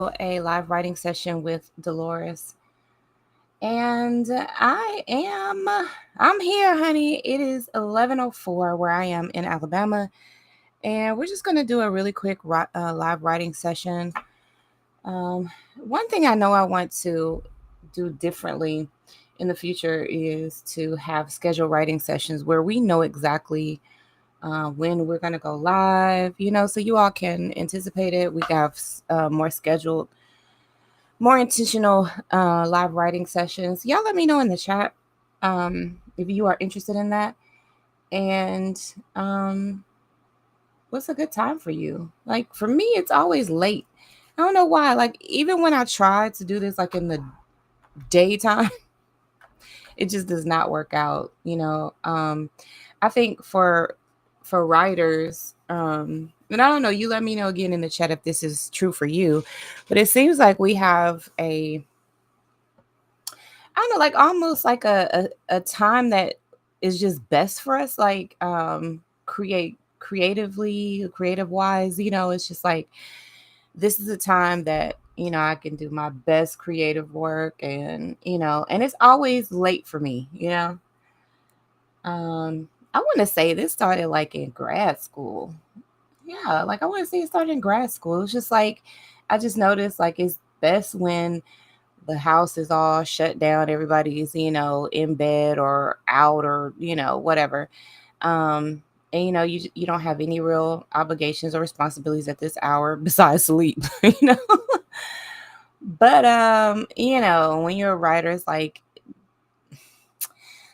a live writing session with Delores. And I'm here, honey. It is 11:04 where I am in Alabama, and we're just going to do a really quick live writing session. One thing I know I want to do differently in the future is to have scheduled writing sessions where we know exactly when we're going to go live, so you all can anticipate it. We have more scheduled, more intentional live writing sessions. Y'all let me know in the chat if you are interested in that. And what's a good time for you? Like for me, it's always late. I don't know why. Like even when I try to do this like in the daytime, it just does not work out. I think for writers, and I don't know, you let me know again in the chat if this is true for you, but it seems like we have I don't know, like almost like a time that is just best for us, like creative wise, it's just like this is a time that, I can do my best creative work and and it's always late for me. I want to say this started like in grad school. Yeah, like I want to say it started in grad school. It's just like I just noticed like it's best when the house is all shut down, everybody's, in bed or out or, whatever. And you don't have any real obligations or responsibilities at this hour besides sleep, you know. But when you're a writer, it's like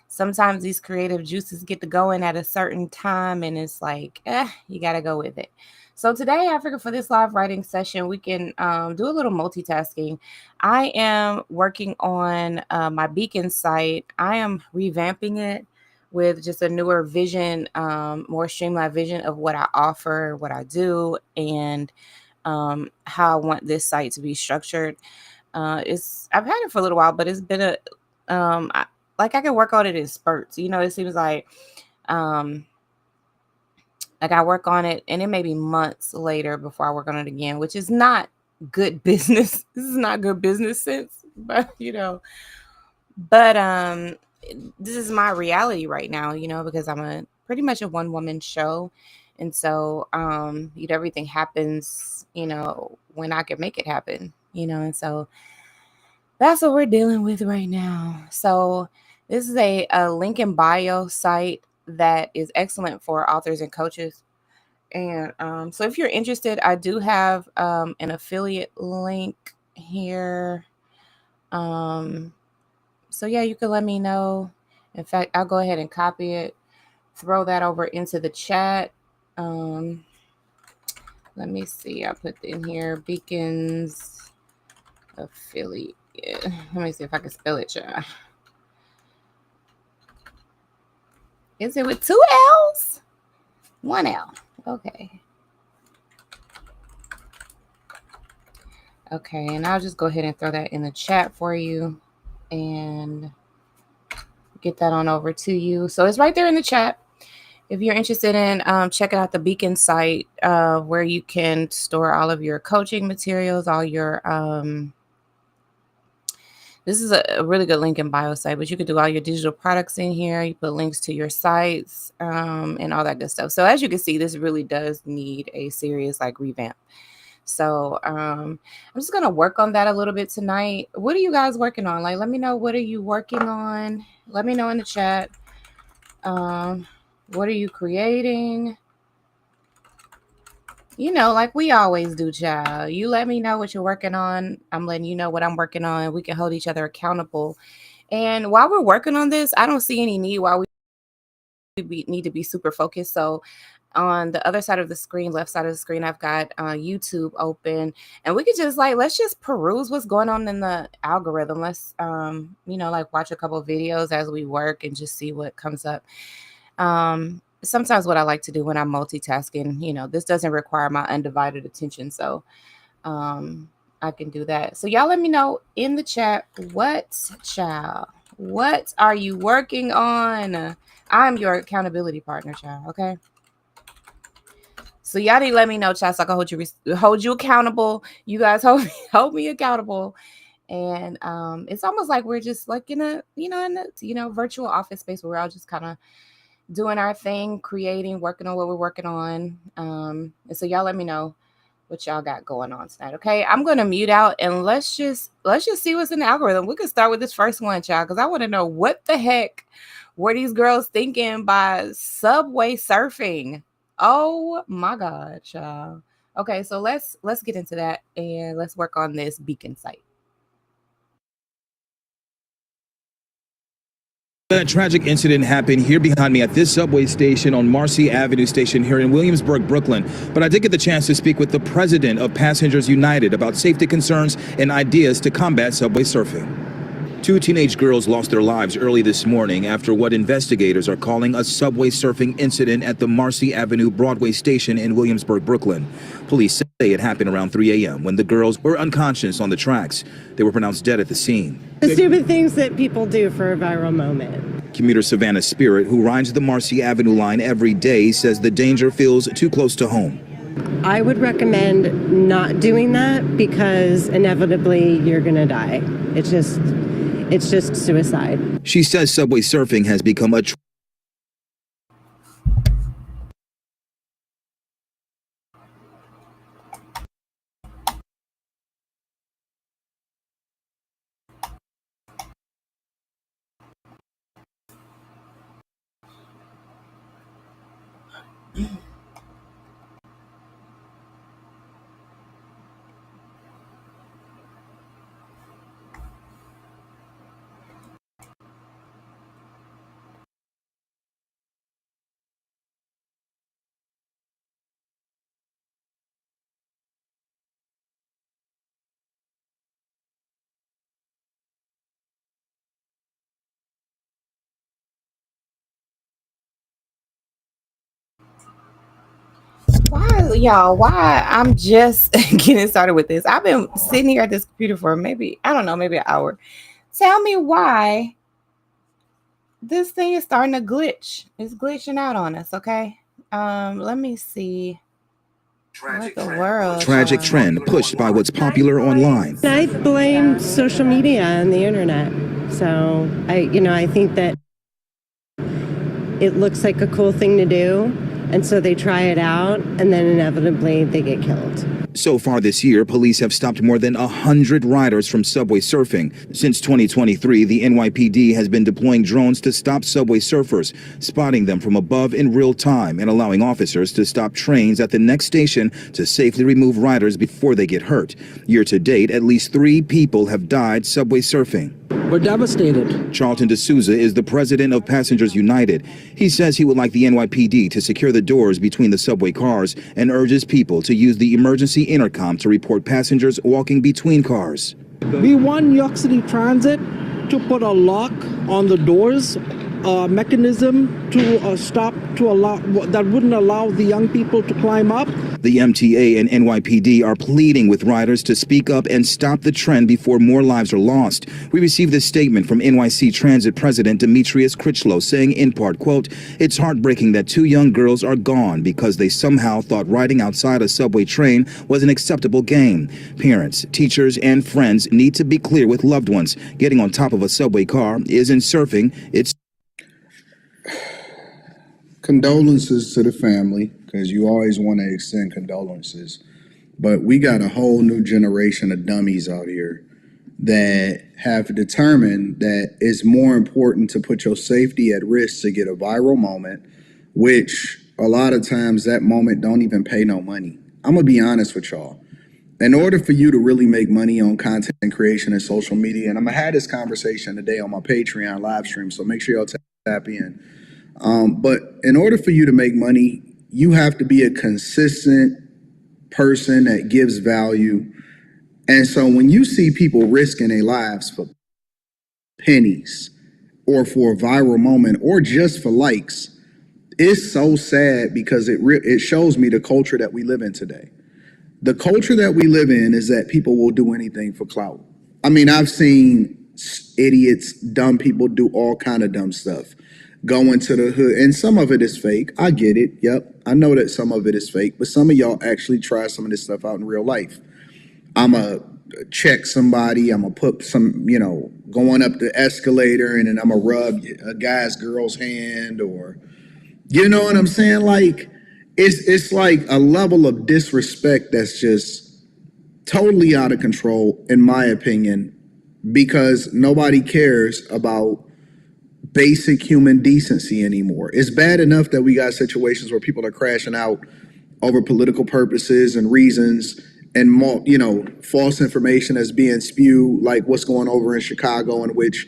sometimes these creative juices get to going at a certain time and it's like you got to go with it. So today I figured for this live writing session we can do a little multitasking. I am working on my Beacon site. I am revamping it with just a newer vision, more streamlined vision of what I offer, what I do, and how I want this site to be structured. It's I've had it for a little while, but it's been a like I can work on it in spurts. It seems um like I work on it and it may be months later before I work on it again, which is not good business. This is not good business sense, but but this is my reality right now, because I'm a pretty much a one woman show. And so everything happens, when I can make it happen, and so that's what we're dealing with right now. So this is a link in bio site that is excellent for authors and coaches. And so if you're interested, I do have an affiliate link here. Um, so yeah, you can let me know. In fact, I'll go ahead and copy it, throw that over into the chat. Um, Let me see. I put in here Beacons affiliate. Let me see if I can spell it, y'all. Is it with two L's? One L. Okay. Okay, and I'll just go ahead and throw that in the chat for you and get that on over to you. So it's right there in the chat. If you're interested in checking out the Beacon site where you can store all of your coaching materials, all your this is a really good link in bio site, but you could do all your digital products in here. You put links to your sites and all that good stuff. So as you can see, this really does need a serious like revamp. So I'm just gonna work on that a little bit tonight. What are you guys working on? Like, let me know, what are you working on? Let me know in the chat. What are you creating? Like we always do, child. You let me know what you're working on. I'm letting you know what I'm working on. We can hold each other accountable. And while we're working on this, I don't see any need why we need to be super focused. So on the other side of the screen, left side of the screen, I've got YouTube open, and we could just like let's just peruse what's going on in the algorithm. Let's like watch a couple of videos as we work and just see what comes up. Sometimes what I like to do when I'm multitasking, this doesn't require my undivided attention, so I can do that. So y'all let me know in the chat, what are you working on? I'm your accountability partner, child. Okay. So y'all need to let me know, child, so I can hold you accountable. You guys hold me accountable. And it's almost like we're just like in a virtual office space where we're all just kind of doing our thing, creating, working on what we're working on. And so y'all let me know what y'all got going on tonight. Okay, I'm gonna mute out and let's just see what's in the algorithm. We can start with this first one, child, because I want to know what the heck were these girls thinking by subway surfing. Oh my god, child. Okay, so let's get into that and let's work on this beacon site. A tragic incident happened here behind me at this subway station on Marcy Avenue station here in Williamsburg, Brooklyn. But I did get the chance to speak with the president of Passengers United about safety concerns and ideas to combat subway surfing. Two teenage girls lost their lives early this morning after what investigators are calling a subway surfing incident at the Marcy Avenue Broadway station in Williamsburg, Brooklyn. Police say it happened around 3 a.m. when the girls were unconscious on the tracks. They were pronounced dead at the scene. The stupid things that people do for a viral moment. Commuter Savannah Spirit, who rides the Marcy Avenue line every day, says the danger feels too close to home. I would recommend not doing that because inevitably you're going to die. It's just suicide. She says subway surfing has become a Why I'm just getting started with this. I've been sitting here at this computer for maybe, I don't know, maybe an hour. Tell me why this thing is starting to glitch. It's glitching out on us, okay? Let me see. What the world? tragic trend pushed by what's popular online. I blame social media and the internet. So I think that it looks like a cool thing to do. And so they try it out, and then inevitably they get killed. So far this year, police have stopped more than 100 riders from subway surfing. Since 2023, the NYPD has been deploying drones to stop subway surfers, spotting them from above in real time and allowing officers to stop trains at the next station to safely remove riders before they get hurt. Year to date, at least 3 people have died subway surfing. We're devastated. Charlton D'Souza is the president of Passengers United. He says he would like the NYPD to secure the doors between the subway cars and urges people to use the emergency intercom to report passengers walking between cars. We want New York City Transit to put a lock on the doors, a mechanism to stop, to allow that wouldn't allow the young people to climb up. The MTA and NYPD are pleading with riders to speak up and stop the trend before more lives are lost. We received this statement from NYC Transit President Demetrius Critchlow saying in part, quote, "It's heartbreaking that 2 young girls are gone because they somehow thought riding outside a subway train was an acceptable game. Parents, teachers, and friends need to be clear with loved ones. Getting on top of a subway car isn't surfing, it's..." Condolences to the family, because you always want to extend condolences. But we got a whole new generation of dummies out here that have determined that it's more important to put your safety at risk to get a viral moment, which a lot of times that moment don't even pay no money. I'm going to be honest with y'all. In order for you to really make money on content creation and social media, and I'm going to have this conversation today on my Patreon live stream, so make sure y'all tap in. But in order for you to make money, you have to be a consistent person that gives value. And so when you see people risking their lives for pennies or for a viral moment or just for likes, it's so sad because it shows me the culture that we live in today. The culture that we live in is that people will do anything for clout. I mean, I've seen idiots, dumb people do all kind of dumb stuff. going to the hood, and some of it is fake. I get it. Yep, I know that some of it is fake, but some of y'all actually try some of this stuff out in real life. I'ma check somebody. I'ma put some, going up the escalator, and then I'ma rub a guy's girl's hand, or you know what I'm saying? Like, it's like a level of disrespect that's just totally out of control, in my opinion, because nobody cares about basic human decency anymore. It's bad enough that we got situations where people are crashing out over political purposes and reasons, and more, false information that's being spewed, like what's going over in Chicago, in which,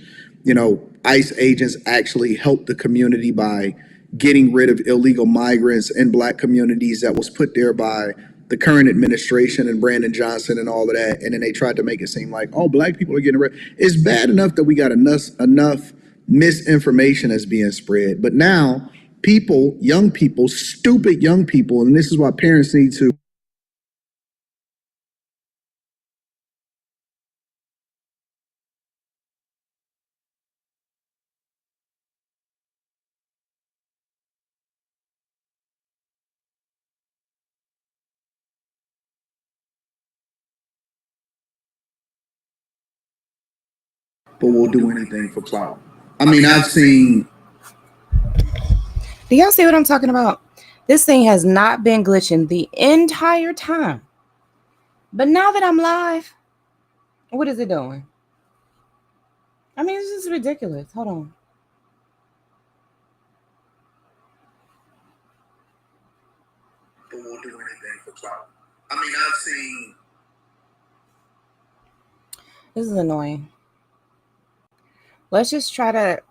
ICE agents actually helped the community by getting rid of illegal migrants in black communities that was put there by the current administration and Brandon Johnson and all of that. And then they tried to make it seem like, oh, black people are getting rid. It's bad enough that we got enough misinformation that's being spread. But now people, young people, stupid young people, and this is why parents need to will do anything for clout. I mean, I've seen. Do y'all see what I'm talking about? This thing has not been glitching the entire time. But now that I'm live, what is it doing? I mean, this is ridiculous. Hold on. Will do anything for clout. I mean, I've seen. This is annoying. Let's try to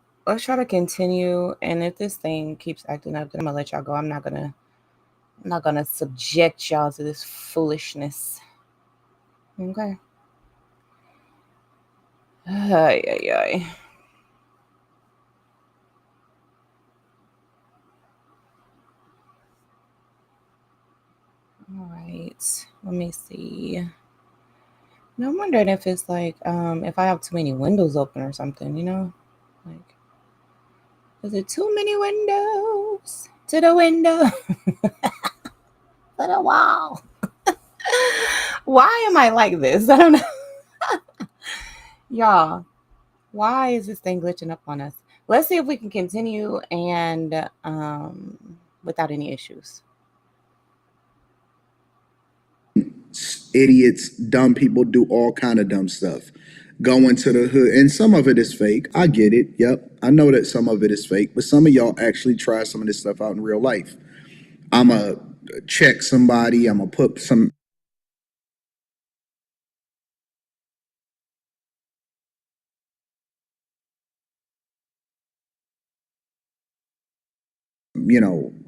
continue. And if this thing keeps acting up, then I'm gonna let y'all go. I'm not gonna subject y'all to this foolishness. Okay. Ay, ay, ay. All right. Let me see. Now I'm wondering if it's like if I have too many windows open or something, Like, is it too many windows to the window? To the wall. Why am I like this? I don't know. Y'all, why is this thing glitching up on us? Let's see if we can continue and without any issues. Idiots, dumb people do all kind of dumb stuff. Going to the hood, and some of it is fake. I get it. Yep, I know that some of it is fake, but some of y'all actually try some of this stuff out in real life. I'ma check somebody. I'ma put some.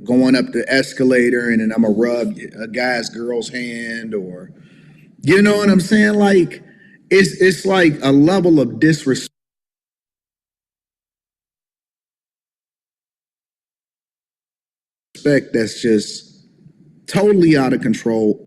Going up the escalator, and then I'm gonna rub a guy's girl's hand, or you know what I'm saying? Like, it's like a level of disrespect that's just totally out of control.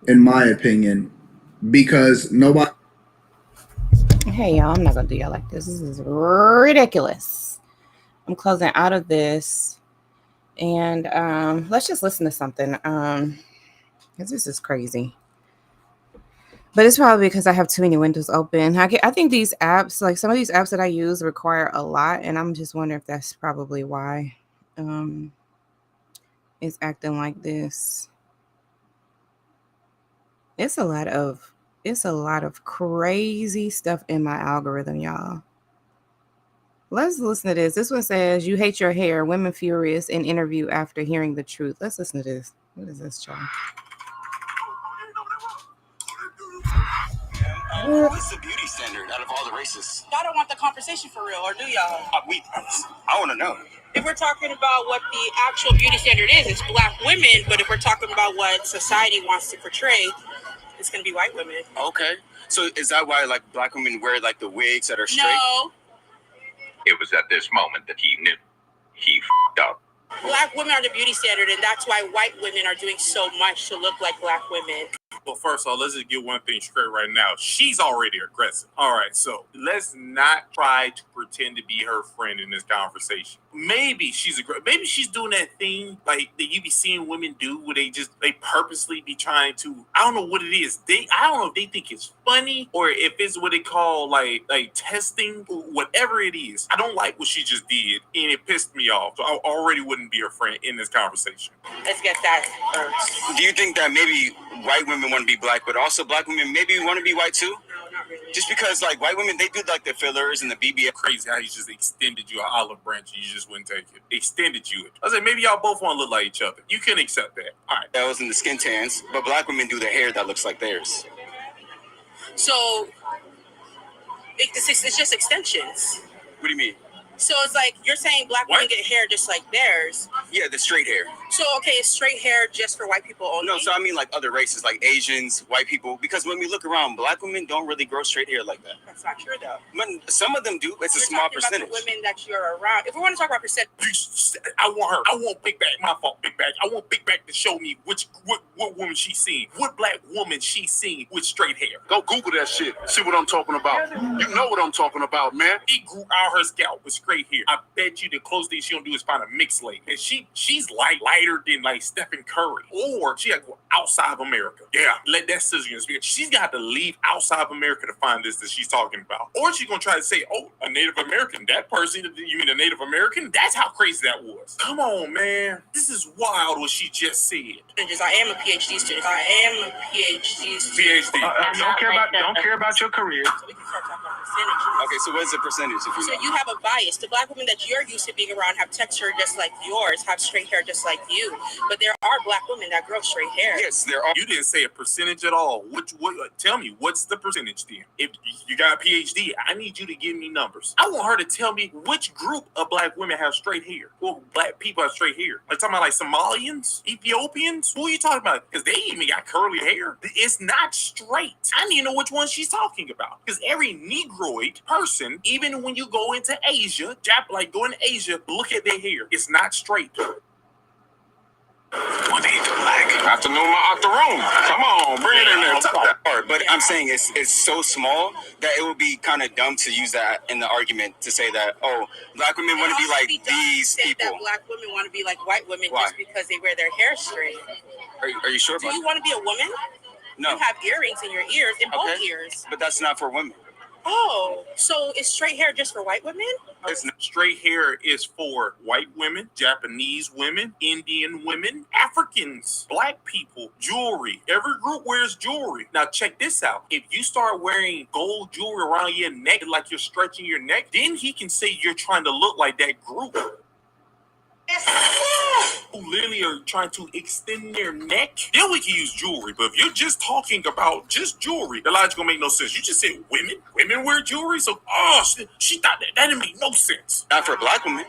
In my opinion, because nobody. Hey, y'all, I'm not going to do y'all like this. This is ridiculous. I'm closing out of this. And let's just listen to something. Because this is crazy. But it's probably because I have too many windows open. I think these apps, like some of these apps that I use, require a lot. And I'm just wondering if that's probably why it's acting like this. It's a lot of crazy stuff in my algorithm, y'all. Let's listen to this. This one says, "You hate your hair. Women furious in interview after hearing the truth." Let's listen to this. What is this, y'all? What's the beauty standard out of all the races? Y'all don't want the conversation for real, or do y'all? I want to know. If we're talking about what the actual beauty standard is, it's black women. But if we're talking about what society wants to portray, it's going to be white women. Okay. So is that why like black women wear like the wigs that are straight? No. It was at this moment that he knew he f***ed up. Black women are the beauty standard, and that's why white women are doing so much to look like black women. Well, first of all, let's just get one thing straight right now. She's already aggressive. All right, so let's not try to pretend to be her friend in this conversation. Maybe she's maybe she's doing that thing like that you be seeing women do, where they purposely be trying to. I don't know what it is. I don't know if they think it's funny or if it's what they call like testing, whatever it is. I don't like what she just did, and it pissed me off. So I already wouldn't be her friend in this conversation. Let's get that first. Do you think that maybe white women want to be black, but also black women maybe want to be white too? No, not really. Just because like white women, they do like the fillers and the BBL. Crazy how he just extended you an olive branch and you just wouldn't take it. Extended you it. I said maybe y'all both want to look like each other. You can accept that. All right. That was in the skin tans, but black women do their hair that looks like theirs. So it's just extensions. What do you mean? So it's like you're saying black women get hair just like theirs. Yeah, the straight hair. So okay, is straight hair just for white people only? No, so I mean like other races, like Asians, white people. Because when we look around, black women don't really grow straight hair like that. That's not true though. Some of them do. It's a small percentage. About the women that you're around. If we want to talk about percentage, I want her. I want Big Bag. My fault, Big Bag. I want Big Bag to show me what woman she's seen. What black woman she's seen with straight hair. Go Google that shit. See what I'm talking about. You know what I'm talking about, man. He grew out her scalp with straight hair. I bet you the closest thing she don't do is find a mixed lady. And she's lighter than like Stephen Curry. Or she got to go outside of America. Yeah, let that sizzle speak. She's got to leave outside of America to find this that she's talking about. Or she's going to try to say, oh, a Native American. That person, you mean a Native American? That's how crazy that was. Come on, man. This is wild what she just said. I am a PhD student. PhD. Don't care about your career. So we can start talking about percentages. Okay, so what's the percentage? So you have a bias. The black women that you're used to being around have texture just like yours, have straight hair just like you. But there are black women that grow straight hair. Yes, there are. You didn't say a percentage at all. Tell me, what's the percentage then? If you got a PhD, I need you to give me numbers. I want her to tell me which group of black women have straight hair. Well, black people have straight hair. Like talking about like Somalians, Ethiopians? Who are you talking about? Because they even got curly hair. It's not straight. I need to know which one she's talking about. Because every Negroid person, even when you go into Asia, go into Asia, look at their hair. It's not straight. Afternoon, out the room. Come on, bring it in there. But I'm saying it's so small that it would be kind of dumb to use that in the argument to say that, oh, black women want to be like these people. That black women want to be like white women. Why? Just because they wear their hair straight. Are you sure about that? Do you want to be a woman? No. You have earrings in your ears, in both ears. But that's not for women. Oh, so is straight hair just for white women? It's not. Straight hair is for white women, Japanese women, Indian women, Africans, black people, jewelry. Every group wears jewelry. Now check this out. If you start wearing gold jewelry around your neck like you're stretching your neck, then he can say you're trying to look like that group. Who literally are trying to extend their neck, then we can use jewelry. But if you're just talking about just jewelry, the logic gonna make no sense. You just said women wear jewelry, so she thought that didn't make no sense. Not for black women.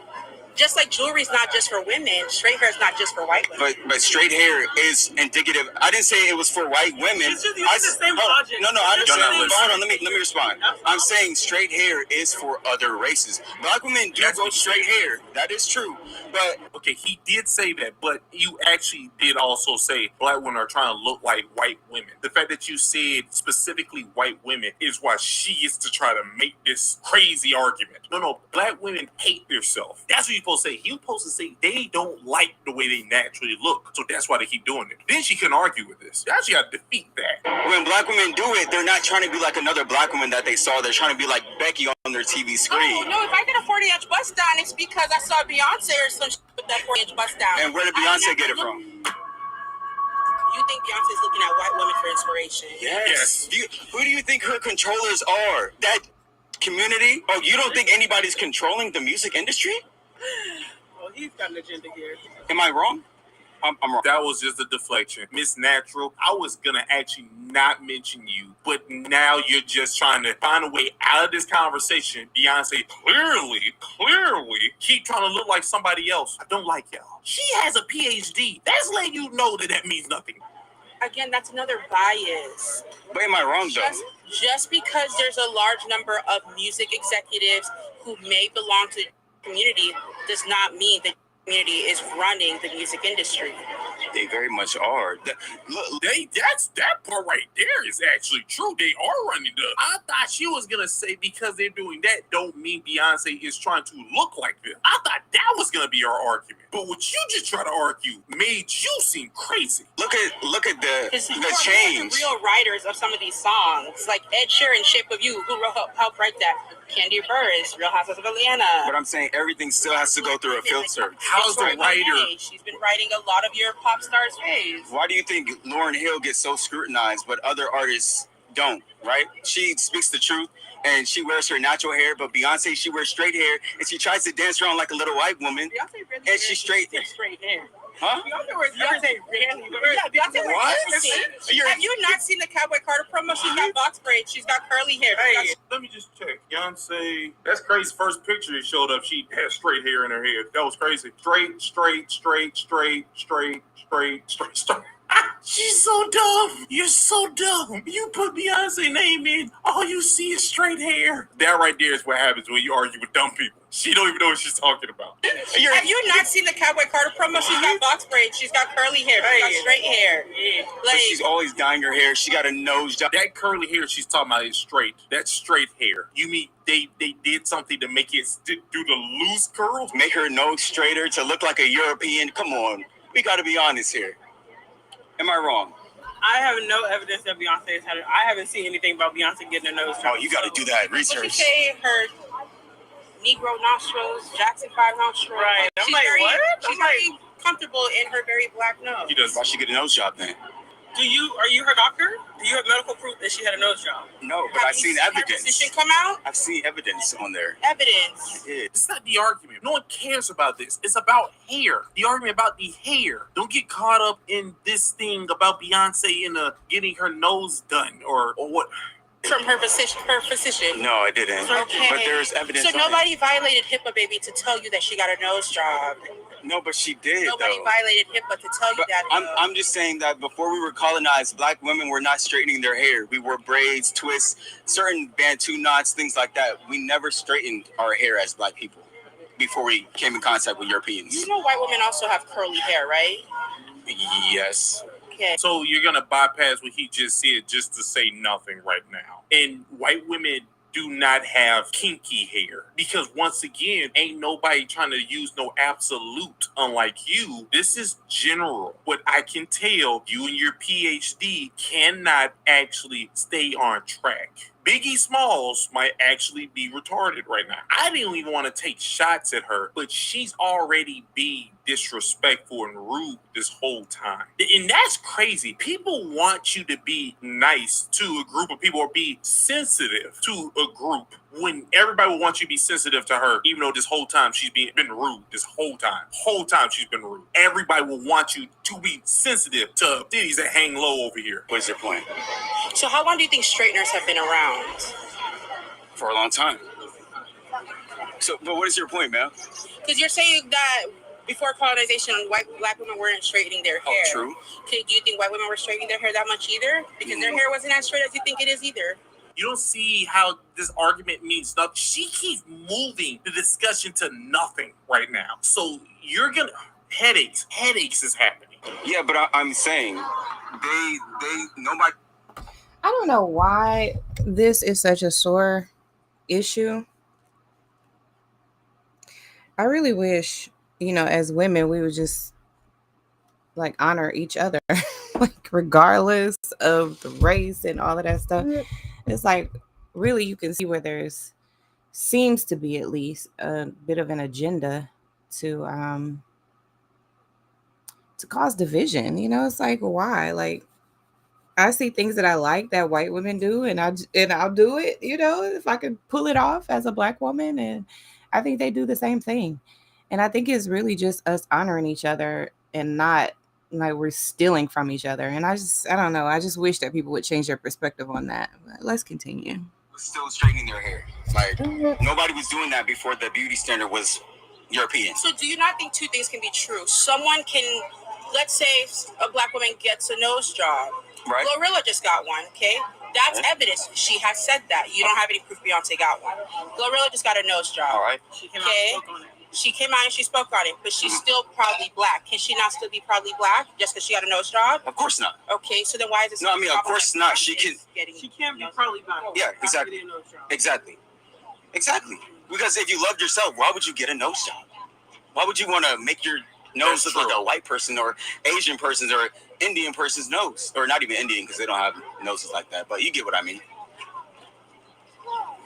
Just like jewelry is not just for women, straight hair is not just for white women. But straight hair is indicative. I didn't say it was for white women. It's the same logic. No, I understand. But hold on, let me respond. I'm saying straight hair is for other races. Black women do grow straight hair. That is true. But okay, he did say that, but you actually did also say black women are trying to look like white women. The fact that you said specifically white women is why she is to try to make this crazy argument. No, black women hate themselves. That's what you're supposed to say. You're supposed to say they don't like the way they naturally look, so that's why they keep doing it. Then she couldn't argue with this. You actually got to defeat that. When black women do it, they're not trying to be like another black woman that they saw. They're trying to be like Becky on their TV screen. No, if I get a 40-inch bust down, it's because I saw Beyonce or some shit with that 40-inch bust down. And where did Beyonce get it from? You think Beyonce's looking at white women for inspiration? Yes. Who do you think her controllers are? That community? Oh, you don't think anybody's controlling the music industry? Well, he's got an agenda here. Am I wrong? I'm wrong. That was just a deflection. Miss Natural, I was going to actually not mention you, but now you're just trying to find a way out of this conversation. Beyonce clearly keep trying to look like somebody else. I don't like y'all. She has a PhD. That's letting you know that means nothing. Again, that's another bias. But am I wrong, though? Just because there's a large number of music executives who may belong to the community does not mean that community is running the music industry. They very much are. That part right there is actually true. They are running the. I thought she was gonna say because they're doing that don't mean Beyonce is trying to look like them. I thought that was gonna be our argument. But what you just try to argue made you seem crazy. Look at the change. The real writers of some of these songs, like Ed Sheeran, "Shape of You," who helped write that. Candy Burris, Real Housewives of Atlanta. But I'm saying everything still has to go through a filter. How's the writer? She's been writing a lot of your pop stars' faves. Why do you think Lauryn Hill gets so scrutinized, but other artists don't? Right? She speaks the truth, and she wears her natural hair. But Beyonce, she wears straight hair, and she tries to dance around like a little white woman. Beyonce really and she's straight hair. Huh? Beyonce Have you not seen the Cowboy Carter promo? She's got box braids. She's got curly hair. Hey, let me just check. Beyonce, that's crazy. First picture that showed up, she had straight hair in her head. That was crazy. Straight. She's so dumb. You're so dumb. You put Beyonce name in, all you see is straight hair. That right there is what happens when you argue with dumb people. She don't even know what she's talking about. Have you not seen the Cowboy Carter promo? She's got box braids. She's got curly hair. She's got straight hair. Like, she's always dyeing her hair. She got a nose job. That curly hair she's talking about is straight. That's straight hair. You mean they did something to make it do the loose curls? Make her nose straighter to look like a European? Come on. We got to be honest here. Am I wrong? I have no evidence that Beyonce has had it. I haven't seen anything about Beyonce getting a nose job. Oh, you got to do that research. Would you say her Negro nostrils, Jackson 5 nostrils? Right. I'm like, what? She's very comfortable in her very black nose. Why she get a nose job then? Are you her doctor? Do you have medical proof that she had a nose job? No, but I've seen evidence. Her physician come out? I've seen evidence on there. Evidence. It's not the argument. No one cares about this. It's about hair. The argument about the hair. Don't get caught up in this thing about Beyonce getting her nose done or what. From her physician. No, I didn't. Okay. But there's evidence. So nobody violated HIPAA, baby, to tell you that she got a nose job. No, but she did. Nobody violated HIPAA to tell you that. I'm just saying that before we were colonized, black women were not straightening their hair. We wore braids, twists, certain Bantu knots, things like that. We never straightened our hair as black people before we came in contact with Europeans. You know, white women also have curly hair, right? Yes. Okay. So you're gonna bypass what he just said just to say nothing right now. And white women do not have kinky hair because once again, ain't nobody trying to use no absolute. Unlike you, this is general. What I can tell, you and your PhD cannot actually stay on track. Biggie Smalls might actually be retarded right now. I didn't even want to take shots at her, but she's already being disrespectful and rude this whole time. And that's crazy. People want you to be nice to a group of people or be sensitive to a group when everybody will want you to be sensitive to her, even though this whole time she's been rude. This whole time she's been rude. Everybody will want you to be sensitive to titties that hang low over here. What's your point? So how long do you think straighteners have been around? For a long time. So, but what is your point, man? Because you're saying that before colonization, black women weren't straightening their hair. Oh, true. Okay, do you think white women were straightening their hair that much either? Because their hair wasn't as straight as you think it is either. You don't see how this argument means nothing. She keeps moving the discussion to nothing right now. So you're gonna headaches is happening. Yeah, but I'm saying nobody. I don't know why this is such a sore issue. I really wish, as women, we would just like honor each other, like regardless of the race and all of that stuff. It's like really you can see where seems to be at least a bit of an agenda to cause division. It's like, why? Like, I see things that I like that white women do, and I'll do it, if I can pull it off as a black woman, and I think they do the same thing. And I think it's really just us honoring each other and not like we're stealing from each other. And I don't know. I just wish that people would change their perspective on that. But let's continue. Still straightening their hair. Like, nobody was doing that before the beauty standard was European. So do you not think two things can be true? Someone can, let's say a black woman gets a nose job. Right. Glorilla just got one, okay? That's evidence. She has said that. You don't have any proof Beyonce got one. Glorilla just got a nose job. All right. She came out and spoke on it. She came out and she spoke on it, but she's still proudly black. Can she not still be proudly black just because she had a nose job? Of course not. Okay, so then why is it? No, I mean, of course not. She can. She can't be proudly black. Yeah, exactly. Exactly. Exactly. Because if you loved yourself, why would you get a nose job? Why would you want to make your nose look like a white person or Asian person's or Indian person's nose? Or not even Indian because they don't have noses like that. But you get what I mean.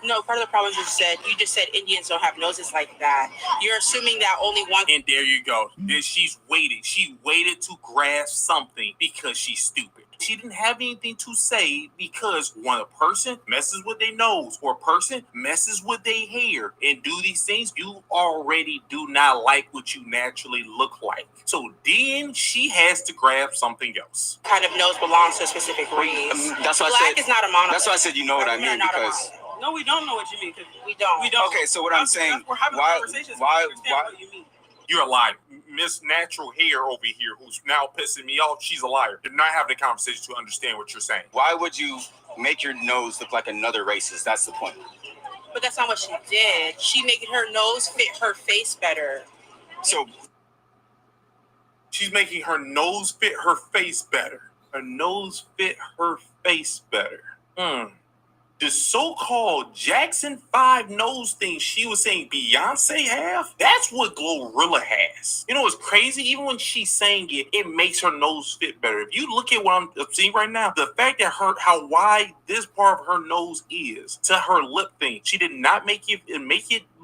No, part of the problem is you just said Indians don't have noses like that. You're assuming that only one. And there you go. She's waited. She waited to grasp something because she's stupid. She didn't have anything to say because when a person messes with their nose or a person messes with their hair and do these things, you already do not like what you naturally look like. So then she has to grab something else. Kind of nose belongs to a specific race. That's why Black I said, is not a monolith. That's why I said you know what I mean because. No, we don't know what you mean. We don't. Okay, so what I'm saying, we're having a conversation. Why? What you mean? You're a liar. Miss Natural Hair over here, who's now pissing me off, she's a liar. You're not having a conversation to understand what you're saying. Why would you make your nose look like another race's? That's the point. But that's not what she did. She made her nose fit her face better. So she's making her nose fit her face better. Her nose fit her face better. The so-called Jackson 5 nose thing she was saying Beyonce have, that's what Glorilla has. You know what's crazy? Even when she's saying it, it makes her nose fit better. If you look at what I'm seeing right now, the fact that how wide this part of her nose is to her lip thing, she did not make it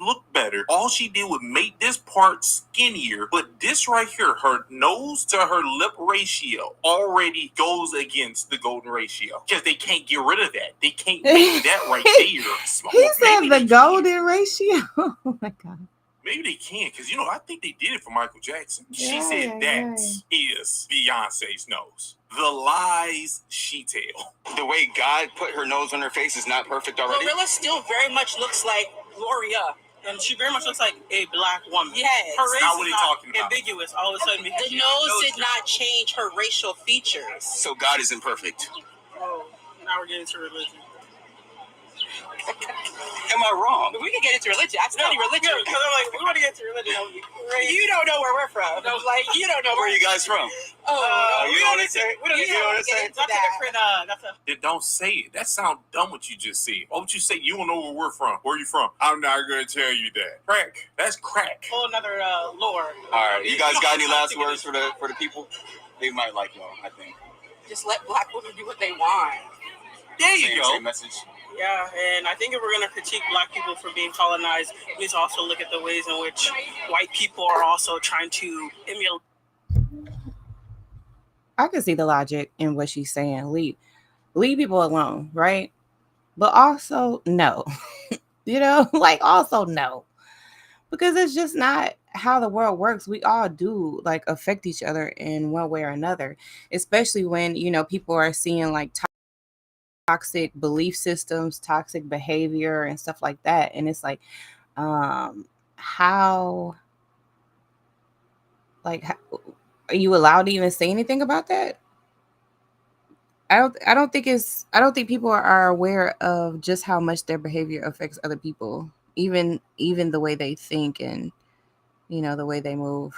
look better. All she did was make this part skinnier, but this right here, her nose to her lip ratio already goes against the golden ratio because they can't get rid of that. They can't make that right there. He said the golden ratio. Oh my God. Maybe they can, because I think they did it for Michael Jackson. She said that is Beyonce's nose. The lies she tell. The way God put her nose on her face is not perfect already. Glorilla still very much looks like Gloria. And she very much looks like a black woman. Yes. Her race now what is are you talking about? ambiguous all of a sudden. The nose did not change her racial features. So God isn't perfect. Oh, now we're getting to religion. Am I wrong? We can get into religion. I study religion. Because I'm like, we want to get into religion. You don't know where we're from. I was like, you don't know where are you guys from? We don't need to. We don't need to get into that. Don't say it. That sounds dumb what you just said. Why would you say you don't know where we're from? Where are you from? I'm not going to tell you that. Crack. That's crack. Whole another lore. All right. You guys got any last words for the people? They might like y'all, I think. Just let black women do what they want. There you go. Same message. Yeah, and I think if we're going to critique black people for being colonized, we need to also look at the ways in which white people are also trying to emulate. I can see the logic in what she's saying. Leave people alone, right? But also no. Also no. Because it's just not how the world works. We all do affect each other in one way or another, especially when, people are seeing toxic belief systems, toxic behavior and stuff like that. And it's how are you allowed to even say anything about that? I don't think people are aware of just how much their behavior affects other people, even the way they think and the way they move.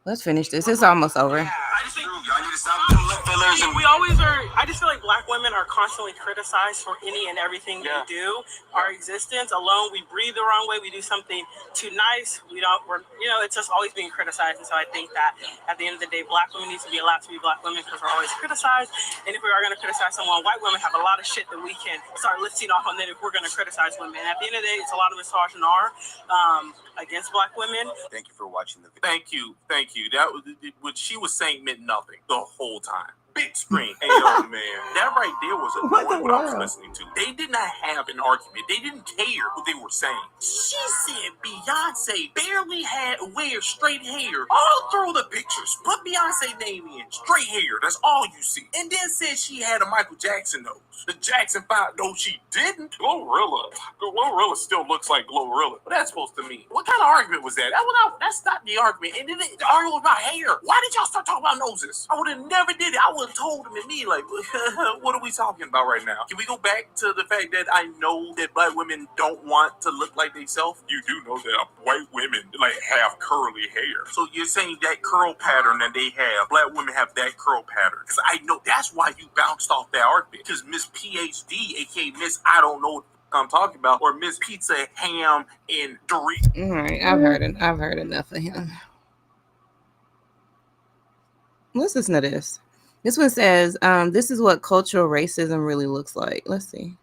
Let's finish this. It's almost over. I just think y'all need to stop doing lip fillers. And we always are. I just feel like black women are constantly criticized for any and everything we do. Our existence alone, we breathe the wrong way. We do something too nice. It's just always being criticized. And so I think that at the end of the day, black women need to be allowed to be black women because we're always criticized. And if we are going to criticize someone, white women have a lot of shit that we can start listing off on. Then if we're going to criticize women, at the end of the day, it's a lot of misogyny against black women. Thank you for watching the video. Thank you. That was what she was saying meant nothing the whole time. Big screen. Hey, yo, man. That right there was annoying what I was listening to. They did not have an argument. They didn't care what they were saying. She said Beyonce barely wears straight hair all through the pictures. Put Beyonce name in. Straight hair. That's all you see. And then said she had a Michael Jackson nose. The Jackson 5. No, she didn't. Glorilla still looks like Glorilla. What that's supposed to mean? What kind of argument was that? That's not the argument. And then the argument was about hair. Why did y'all start talking about noses? I would have never did it. I would looked told him and me like, what are we talking about right now? Can we go back to the fact that I know that black women don't want to look like themselves? You do know that white women like have curly hair. So you're saying that curl pattern that they have, black women have that curl pattern. Because I know that's why you bounced off that argument. Because Miss PhD, aka Miss I don't know what I'm talking about, or Miss Pizza Ham and Doritos. All right, I've heard enough of him. Let's listen to this. This one says, this is what cultural racism really looks like. Let's see.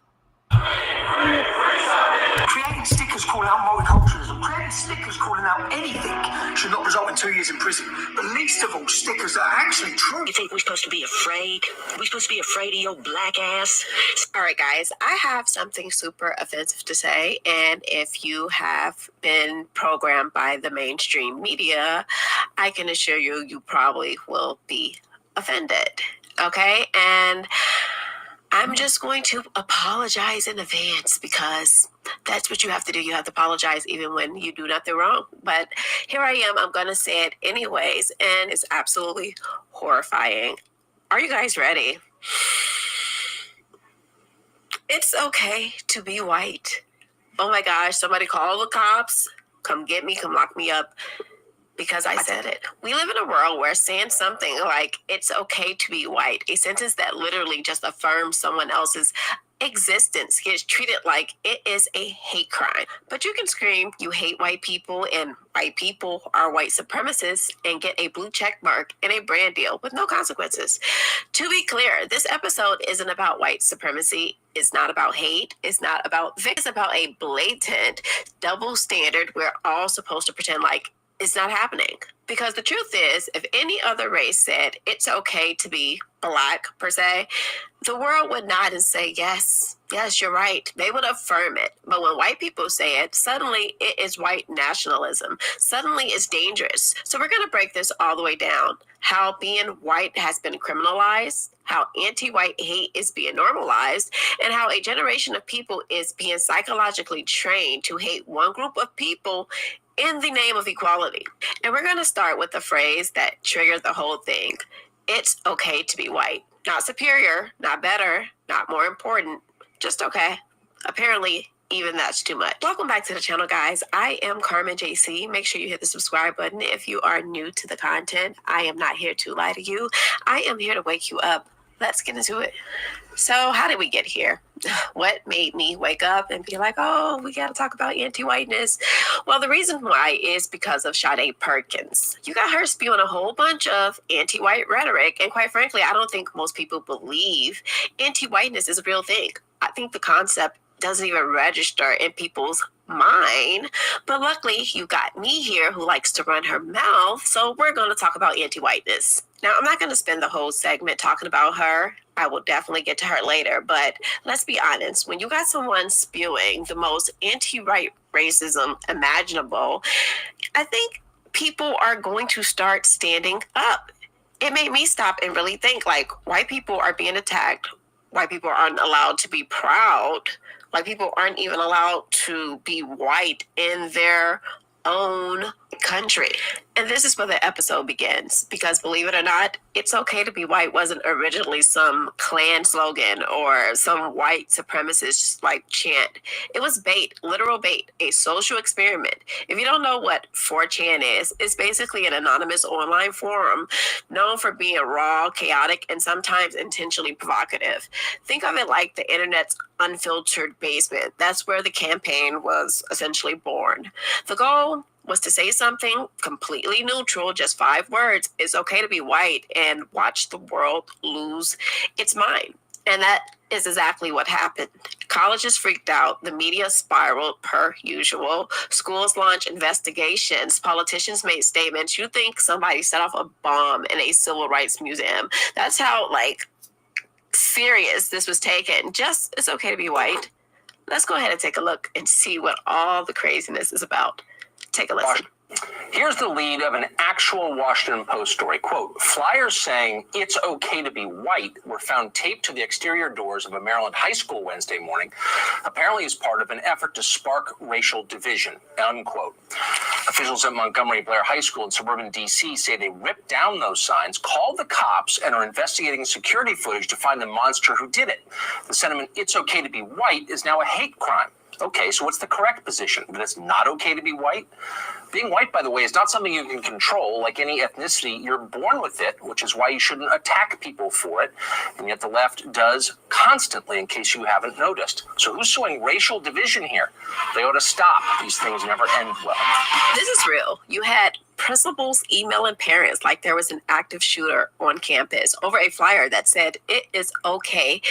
Creating stickers calling out multiculturalism, creating stickers calling out anything should not result in 2 years in prison. But least of all, stickers that are actually true. You think we're supposed to be afraid? We're supposed to be afraid of your black ass? All right, guys, I have something super offensive to say. And if you have been programmed by the mainstream media, I can assure you, you probably will be offended. Okay? And I'm just going to apologize in advance because that's what you have to do. You have to apologize even when you do nothing wrong. But here I am. I'm going to say it anyways. And it's absolutely horrifying. Are you guys ready? It's okay to be white. Oh my gosh, somebody call the cops. Come get me, come lock me up. Because I said it. We live in a world where saying something like it's okay to be white, a sentence that literally just affirms someone else's existence, gets treated like it is a hate crime. But you can scream you hate white people and white people are white supremacists and get a blue check mark and a brand deal with no consequences. To be clear, this episode isn't about white supremacy. It's not about hate. It's not about it's about a blatant double standard we're all supposed to pretend like it's not happening. Because the truth is, if any other race said it's okay to be black, per se, the world would nod and say, yes, you're right. They would affirm it. But when white people say it, suddenly it is white nationalism. Suddenly it's dangerous. So we're going to break this all the way down. How being white has been criminalized, how anti-white hate is being normalized, and how a generation of people is being psychologically trained to hate one group of people in the name of equality. And we're going to start with the phrase that triggered the whole thing. It's okay to be white. Not superior, not better, not more important, just okay. Apparently, even that's too much. Welcome back to the channel, guys. I am Carmen JC. Make sure you hit the subscribe button if you are new to the content. I am not here to lie to you. I am here to wake you up. Let's get into it. So how did we get here? What made me wake up and be like, oh, we got to talk about anti-whiteness? Well, the reason why is because of Sade Perkins. You got her spewing a whole bunch of anti-white rhetoric. And quite frankly, I don't think most people believe anti-whiteness is a real thing. I think the concept doesn't even register in people's mind. But luckily, you got me here who likes to run her mouth. So we're going to talk about anti-whiteness. Now, I'm not going to spend the whole segment talking about her. I will definitely get to her later. But let's be honest. When you got someone spewing the most anti-white racism imaginable, I think people are going to start standing up. It made me stop and really think, like, white people are being attacked. White people aren't allowed to be proud. White people aren't even allowed to be white in their own country. And this is where the episode begins, because believe it or not, it's okay to be white wasn't originally some Klan slogan or some white supremacist like chant. It was bait, literal bait, a social experiment. If you don't know what 4chan is, it's basically an anonymous online forum known for being raw, chaotic, and sometimes intentionally provocative. Think of it like the internet's unfiltered basement. That's where the campaign was essentially born. The goal was to say something completely neutral, just 5 words. It's okay to be white, and watch the world lose its mind. And that is exactly what happened. Colleges freaked out. The media spiraled per usual. Schools launched investigations. Politicians made statements. You think somebody set off a bomb in a civil rights museum. That's how, like, serious this was taken. Just, it's okay to be white. Let's go ahead and take a look and see what all the craziness is about. Take a listen. Here's the lead of an actual Washington Post story. Quote, flyers saying it's okay to be white were found taped to the exterior doors of a Maryland high school Wednesday morning, apparently as part of an effort to spark racial division, unquote. Officials at Montgomery Blair High School in suburban D.C. say they ripped down those signs, called the cops, and are investigating security footage to find the monster who did it. The sentiment, it's okay to be white, is now a hate crime. Okay, so what's the correct position? That it's not okay to be white? Being white, by the way, is not something you can control. Like any ethnicity, you're born with it, which is why you shouldn't attack people for it. And yet the left does constantly, in case you haven't noticed. So who's sowing racial division here? They ought to stop. These things never end well. This is real. You had principals emailing parents like there was an active shooter on campus over a flyer that said it is okay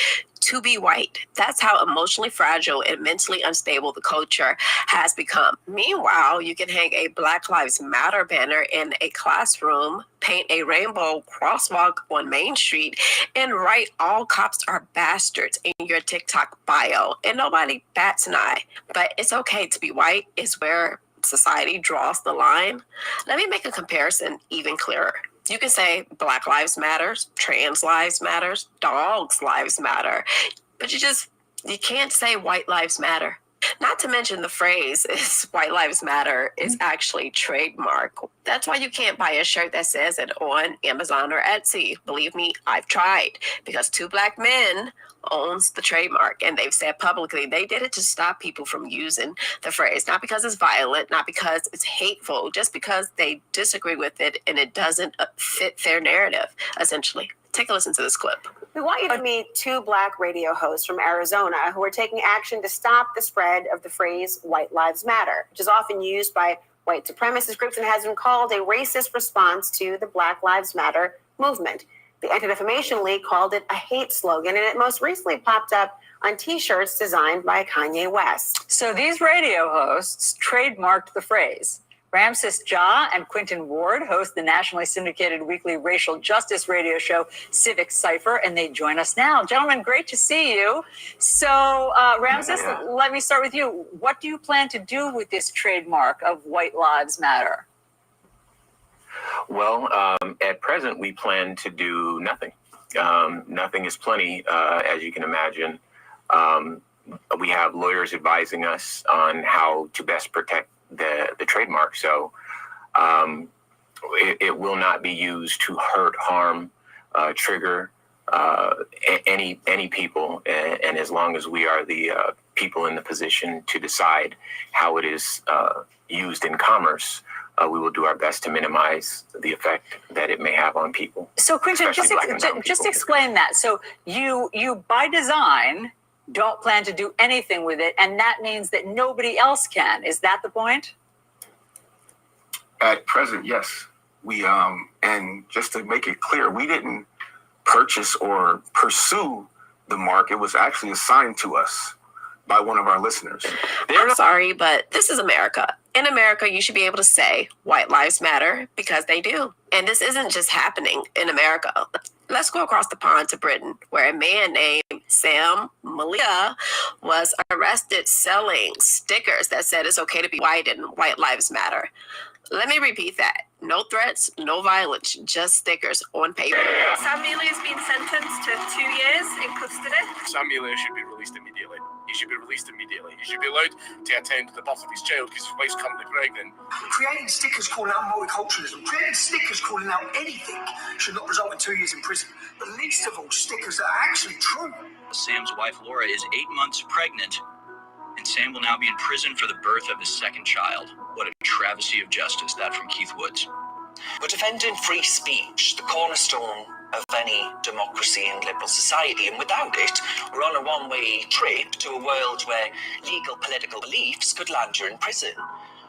to be white. That's how emotionally fragile and mentally unstable the culture has become. Meanwhile, you can hang a Black Lives Matter banner in a classroom, paint a rainbow crosswalk on Main Street, and write all cops are bastards in your TikTok bio, and nobody bats an eye. But it's okay to be white is where society draws the line. Let me make a comparison even clearer. You can say Black Lives Matters, trans lives matters, dogs lives matter, but you can't say white lives matter. Not to mention the phrase is white lives matter is actually trademark. That's why you can't buy a shirt that says it on Amazon or Etsy. Believe me, I've tried, because Two Black Men owns the trademark, and they've said publicly they did it to stop people from using the phrase, not because it's violent, not because it's hateful, just because they disagree with it and it doesn't fit their narrative, essentially. Take a listen to this clip. We want you to meet two Black radio hosts from Arizona who are taking action to stop the spread of the phrase white lives matter, which is often used by white supremacist groups and has been called a racist response to the Black Lives Matter movement. The Anti-Defamation League called it a hate slogan, and it most recently popped up on T-shirts designed by Kanye West. So these radio hosts trademarked the phrase. Ramses Ja and Quentin Ward host the nationally syndicated weekly racial justice radio show Civic Cypher, and they join us now. Gentlemen, great to see you. So, Ramses, let me start with you. What do you plan to do with this trademark of White Lives Matter? Well, at present, we plan to do nothing. Nothing is plenty, as you can imagine. We have lawyers advising us on how to best protect the trademark. So it will not be used to hurt, harm, trigger any people. And as long as we are the people in the position to decide how it is used in commerce, we will do our best to minimize the effect that it may have on people. So, Quentin, just explain that. So you by design don't plan to do anything with it, and that means that nobody else can. Is that the point? At present, yes. We and just to make it clear, we didn't purchase or pursue the mark. It was actually assigned to us by one of our listeners. I'm sorry, but this is America. In America, you should be able to say white lives matter because they do. And this isn't just happening in America. Let's go across the pond to Britain, where a man named Sam Malia was arrested selling stickers that said it's okay to be white and white lives matter. Let me repeat that. No threats, no violence, just stickers on paper. Sam Malia has been sentenced to 2 years in custody. Sam Malia should be released immediately. He should be released immediately. He should be allowed to attend to the birth of his child because his wife's currently pregnant. Creating stickers calling out multiculturalism, creating stickers calling out anything should not result in 2 years in prison. But least of all, stickers that are actually true. Sam's wife, Laura, is 8 months pregnant, and Sam will now be in prison for the birth of his second child. What a travesty of justice, that from Keith Woods. We're defending free speech, the cornerstone of any democracy and liberal society, and without it, we're on a one-way trip to a world where legal political beliefs could land you in prison.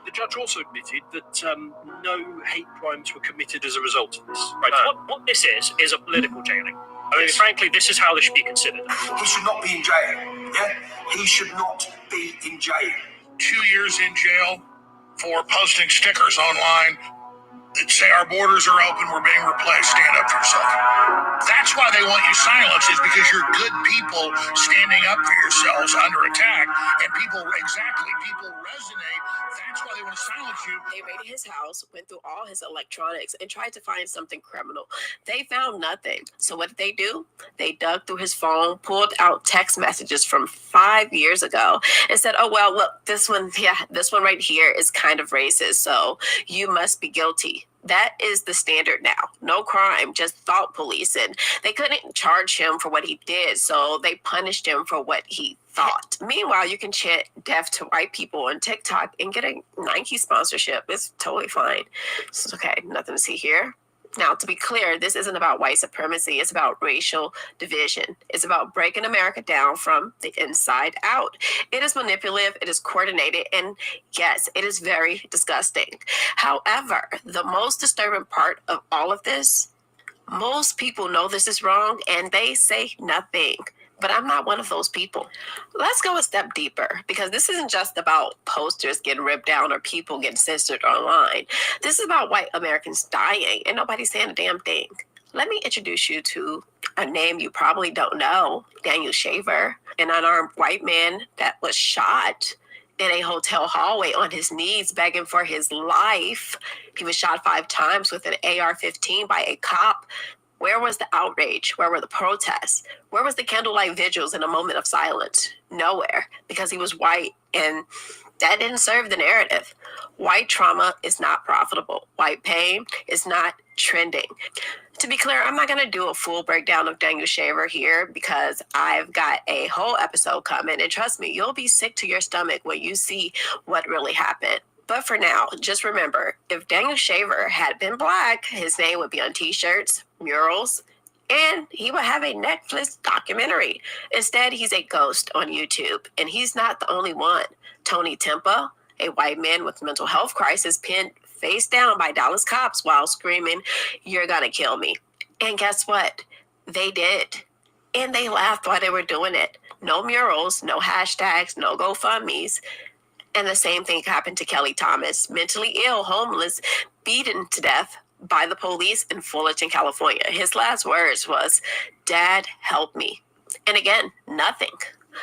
The judge also admitted that no hate crimes were committed as a result of this. Right. What this is a political jailing. I mean, frankly, this is how this should be considered. He should not be in jail. Yeah? He should not be in jail. 2 years in jail for posting stickers online. that say our borders are open, we're being replaced. Stand up for yourself. That's why they want you silenced, is because you're good people standing up for yourselves under attack, and people resonate. That's why they want to silence you. They raided his house, went through all his electronics, and tried to find something criminal. They found nothing. So what did they do? They dug through his phone, pulled out text messages from 5 years ago, and said, oh, well, look, this one right here is kind of racist, so you must be guilty. That is the standard now. No crime, just thought policing. They couldn't charge him for what he did, so they punished him for what he thought. Meanwhile, you can chant death to white people on TikTok and get a Nike sponsorship. It's totally fine. It's okay, nothing to see here. Now, to be clear, this isn't about white supremacy. It's about racial division. It's about breaking America down from the inside out. It is manipulative, it is coordinated, and yes, it is very disgusting. However, the most disturbing part of all of this, most people know this is wrong and they say nothing. But I'm not one of those people. Let's go a step deeper, because this isn't just about posters getting ripped down or people getting censored online. This is about white Americans dying and nobody's saying a damn thing. Let me introduce you to a name you probably don't know, Daniel Shaver, an unarmed white man that was shot in a hotel hallway on his knees begging for his life. He was shot 5 times with an AR-15 by a cop. Where was the outrage? Where were the protests? Where was the candlelight vigils in a moment of silence? Nowhere, because he was white, and that didn't serve the narrative. White trauma is not profitable. White pain is not trending. To be clear, I'm not going to do a full breakdown of Daniel Shaver here because I've got a whole episode coming, and trust me, you'll be sick to your stomach when you see what really happened. But for now, just remember, if Daniel Shaver had been black, his name would be on t-shirts, murals, and he would have a Netflix documentary. Instead, he's a ghost on YouTube, and he's not the only one. Tony Tempa, a white man with mental health crisis, pinned face down by Dallas cops while screaming, "You're gonna kill me." And guess what? They did. And they laughed while they were doing it. No murals, no hashtags, no GoFundMes. And the same thing happened to Kelly Thomas, mentally ill, homeless, beaten to death by the police in Fullerton, California. His last words was, "Dad, help me." And again, nothing.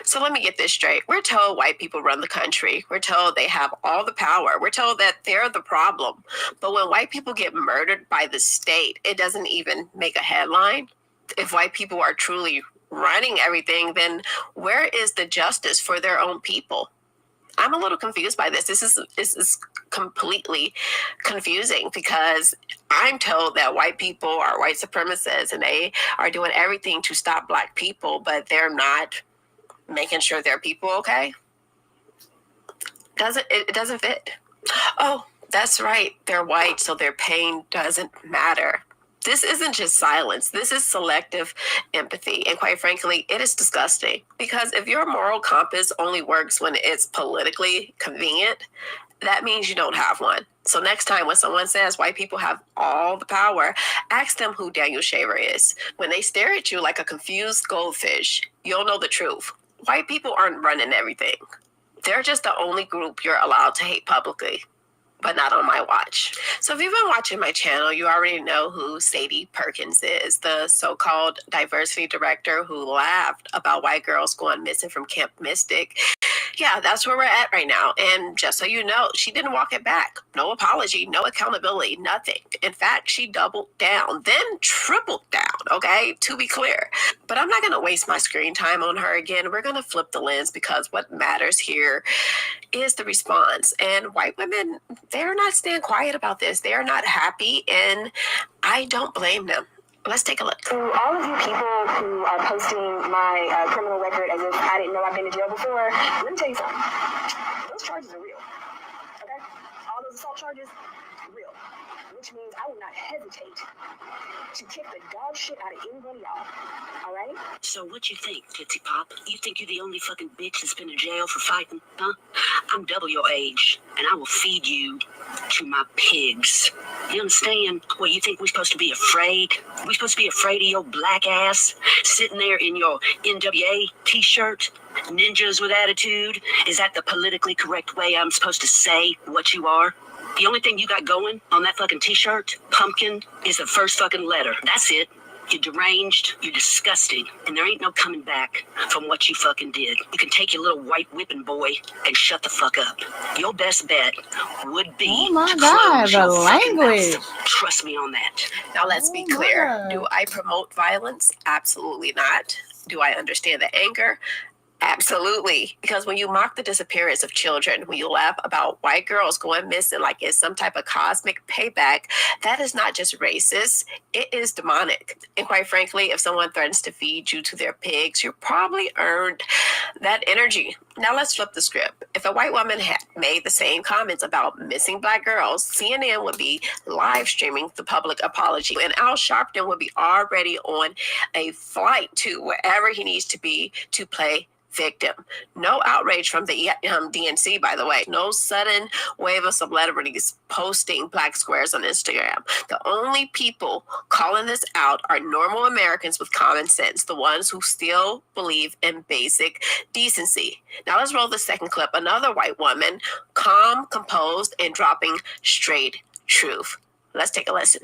So let me get this straight. We're told white people run the country. We're told they have all the power. We're told that they're the problem. But when white people get murdered by the state, it doesn't even make a headline. If white people are truly running everything, then where is the justice for their own people? I'm a little confused by this. This is completely confusing because I'm told that white people are white supremacists and they are doing everything to stop black people, but they're not making sure their people okay. It doesn't fit. Oh, that's right. They're white, so their pain doesn't matter. This isn't just silence. This is selective empathy. And quite frankly, it is disgusting. Because if your moral compass only works when it's politically convenient, that means you don't have one. So next time when someone says white people have all the power, ask them who Daniel Shaver is. When they stare at you like a confused goldfish, you'll know the truth. White people aren't running everything. They're just the only group you're allowed to hate publicly. But not on my watch. So if you've been watching my channel, you already know who Sadie Perkins is, the so-called diversity director who laughed about white girls going missing from Camp Mystic. Yeah, that's where we're at right now. And just so you know, she didn't walk it back. No apology, no accountability, nothing. In fact, she doubled down, then tripled down, okay, to be clear. But I'm not going to waste my screen time on her again. We're going to flip the lens because what matters here is the response. And white women, they're not staying quiet about this. They are not happy, and I don't blame them. Let's take a look. To all of you people who are posting my criminal record as if I didn't know I've been in jail before, let me tell you something. Those charges are real. Okay? All those assault charges, real. Which means I will not hesitate to kick the dog shit out of any one of y'all. All right? So what you think, Tootsie Pop? You think you're the only fucking bitch that's been in jail for fighting, huh? I'm double your age, and I will feed you to my pigs. You understand? Well, you think we're supposed to be afraid? We're supposed to be afraid of your black ass sitting there in your NWA t-shirt? Ninjas with attitude? Is that the politically correct way I'm supposed to say what you are? The only thing you got going on that fucking t-shirt, pumpkin, is the first fucking letter. That's it. You're deranged, you're disgusting, and there ain't no coming back from what you fucking did. You can take your little white whipping boy and shut the fuck up. Your best bet would be Oh my to God, close the your fucking language. mouth. Trust me on that. Now let's be Oh, clear. my. Do I promote violence? Absolutely not. Do I understand the anger? Absolutely. Because when you mock the disappearance of children, when you laugh about white girls going missing like it's some type of cosmic payback, that is not just racist, it is demonic. And quite frankly, if someone threatens to feed you to their pigs, you probably earned that energy. Now let's flip the script. If a white woman had made the same comments about missing black girls, CNN would be live streaming the public apology, and Al Sharpton would be already on a flight to wherever he needs to be to play victim. No outrage from the DNC, by the way. No sudden wave of celebrities posting black squares on Instagram. The only people calling this out are normal Americans with common sense, the ones who still believe in basic decency. Now let's roll the second clip. Another white woman, calm, composed, and dropping straight truth. Let's take a listen.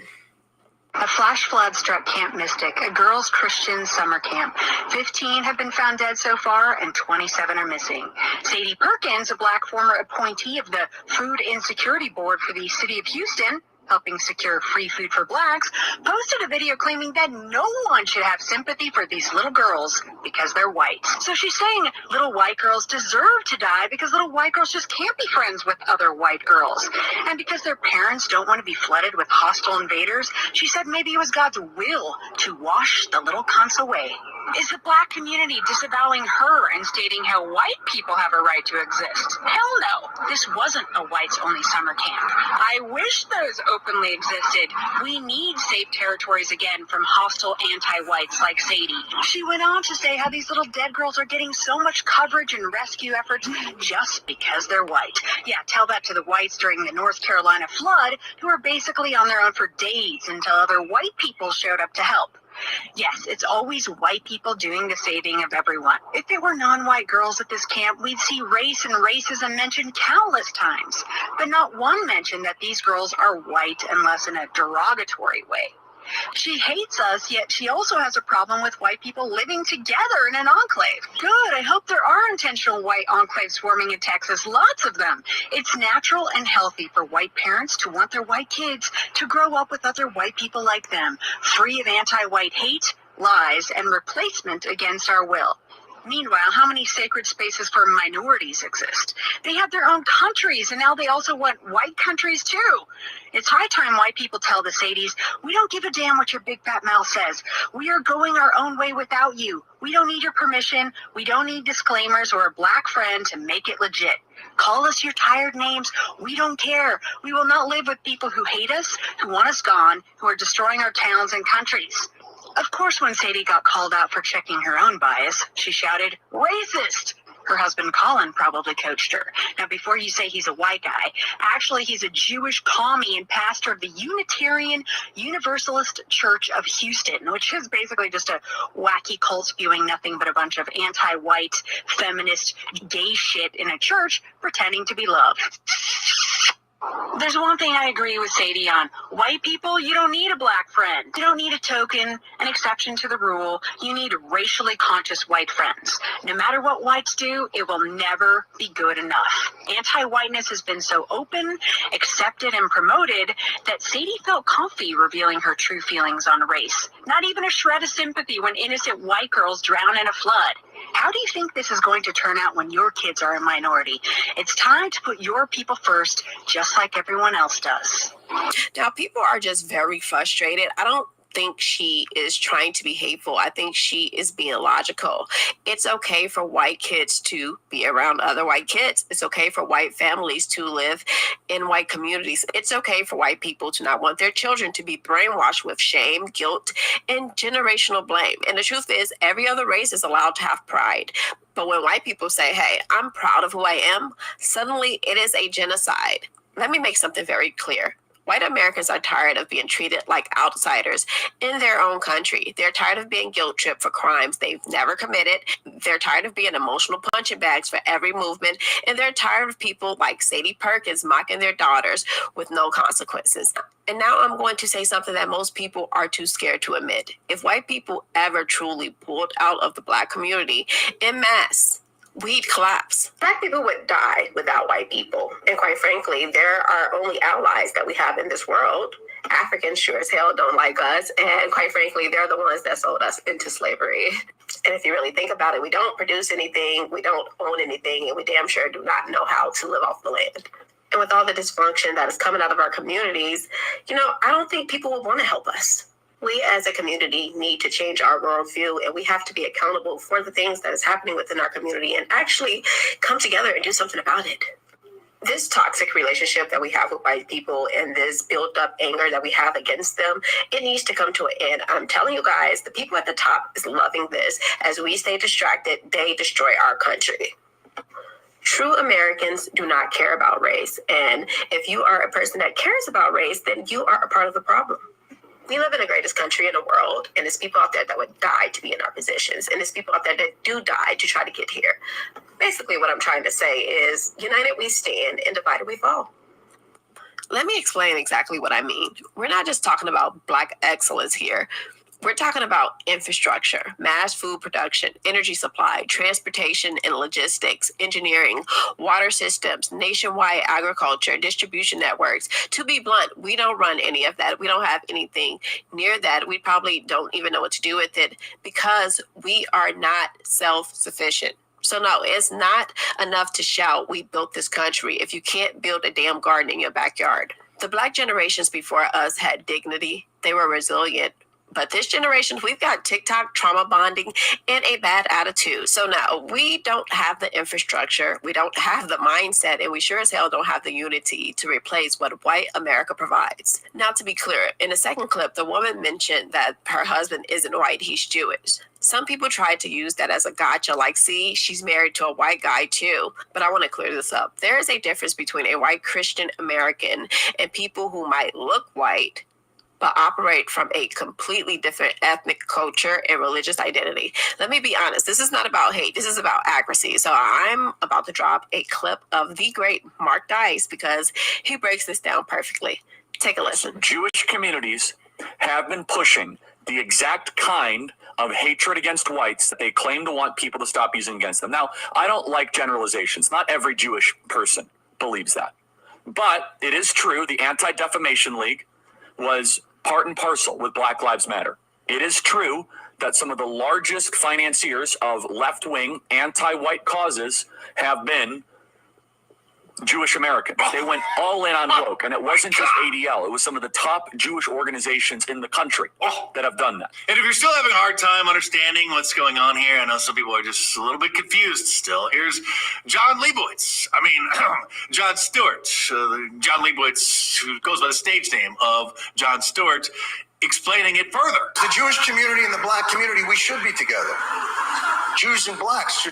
A flash flood struck Camp Mystic, a girls' Christian summer camp. 15 have been found dead so far, and 27 are missing. Sadie Perkins, a black former appointee of the Food Insecurity Board for the city of Houston, helping secure free food for blacks, posted a video claiming that no one should have sympathy for these little girls because they're white. So she's saying little white girls deserve to die because little white girls just can't be friends with other white girls. And because their parents don't want to be flooded with hostile invaders, she said maybe it was God's will to wash the little cunts away. Is the black community disavowing her and stating how white people have a right to exist? Hell no. This wasn't a whites-only summer camp. I wish those openly existed. We need safe territories again from hostile anti-whites like Sadie. She went on to say how these little dead girls are getting so much coverage and rescue efforts just because they're white. Yeah, tell that to the whites during the North Carolina flood, who were basically on their own for days until other white people showed up to help. Yes, it's always white people doing the saving of everyone. If it were non-white girls at this camp, we'd see race and racism mentioned countless times, but not one mention that these girls are white unless in a derogatory way. She hates us, yet she also has a problem with white people living together in an enclave. Good, I hope there are intentional white enclaves forming in Texas, lots of them. It's natural and healthy for white parents to want their white kids to grow up with other white people like them, free of anti-white hate, lies, and replacement against our will. Meanwhile, how many sacred spaces for minorities exist? They have their own countries, and now they also want white countries too. It's high time white people tell the Sadies, we don't give a damn what your big fat mouth says. We are going our own way without you. We don't need your permission. We don't need disclaimers or a black friend to make it legit. Call us your tired names. We don't care. We will not live with people who hate us, who want us gone, who are destroying our towns and countries. Of course, when Sadie got called out for checking her own bias, she shouted, racist! Her husband Colin probably coached her. Now, before you say he's a white guy, actually he's a Jewish commie and pastor of the Unitarian Universalist Church of Houston, which is basically just a wacky cult spewing nothing but a bunch of anti-white, feminist, gay shit in a church pretending to be love. There's one thing I agree with Sadie on. White people, you don't need a black friend. You don't need a token, an exception to the rule. You need racially conscious white friends. No matter what whites do, it will never be good enough. Anti-whiteness has been so open, accepted, and promoted that Sadie felt comfy revealing her true feelings on race. Not even a shred of sympathy when innocent white girls drown in a flood. How do you think this is going to turn out when your kids are a minority? It's time to put your people first, just like everyone else does. Now, people are just very frustrated. I don't think she is trying to be hateful. I think she is being logical. It's okay for white kids to be around other white kids. It's okay for white families to live in white communities. It's okay for white people to not want their children to be brainwashed with shame, guilt, and generational blame. And the truth is, every other race is allowed to have pride. But when white people say, hey, I'm proud of who I am, suddenly it is a genocide. Let me make something very clear. White Americans are tired of being treated like outsiders in their own country. They're tired of being guilt-tripped for crimes they've never committed. They're tired of being emotional punching bags for every movement. And they're tired of people like Sadie Perkins mocking their daughters with no consequences. And now I'm going to say something that most people are too scared to admit. If white people ever truly pulled out of the Black community en masse, we'd collapse. Black people would die without white people. And quite frankly, they're our only allies that we have in this world. Africans sure as hell don't like us. And quite frankly, they're the ones that sold us into slavery. And if you really think about it, we don't produce anything, we don't own anything, and we damn sure do not know how to live off the land. And with all the dysfunction that is coming out of our communities, I don't think people will want to help us. We as a community need to change our worldview, and we have to be accountable for the things that is happening within our community and actually come together and do something about it. This toxic relationship that we have with white people and this built up anger that we have against them, it needs to come to an end. I'm telling you guys, the people at the top is loving this. As we stay distracted, they destroy our country. True Americans do not care about race. And if you are a person that cares about race, then you are a part of the problem. We live in the greatest country in the world, and there's people out there that would die to be in our positions, and there's people out there that do die to try to get here. Basically, what I'm trying to say is, united we stand, and divided we fall. Let me explain exactly what I mean. We're not just talking about Black excellence here. We're talking about infrastructure, mass food production, energy supply, transportation and logistics, engineering, water systems, nationwide agriculture, distribution networks. To be blunt, we don't run any of that. We don't have anything near that. We probably don't even know what to do with it because we are not self-sufficient. So no, it's not enough to shout, we built this country, if you can't build a damn garden in your backyard. The Black generations before us had dignity. They were resilient. But this generation, we've got TikTok, trauma bonding, and a bad attitude. So now we don't have the infrastructure, we don't have the mindset, and we sure as hell don't have the unity to replace what white America provides. Now, to be clear, in the second clip, the woman mentioned that her husband isn't white, he's Jewish. Some people tried to use that as a gotcha, like, see, she's married to a white guy too. But I want to clear this up. There is a difference between a white Christian American and people who might look white, but operate from a completely different ethnic culture and religious identity. Let me be honest, this is not about hate, this is about accuracy. So I'm about to drop a clip of the great Mark Dice because he breaks this down perfectly. Take a listen. Jewish communities have been pushing the exact kind of hatred against whites that they claim to want people to stop using against them. Now, I don't like generalizations. Not every Jewish person believes that. But it is true, the Anti-Defamation League was part and parcel with Black Lives Matter. It is true that some of the largest financiers of left-wing anti-white causes have been Jewish Americans. They went all in on woke, and it wasn't just ADL. It was some of the top Jewish organizations in the country that have done that. And if you're still having a hard time understanding what's going on here, I know some people are just a little bit confused still. Here's John John Stewart. John Leibowitz, who goes by the stage name of John Stewart, explaining it further. The Jewish community and the Black community, we should be together. Jews and Blacks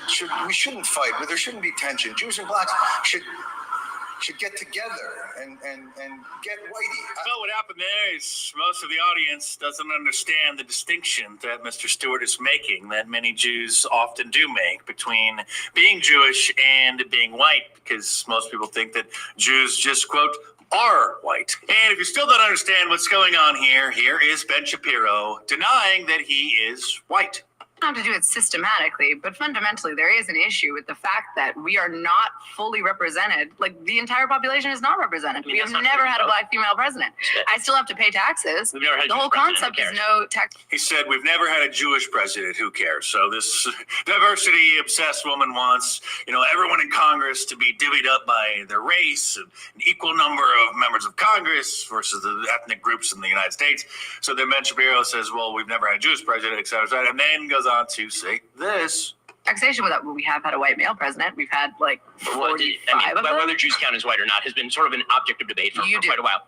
we shouldn't fight, but there shouldn't be tension. Jews and Blacks should get together and get whitey. Well, what happened there is most of the audience doesn't understand the distinction that Mr. Stewart is making, that many Jews often do make between being Jewish and being white, because most people think that Jews just, quote, are white. And if you still don't understand what's going on here, here is Ben Shapiro denying that he is white. Not to do it systematically, but fundamentally there is an issue with the fact that we are not fully represented. Like, the entire population is not represented. We have never had a Black female president. I still have to pay taxes. The whole concept is no tax. He said, we've never had a Jewish president. Who cares? So this diversity-obsessed woman wants, everyone in Congress to be divvied up by their race, and an equal number of members of Congress versus the ethnic groups in the United States. So then Ben Shapiro says, well, we've never had a Jewish president, et cetera, and then goes on to say this. Taxation without we have had a white male president. We've had like 45 of them. Whether Jews count as white or not has been sort of an object of debate for quite a while.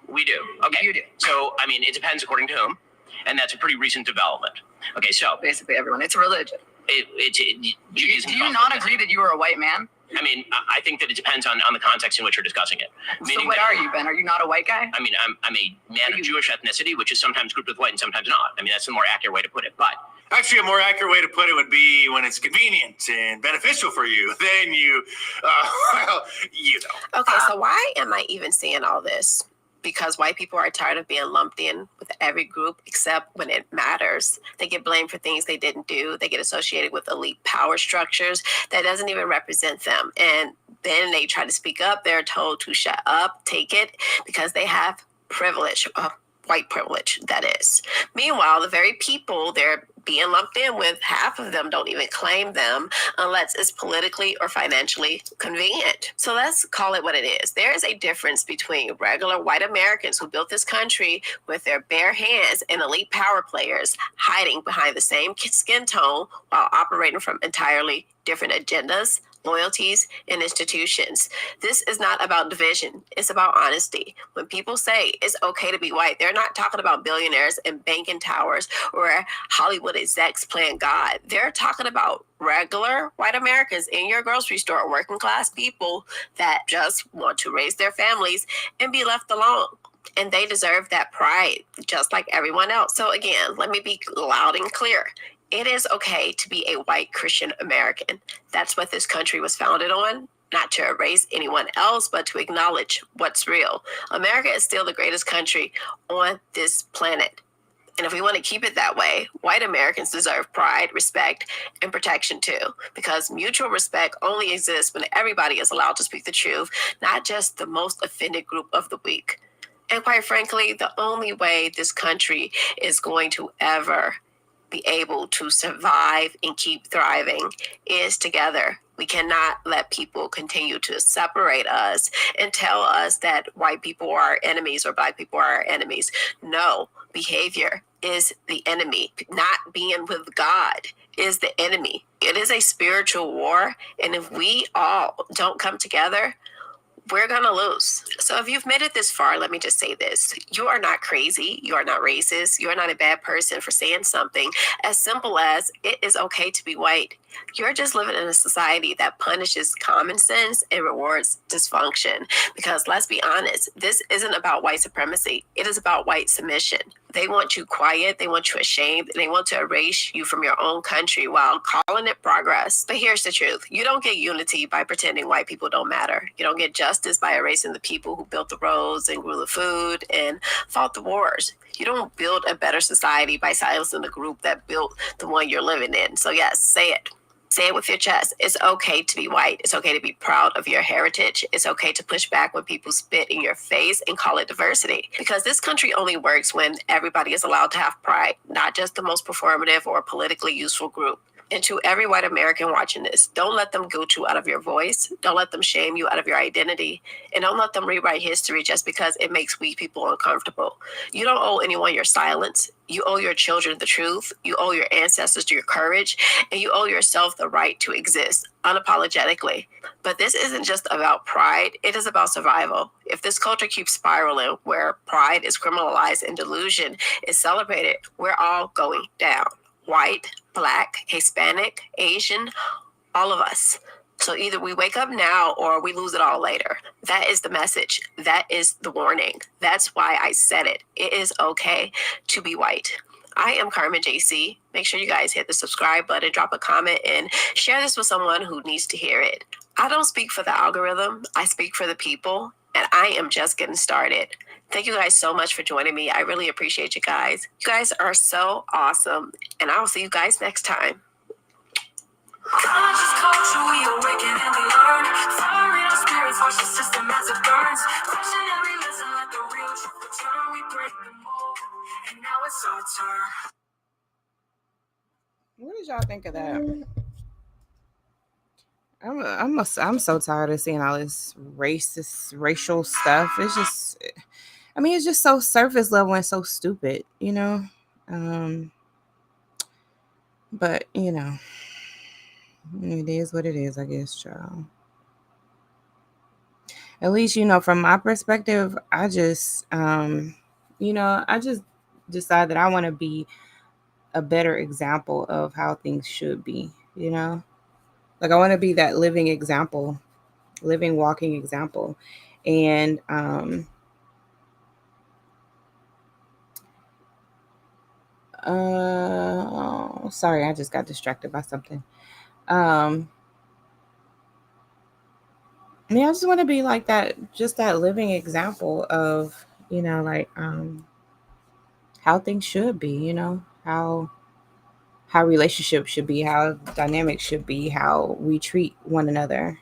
We do. Okay. You do. So, it depends according to whom, and that's a pretty recent development. Okay, so basically everyone. It's a religion. Judaism. Do you not agree that you are a white man? I mean, I think that it depends on the context in which you're discussing it. So what are you, Ben? Are you not a white guy? I mean, I'm a man of Jewish ethnicity, which is sometimes grouped with white and sometimes not. I mean, that's a more accurate way to put it. But actually, a more accurate way to put it would be when it's convenient and beneficial for you. Then you, well, you know. Okay, so why am I even saying all this? Because white people are tired of being lumped in with every group except when it matters. They get blamed for things they didn't do. They get associated with elite power structures that doesn't even represent them. And then they try to speak up. They're told to shut up, take it, because they have privilege, white privilege, that is. Meanwhile, the very people they're being lumped in with, half of them don't even claim them unless it's politically or financially convenient. So let's call it what it is. There is a difference between regular white Americans who built this country with their bare hands and elite power players hiding behind the same skin tone while operating from entirely different agendas, loyalties, and institutions. This is not about division. It's about honesty. When people say it's okay to be white, they're not talking about billionaires and banking towers or Hollywood execs playing God. They're talking about regular white Americans in your grocery store, working class people that just want to raise their families and be left alone. And they deserve that pride, just like everyone else. So again, let me be loud and clear. It is okay to be a white Christian American. That's what this country was founded on, not to erase anyone else, but to acknowledge what's real. America is still the greatest country on this planet. And if we want to keep it that way, white Americans deserve pride, respect, and protection too, because mutual respect only exists when everybody is allowed to speak the truth, not just the most offended group of the weak. And quite frankly, the only way this country is going to ever be able to survive and keep thriving is together. We cannot let people continue to separate us and tell us that white people are our enemies or black people are our enemies. No, behavior is the enemy. Not being with God is the enemy. It is a spiritual war. And if we all don't come together, we're going to lose. So if you've made it this far, let me just say this. You are not crazy. You are not racist. You are not a bad person for saying something as simple as it is okay to be white. You're just living in a society that punishes common sense and rewards dysfunction. Because let's be honest, this isn't about white supremacy. It is about white submission. They want you quiet, they want you ashamed, and they want to erase you from your own country while calling it progress. But here's the truth. You don't get unity by pretending white people don't matter. You don't get justice by erasing the people who built the roads and grew the food and fought the wars. You don't build a better society by silencing the group that built the one you're living in. So yes, say it. Say it with your chest. It's okay to be white. It's okay to be proud of your heritage. It's okay to push back when people spit in your face and call it diversity. Because this country only works when everybody is allowed to have pride, not just the most performative or politically useful group. And to every white American watching this, don't let them guilt you out of your voice. Don't let them shame you out of your identity. And don't let them rewrite history just because it makes weak people uncomfortable. You don't owe anyone your silence. You owe your children the truth. You owe your ancestors your courage. And you owe yourself the right to exist unapologetically. But this isn't just about pride. It is about survival. If this culture keeps spiraling where pride is criminalized and delusion is celebrated, we're all going down. White, Black, Hispanic, Asian, all of us. So either we wake up now or we lose it all later. That is the message. That is the warning. That's why I said it. It is okay to be white. I am Carmen JC. Make sure you guys hit the subscribe button, drop a comment, and share this with someone who needs to hear it. I don't speak for the algorithm. I speak for the people, and I am just getting started. Thank you guys so much for joining me. I really appreciate you guys. You guys are so awesome, and I'll see you guys next time. Conscious culture, we awaken and we learn. Fire in our spirits, watch the system as it burns. Question every lesson, let the real truth return. We break the mold, and now it's our turn. What did y'all think of that? I'm so tired of seeing all this racial stuff. It's just, I mean, it's just so surface level and so stupid, you know? But, you know, it is what it is, I guess, child. At least, you know, from my perspective, I just, I just decide that I want to be a better example of how things should be, you know? Like, I want to be that living example, living, walking example. And sorry, I just got distracted by something. Yeah, I just want to be like that, just that living example of, like how things should be, how relationships should be, how dynamics should be, how we treat one another.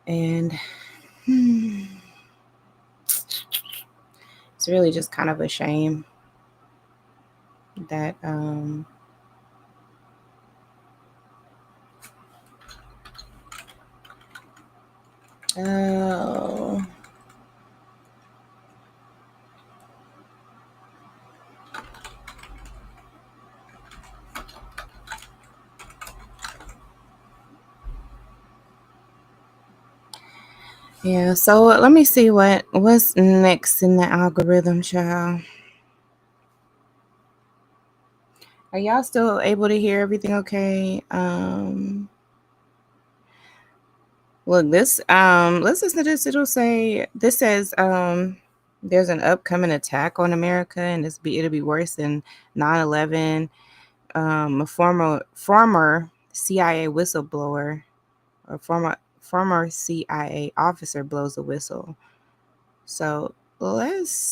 And it's really just kind of a shame that oh, yeah, so let me see what's next in the algorithm, child. Are y'all still able to hear everything okay? Look, this let's listen to this. It'll say, this says there's an upcoming attack on America, and it'll be worse than 9/11. A former CIA whistleblower, or former CIA officer, blows a whistle. So let's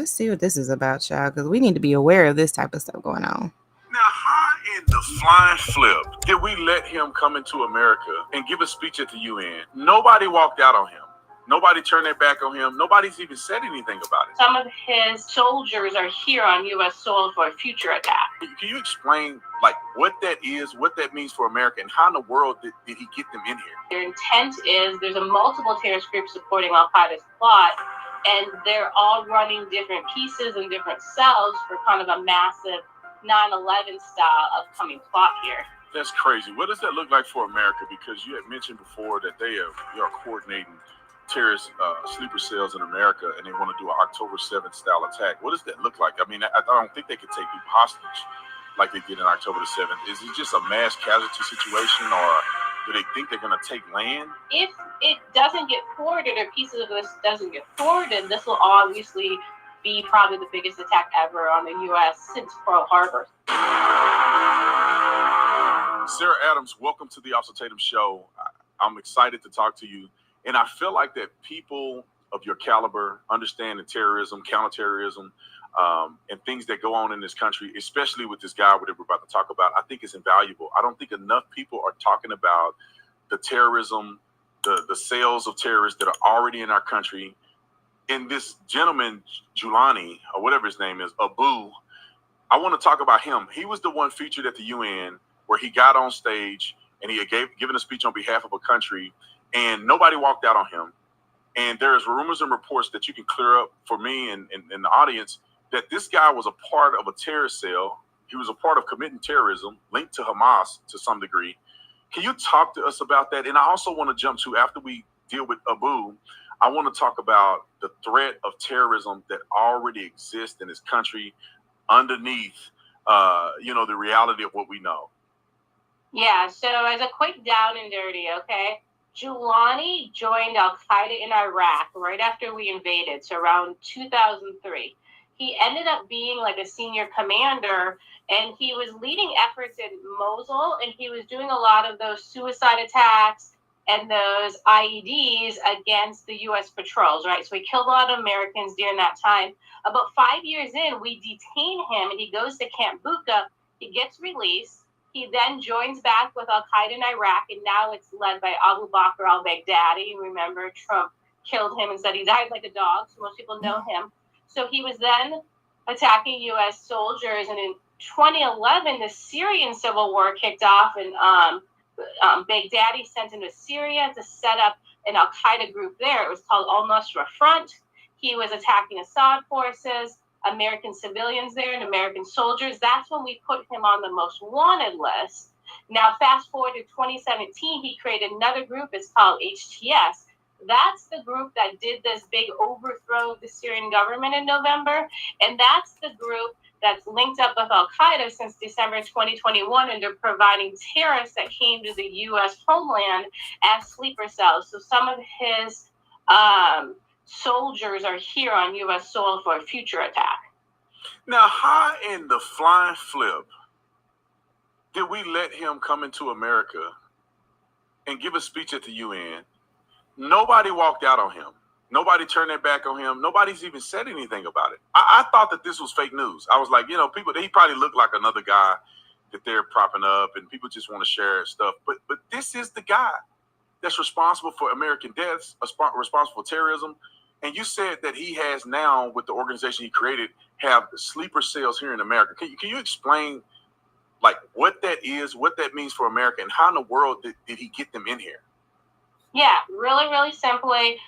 see what this is about, child, because we need to be aware of this type of stuff going on. Now, how in the flying flip did we let him come into America and give a speech at the UN? Nobody walked out on him. Nobody turned their back on him. Nobody's even said anything about it. Some of his soldiers are here on U.S. soil for a future attack. Can you explain, like, what that is, what that means for America, and how in the world did he get them in here? Their intent is there's a multiple terrorist groups supporting Al-Qaeda's plot, and they're all running different pieces and different cells for kind of a massive 9/11 style upcoming plot here. That's crazy. What does that look like for America? Because you had mentioned before that they are coordinating terrorist sleeper cells in America, and they want to do an October 7th style attack. What does that look like? I mean, I don't think they could take people hostage like they did on October the 7th. Is it just a mass casualty situation, or do they think they're going to take land? If it doesn't get forwarded, or pieces of this doesn't get forwarded, this will obviously be probably the biggest attack ever on the U.S. since Pearl Harbor. Sarah Adams, welcome to the Officer Tatum Show. I'm excited to talk to you. And I feel like that people of your caliber understanding terrorism, counterterrorism, and things that go on in this country, especially with this guy that we're about to talk about, I think is invaluable. I don't think enough people are talking about the terrorism, the sales of terrorists that are already in our country. And this gentleman, Julani, or whatever his name is, Abu, I want to talk about him. He was the one featured at the UN where he got on stage and he had given a speech on behalf of a country, and nobody walked out on him. And there's rumors and reports that you can clear up for me and the audience that this guy was a part of a terrorist cell. He was a part of committing terrorism linked to Hamas to some degree. Can you talk to us about that? And I also want to jump to, after we deal with Abu, I want to talk about the threat of terrorism that already exists in this country underneath, the reality of what we know. Yeah, so as a quick down and dirty, okay? Julani joined Al-Qaeda in Iraq right after we invaded, so around 2003. He ended up being like a senior commander, and he was leading efforts in Mosul, and he was doing a lot of those suicide attacks and those IEDs against the U.S. patrols, right? So he killed a lot of Americans during that time. About 5 years in, we detain him, and he goes to Camp Bucca. He gets released. He then joins back with Al-Qaeda in Iraq, and now it's led by Abu Bakr al-Baghdadi. Remember, Trump killed him and said he died like a dog, so most people know him. So he was then attacking U.S. soldiers, and in 2011, the Syrian civil war kicked off, and Baghdadi sent him to Syria to set up an Al-Qaeda group there. It was called Al-Nusra Front. He was attacking Assad forces, American civilians there, and American soldiers. That's when we put him on the most wanted list. Now, fast forward to 2017, he created another group. It's called HTS. That's the group that did this big overthrow of the Syrian government in November. And that's the group that's linked up with Al-Qaeda since December 2021, and they're providing terrorists that came to the U.S. homeland as sleeper cells. So some of his soldiers are here on U.S. soil for a future attack. Now, how in the flying flip did we let him come into America and give a speech at the UN? Nobody walked out on him. Nobody turned their back on him. Nobody's even said anything about it. I thought that this was fake news. I was like, people, he probably looked like another guy that they're propping up and people just want to share stuff. But this is the guy that's responsible for American deaths, responsible for terrorism. And you said that he has now, with the organization he created, have sleeper cells here in America. Can you explain like what that is, what that means for America, and how in the world did he get them in here? Yeah, really, really simply,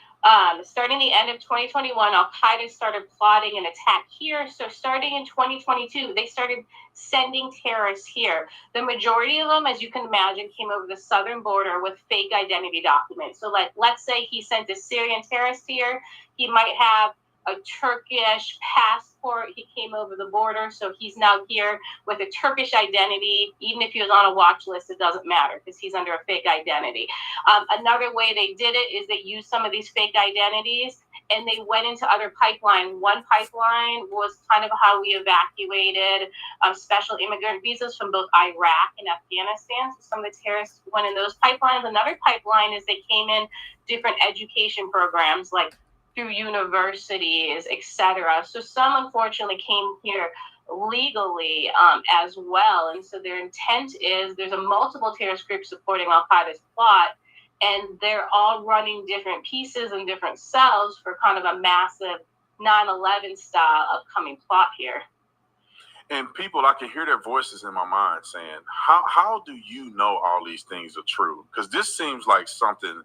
starting the end of 2021, Al-Qaeda started plotting an attack here. So starting in 2022, they started sending terrorists here. The majority of them, as you can imagine, came over the southern border with fake identity documents. So let's say he sent a Syrian terrorist here. He might have a Turkish passport. He came over the border, so he's now here with a Turkish identity. Even if he was on a watch list, it doesn't matter because he's under a fake identity. Another way they did it is they used some of these fake identities and they went into other pipelines. One pipeline was kind of how we evacuated special immigrant visas from both Iraq and Afghanistan. So some of the terrorists went in those pipelines. Another pipeline is they came in different education programs like through universities, etc. So some unfortunately came here legally as well. And so their intent is there's a multiple terrorist group supporting Al-Qaeda's plot, and they're all running different pieces and different cells for kind of a massive 9/11 style upcoming plot here. And people, I can hear their voices in my mind saying, how do you know all these things are true? Because this seems like something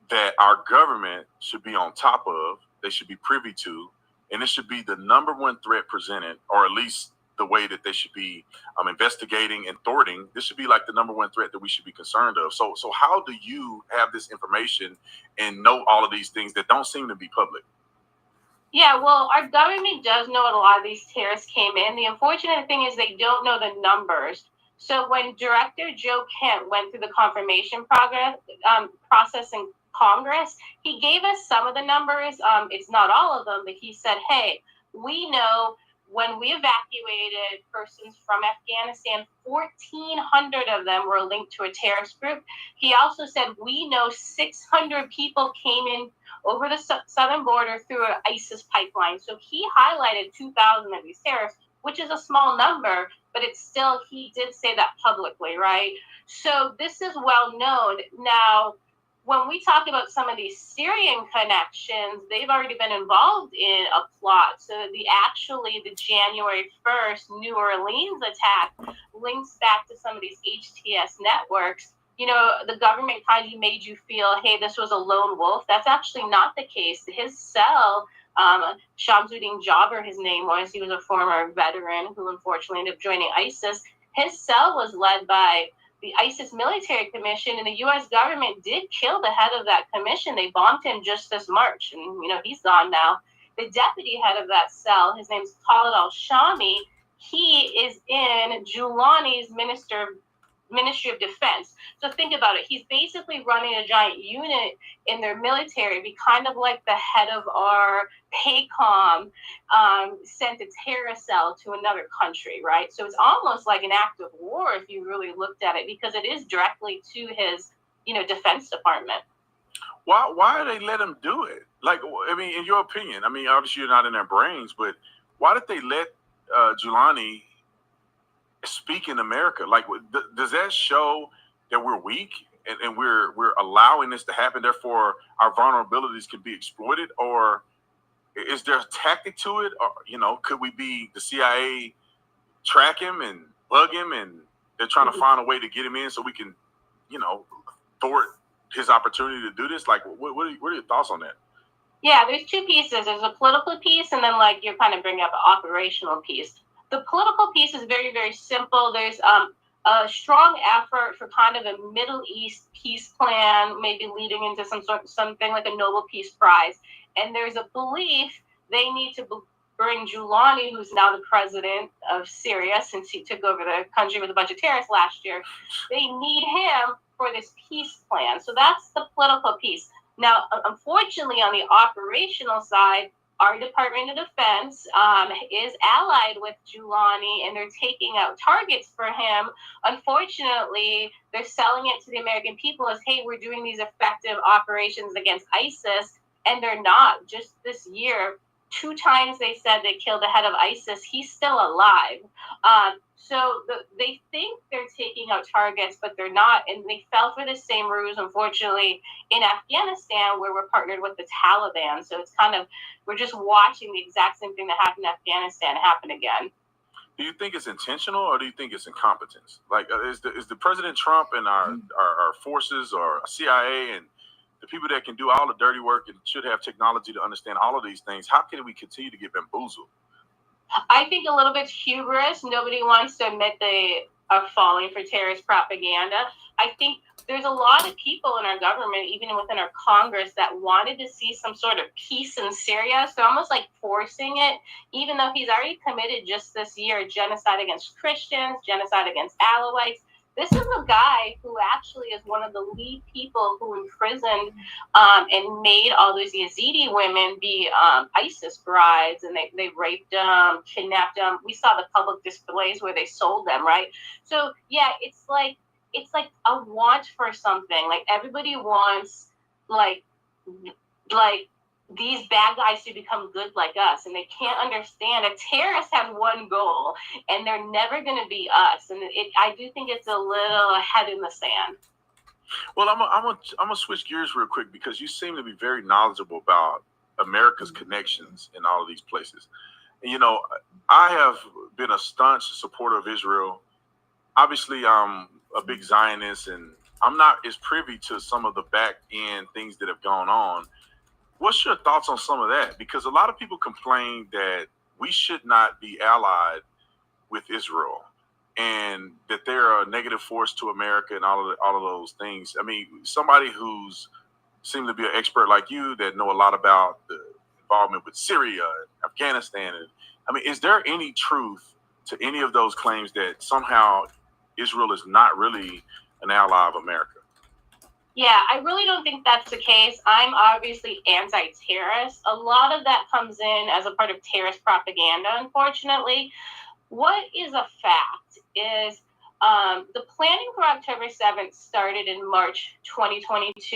that our government should be on top of, they should be privy to, and it should be the number one threat presented, or at least the way that they should be investigating and thwarting. This should be like the number one threat that we should be concerned of. So how do you have this information and know all of these things that don't seem to be public? Yeah, well, our government does know a lot of these terrorists came in. The unfortunate thing is they don't know the numbers. So when Director Joe Kent went through the confirmation process in Congress, he gave us some of the numbers. It's not all of them, but he said, hey, we know when we evacuated persons from Afghanistan, 1,400 of them were linked to a terrorist group. He also said, we know 600 people came in over the southern border through an ISIS pipeline. So he highlighted 2,000 of these terrorists, which is a small number, but it's still, he did say that publicly, right? So this is well known. Now, when we talk about some of these Syrian connections, they've already been involved in a plot. So the January 1st New Orleans attack links back to some of these HTS networks. The government kind of made you feel, hey, this was a lone wolf. That's actually not the case. His cell, Shamsuddin Jabbar, his name was, he was a former veteran who unfortunately ended up joining ISIS. His cell was led by the ISIS military commission, and the U.S. government did kill the head of that commission. They bombed him just this March, and he's gone now. The deputy head of that cell, his name's Khalid al-Shami, he is in Giuliani's Ministry of Defense. So think about it. He's basically running a giant unit in their military, be kind of like the head of our PACOM sent a terrorist cell to another country, right? So it's almost like an act of war if you really looked at it, because it is directly to his, Defense Department. Why did they let him do it? Like, I mean, in your opinion, I mean, obviously you're not in their brains, but why did they let Giuliani speak in America? Like, does that show that we're weak and we're allowing this to happen, therefore our vulnerabilities can be exploited? Or is there a tactic to it? Or could we be the CIA track him and bug him, and they're trying to find a way to get him in so we can thwart his opportunity to do this? Like, what are your thoughts on that? Yeah, there's two pieces. There's a political piece, and then you're kind of bringing up an operational piece. The political piece is very, very simple. There's a strong effort for kind of a Middle East peace plan, maybe leading into something like a Nobel Peace Prize. And there's a belief they need to bring Giuliani, who's now the president of Syria, since he took over the country with a bunch of terrorists last year. They need him for this peace plan. So that's the political piece. Now, unfortunately, on the operational side, our Department of Defense is allied with Giuliani, and they're taking out targets for him. Unfortunately, they're selling it to the American people as, hey, we're doing these effective operations against ISIS, and they're not. Just this year, 2 times they said they killed the head of ISIS. He's still alive. They think they're taking out targets, but they're not. And they fell for the same ruse, unfortunately, in Afghanistan, where we're partnered with the Taliban. So it's kind of, we're just watching the exact same thing that happened in Afghanistan happen again. Do you think it's intentional, or do you think it's incompetence? Like, is the President Trump and our forces, or CIA, and the people that can do all the dirty work and should have technology to understand all of these things, how can we continue to get bamboozled? I think a little bit hubris. Nobody wants to admit they are falling for terrorist propaganda. I think there's a lot of people in our government, even within our Congress, that wanted to see some sort of peace in Syria. So almost like forcing it, even though he's already committed just this year genocide against Christians, genocide against Alawites. This is a guy who actually is one of the lead people who imprisoned and made all those Yazidi women be ISIS brides, and they raped them, kidnapped them. We saw the public displays where they sold them, right? So yeah, it's like a want for something. Like everybody wants like these bad guys to become good like us, and they can't understand that terrorists have one goal, and they're never going to be us. And I do think it's a little head in the sand. Well, I'm gonna switch gears real quick, because you seem to be very knowledgeable about America's connections in all of these places. And, you know, I have been a staunch supporter of Israel. Obviously, I'm a big Zionist, and I'm not as privy to some of the back end things that have gone on. What's your thoughts on some of that? Because a lot of people complain that we should not be allied with Israel, and that they're a negative force to America, and all of those things. I mean, somebody who's seemed to be an expert like you, that know a lot about the involvement with Syria and Afghanistan, and I mean, is there any truth to any of those claims that somehow Israel is not really an ally of America? Yeah, I really don't think that's the case. I'm obviously anti-terrorist. A lot of that comes in as a part of terrorist propaganda, unfortunately. What is a fact is the planning for October 7th started in March 2022.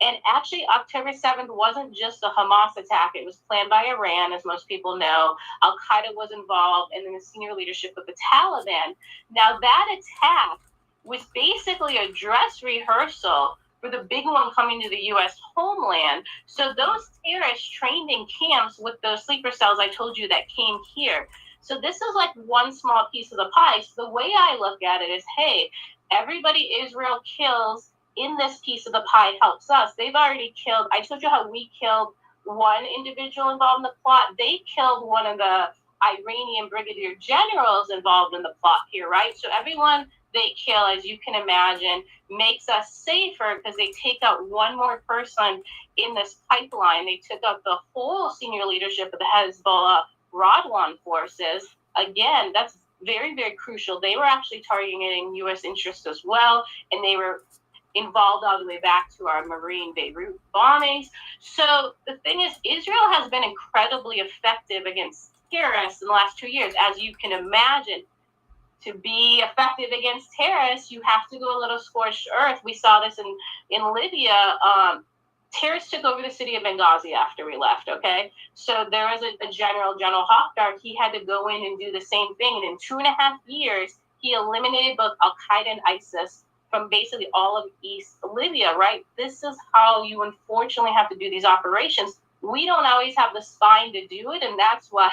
And actually, October 7th wasn't just a Hamas attack. It was planned by Iran, as most people know. Al-Qaeda was involved, and then the senior leadership of the Taliban. Now, that attack was basically a dress rehearsal for the big one coming to the U.S. homeland. So those terrorists trained in camps with those sleeper cells I told you that came here. So this is like one small piece of the pie. So the way I look at it is, hey, everybody Israel kills in this piece of the pie helps us. They've already killed, I told you how we killed one individual involved in the plot. They killed one of the Iranian brigadier generals involved in the plot here, right? So everyone they kill, as you can imagine, makes us safer, because they take out one more person in this pipeline. They took out the whole senior leadership of the Hezbollah Radwan forces. Again, that's very, very crucial. They were actually targeting U.S. interests as well, and they were involved all the way back to our Marine Beirut bombings. So the thing is, Israel has been incredibly effective against terrorists in the last 2 years. As you can imagine, to be effective against terrorists, you have to go a little scorched earth. We saw this in Libya. Terrorists took over the city of Benghazi after we left, okay? So there was a General Haftar. He had to go in and do the same thing. And in 2.5 years, he eliminated both Al-Qaeda and ISIS from basically all of East Libya, right? This is how you unfortunately have to do these operations. We don't always have the spine to do it, and that's why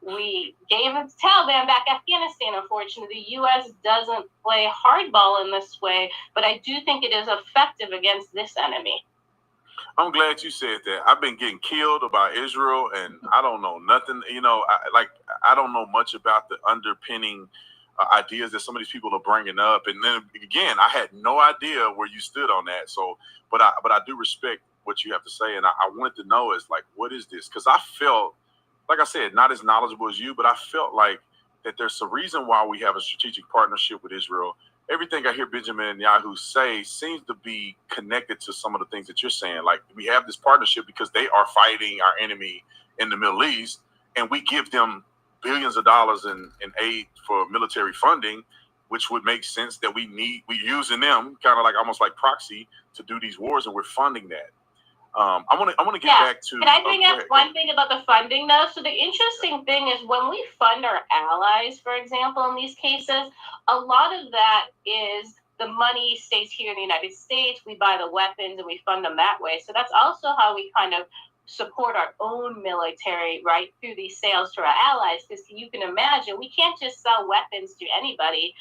we gave it to Taliban back Afghanistan. Unfortunately, the U.S. doesn't play hardball in this way, but I do think it is effective against this enemy. I'm glad you said that. I've been getting killed about Israel, and I don't know nothing. You know, I don't know much about the underpinning ideas that some of these people are bringing up. And then again, I had no idea where you stood on that. So, but I do respect what you have to say. And I wanted to know is like, what is this? Because I felt, like I said, not as knowledgeable as you, but I felt like that there's a reason why we have a strategic partnership with Israel. Everything I hear Benjamin Netanyahu say seems to be connected to some of the things that you're saying. Like, we have this partnership because they are fighting our enemy in the Middle East, and we give them billions of dollars in aid for military funding, which would make sense that we're using them kind of like almost like proxy to do these wars, and we're funding that. I want to get back to. Can I bring up one thing about the funding, though? So the interesting thing is when we fund our allies, for example, in these cases, a lot of that is the money stays here in the United States. We buy the weapons and we fund them that way. So that's also how we kind of support our own military, right, through these sales to our allies, because you can imagine we can't just sell weapons to anybody.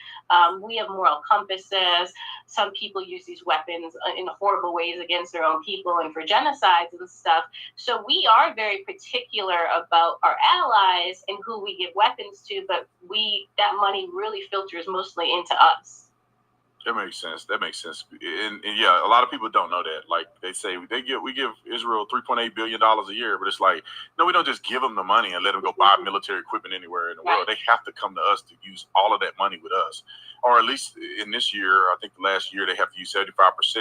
We have moral compasses. Some people use these weapons in horrible ways against their own people and for genocides and stuff. So we are very particular about our allies and who we give weapons to, but that money really filters mostly into us. That makes sense. And yeah, a lot of people don't know that. Like they say, we give Israel $3.8 billion a year, but it's like, no, we don't just give them the money and let them go buy military equipment anywhere in the world. They have to come to us to use all of that money with us. Or at least in this year, I think the last year they have to use 75%.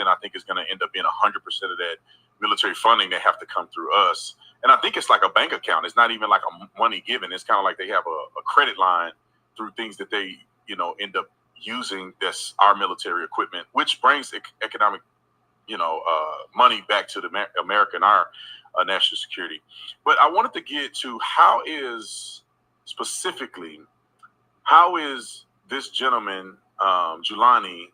I think it's going to end up being 100% of that military funding. They have to come through us. And I think it's like a bank account. It's not even like a money given. It's kind of like they have a credit line through things that they, end up using this our military equipment, which brings economic, money back to the America and our national security. But I wanted to get to how is this gentleman Julani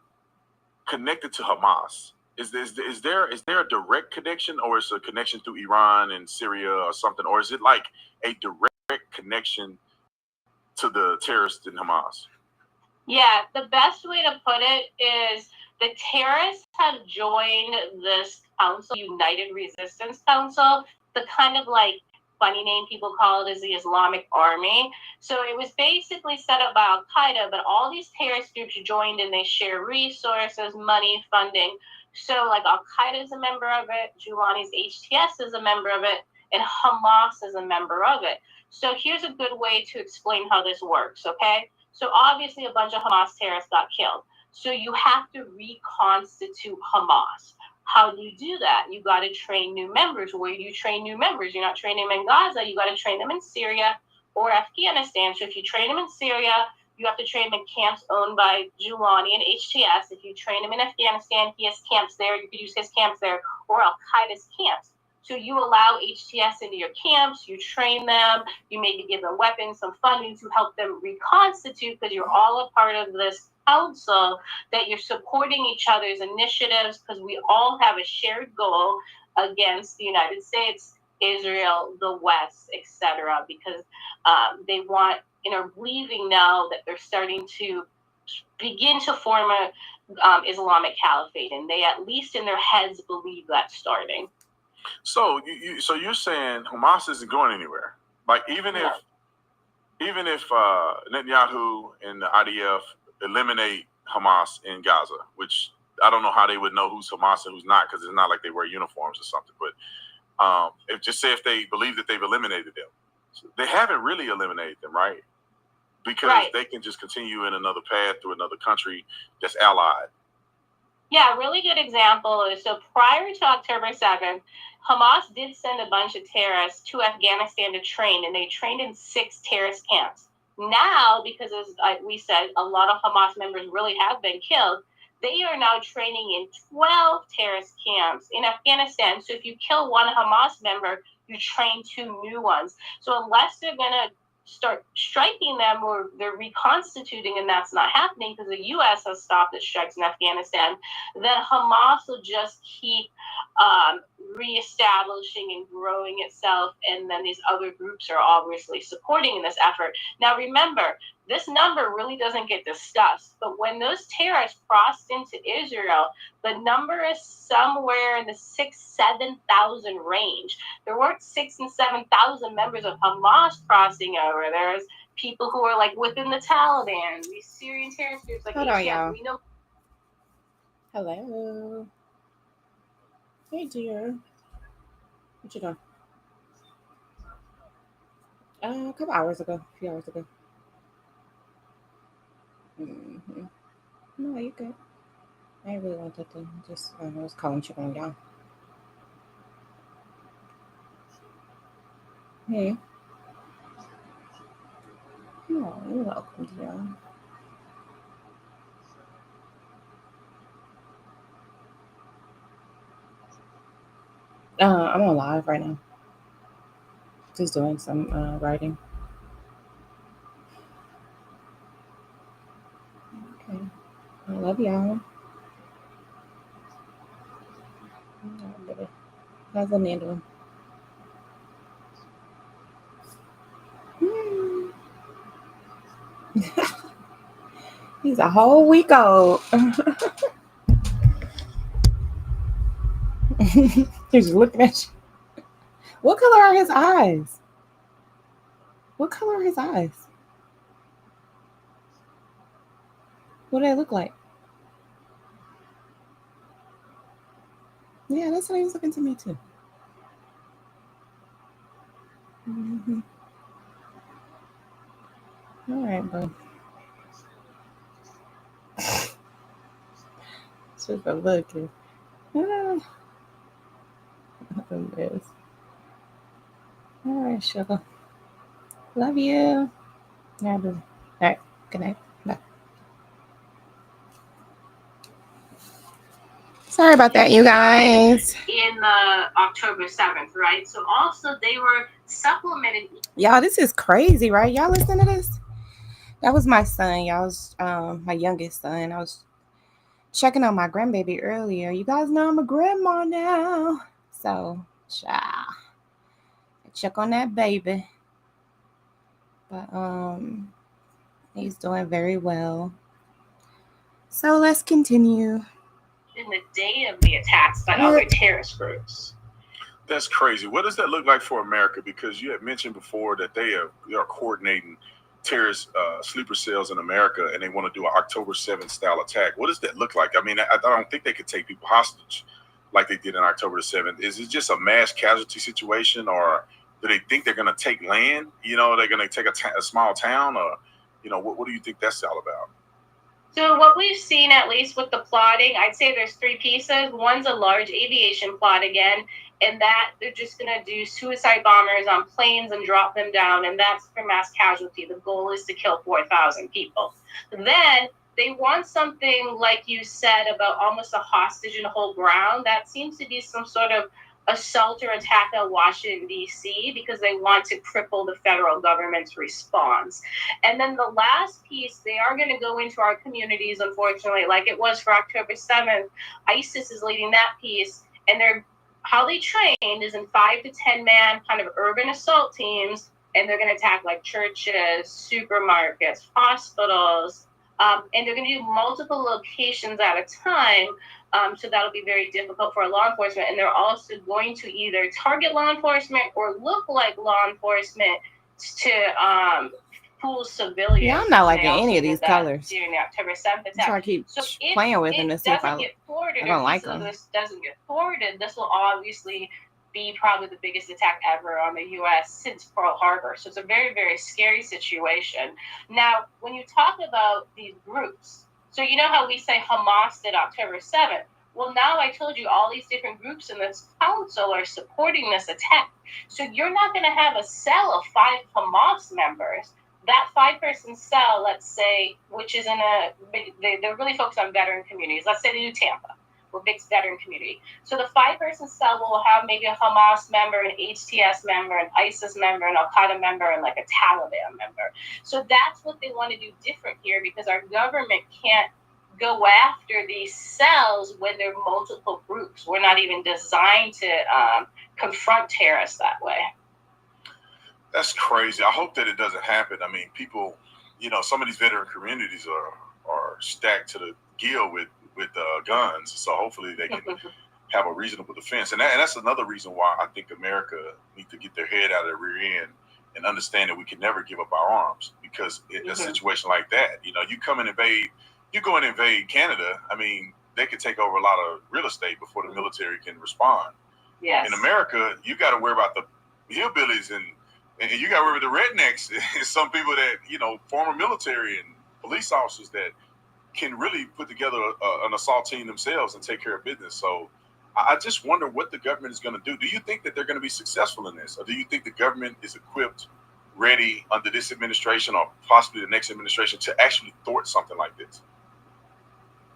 connected to Hamas? Is there a direct connection, or is it a connection through Iran and Syria or something, or is it like a direct connection to the terrorists in Hamas? Yeah, the best way to put it is the terrorists have joined this council, United Resistance Council. The kind of like funny name people call it is the Islamic Army. So it was basically set up by Al-Qaeda, but all these terrorist groups joined and they share resources, money, funding. So like Al-Qaeda is a member of it, Julani's HTS is a member of it, and Hamas is a member of it. So here's a good way to explain how this works, okay? So obviously a bunch of Hamas terrorists got killed. So you have to reconstitute Hamas. How do you do that? You got to train new members. Where do you train new members? You're not training them in Gaza. You got to train them in Syria or Afghanistan. So if you train them in Syria, you have to train them in camps owned by Julani and HTS. If you train them in Afghanistan, he has camps there. You could use his camps there or Al-Qaeda's camps. So you allow HTS into your camps, you train them, you maybe give them weapons, some funding to help them reconstitute, because you're all a part of this council, that you're supporting each other's initiatives, because we all have a shared goal against the United States, Israel, the West, etc. Because they want, leaving now that they're starting to begin to form a Islamic caliphate, and they at least in their heads believe that's starting. So you're saying Hamas isn't going anywhere? Like even if Netanyahu and the IDF eliminate Hamas in Gaza, which I don't know how they would know who's Hamas and who's not, because it's not like they wear uniforms or something. But if they believe that they've eliminated them, they haven't really eliminated them, right? Because they can just continue in another path through another country that's allied. Yeah, a really good example is, so prior to October 7th, Hamas did send a bunch of terrorists to Afghanistan to train, and they trained in 6 terrorist camps. Now, because as we said, a lot of Hamas members really have been killed, they are now training in 12 terrorist camps in Afghanistan. So if you kill one Hamas member, you train 2 new ones. So unless they're going to start striking them or they're reconstituting, and that's not happening because the U.S. has stopped its strikes in Afghanistan, then Hamas will just keep reestablishing and growing itself, and then these other groups are obviously supporting in this effort. Now remember, this number really doesn't get discussed, but when those terrorists crossed into Israel, the number is somewhere in the 6,000-7,000 range. There weren't 6,000 and 7,000 members of Hamas crossing over. There's people who are like within the Taliban, these Syrian terrorist groups like Hold on, HTS. y'all. We know. Hello. Hey, dear. What you doing? A couple hours ago. A few hours ago. Mm-hmm. No, you good. I really wanted to just, I was calling you on y'all. Hey. Oh, you're welcome, dear. I'm on live right now. Just doing some writing. Okay. I love y'all. How's the man doing? He's a whole week old. He's looking at you. What color are his eyes? What color are his eyes? What do they look like? Yeah, that's what he was looking to me too. Mm-hmm. All right, bro. Just a look. All right, sugar. Love you. All right. Good night. Bye. Sorry about that, you guys. In October 7th, right? So also they were supplemented. Y'all, this is crazy, right? Y'all listen to this? That was my son. Y'all was my youngest son. I was checking on my grandbaby earlier. You guys know I'm a grandma now. So, I check on that baby. But he's doing very well. So let's continue. In the day of the attacks by other terrorist groups. That's crazy. What does that look like for America? Because you had mentioned before that they are coordinating terrorist sleeper cells in America, and they want to do an October 7th style attack. What does that look like? I mean, I don't think they could take people hostage like they did in October 7th. Is it just a mass casualty situation, or do they think they're going to take land? You know, they're going to take a small town, or, you know, what do you think that's all about? So what we've seen, at least with the plotting, I'd say there's three pieces. One's a large aviation plot again, and that they're just going to do suicide bombers on planes and drop them down, and that's for mass casualty. The goal is to kill 4,000 people. Then they want something, like you said, about almost a hostage and hold ground. That seems to be some sort of assault or attack on Washington, D.C., because they want to cripple the federal government's response. And then the last piece, they are going to go into our communities, unfortunately, like it was for October 7th. ISIS is leading that piece, and how they trained is in 5 to 10 man kind of urban assault teams, and they're going to attack like churches, supermarkets, hospitals, and they're going to do multiple locations at a time. So that'll be very difficult for law enforcement. And they're also going to either target law enforcement or look like law enforcement to fool civilians. Yeah, I'm not liking any of these colors. During the October 7th attack. So I keep playing with them to see if I don't like them. This doesn't get forwarded, this will obviously be probably the biggest attack ever on the U.S. since Pearl Harbor. So it's a very, very scary situation. Now, when you talk about these groups, so you know how we say Hamas did October 7th? Well, now I told you all these different groups in this council are supporting this attack. So you're not going to have a cell of 5 Hamas members. That 5-person cell, let's say, which is they're really focused on veteran communities. Let's say they do Tampa. We're a big veteran community. So the 5-person cell will have maybe a Hamas member, an HTS member, an ISIS member, an Al-Qaeda member, and like a Taliban member. So that's what they want to do different here, because our government can't go after these cells when they're multiple groups. We're not even designed to confront terrorists that way. That's crazy. I hope that it doesn't happen. I mean, people, you know, some of these veteran communities are stacked to the gill with guns. So hopefully they can have a reasonable defense. And that's another reason why I think America needs to get their head out of the rear end and understand that we can never give up our arms, because in a situation like that, you know, you go and invade Canada. I mean, they could take over a lot of real estate before the military can respond. Yes. In America, you got to worry about the hillbillies and you got to worry about the rednecks and some people that, you know, former military and police officers that can really put together an assault team themselves and take care of business. So I just wonder what the government is going to do. Do you think that they're going to be successful in this? Or do you think the government is equipped, ready under this administration or possibly the next administration to actually thwart something like this?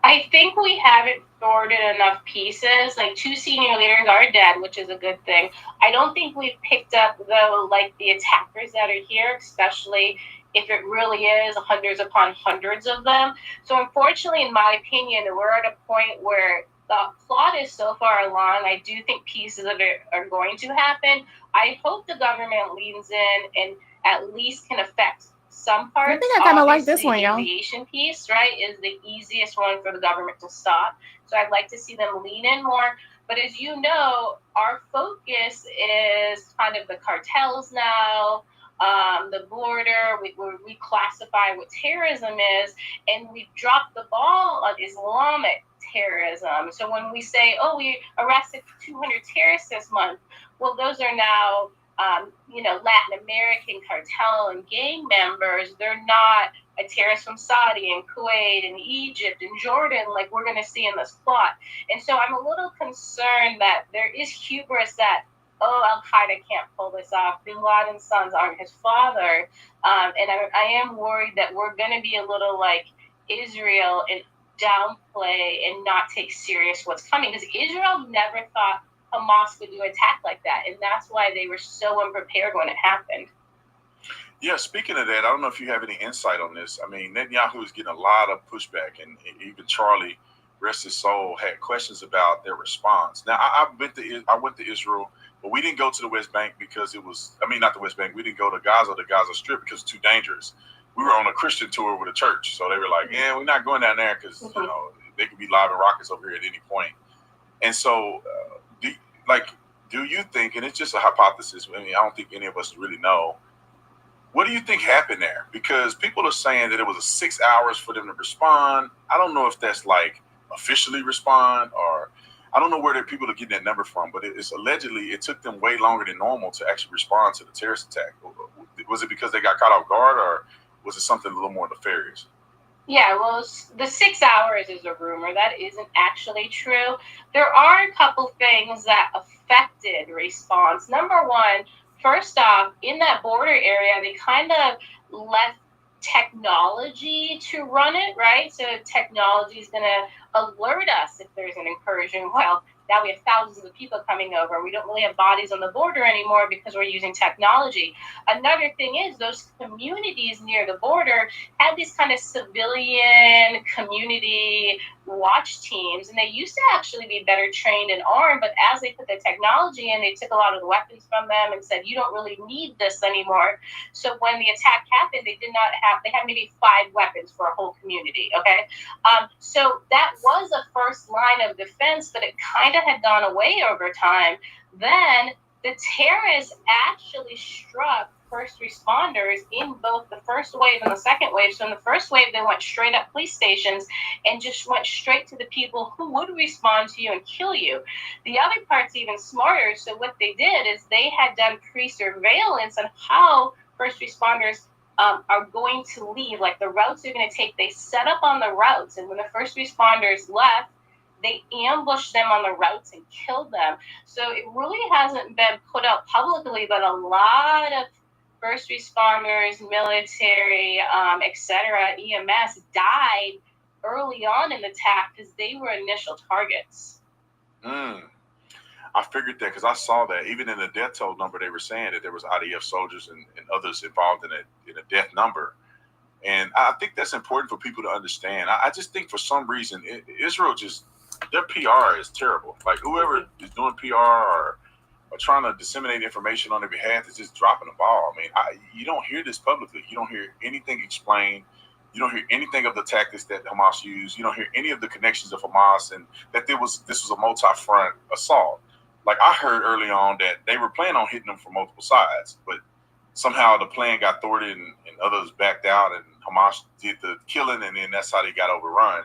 I think we haven't thwarted enough pieces. Like 2 senior leaders are dead, which is a good thing. I don't think we've picked up, though, like the attackers that are here, especially if it really is hundreds upon hundreds of them. So unfortunately, in my opinion, we're at a point where the plot is so far along. I do think pieces of it are going to happen. I hope the government leans in and at least can affect some parts. I think I kind of like this one, The y'all. aviation piece, right, is the easiest one for the government to stop. So I'd like to see them lean in more. But as you know, our focus is kind of the cartels now, the border. We classify what terrorism is, and we dropped the ball on Islamic terrorism. So when we say, oh, we arrested 200 terrorists this month, well, those are now Latin American cartel and gang members. They're not a terrorist from Saudi and Kuwait and Egypt and Jordan like we're going to see in this plot. And so I'm a little concerned that there is hubris that, Al-Qaeda can't pull this off. Bin Laden's sons aren't his father. And I am worried that we're going to be a little like Israel and downplay and not take serious what's coming. Because Israel never thought Hamas would do an attack like that, and that's why they were so unprepared when it happened. Yeah, speaking of that, I don't know if you have any insight on this. I mean, Netanyahu is getting a lot of pushback, and even Charlie, rest his soul, had questions about their response. Now, I went to Israel, but we didn't go to the West Bank because it was, not the West Bank. We didn't go to Gaza, the Gaza Strip, because it's too dangerous. We were on a Christian tour with a church, so they were like, yeah, we're not going down there because, they could be lobbing rockets over here at any point. And so, do you think, and it's just a hypothesis, I don't think any of us really know, what do you think happened there? Because people are saying that it was 6 hours for them to respond. I don't know if that's like officially respond, or I don't know where the people are getting that number from, but it's allegedly it took them way longer than normal to actually respond to the terrorist attack. Was it because they got caught off guard, or was it something a little more nefarious? Yeah, well, the 6 hours is a rumor. That isn't actually true. There are a couple things that affected response. Number one, first off, in that border area, they kind of left technology to run it, right? So technology is going to alert us if there's an incursion. Well, now we have thousands of people coming over. We don't really have bodies on the border anymore because we're using technology. Another thing is those communities near the border had these kind of civilian community watch teams, and they used to actually be better trained and armed, but as they put the technology in, they took a lot of the weapons from them and said, you don't really need this anymore. So when the attack happened, they had maybe 5 weapons for a whole community, okay? So that was a first line of defense, but it kind of had gone away over time. Then the terrorists actually struck first responders in both the first wave and the second wave. So in the first wave, they went straight up police stations and just went straight to the people who would respond to you and kill you. The other part's even smarter. So what they did is they had done pre-surveillance on how first responders are going to leave, like the routes they're going to take. They set up on the routes, and when the first responders left, they ambushed them on the routes and killed them. So it really hasn't been put out publicly, but a lot of first responders, military, etc., EMS died early on in the attack because they were initial targets. I figured that because I saw that even in the death toll number, they were saying that there was IDF soldiers and others involved in a death number. And I think that's important for people to understand. I just think for some reason, Israel their PR is terrible. Like whoever is doing PR or trying to disseminate information on their behalf is just dropping the ball. I mean, you don't hear this publicly. You don't hear anything explained. You don't hear anything of the tactics that Hamas used. You don't hear any of the connections of Hamas and that this was a multi-front assault. Like I heard early on that they were planning on hitting them from multiple sides, but somehow the plan got thwarted and others backed out, and Hamas did the killing, and then that's how they got overrun.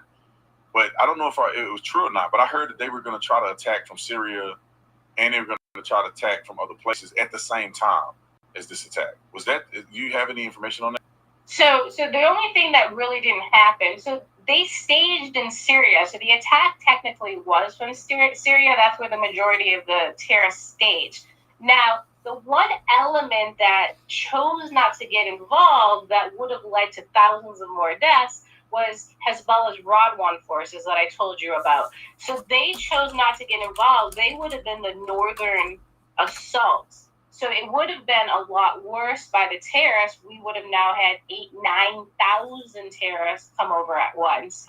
But I don't know if it was true or not, but I heard that they were going to try to attack from Syria, and they were going to try to attack from other places at the same time as this attack. Was that, do you have any information on that? So the only thing that really didn't happen, so they staged in Syria. So the attack technically was from Syria. That's where the majority of the terrorists staged. Now, the one element that chose not to get involved that would have led to thousands of more deaths was Hezbollah's Radwan forces that I told you about. So they chose not to get involved. They would have been the northern assaults. So it would have been a lot worse by the terrorists. We would have now had 9,000 terrorists come over at once.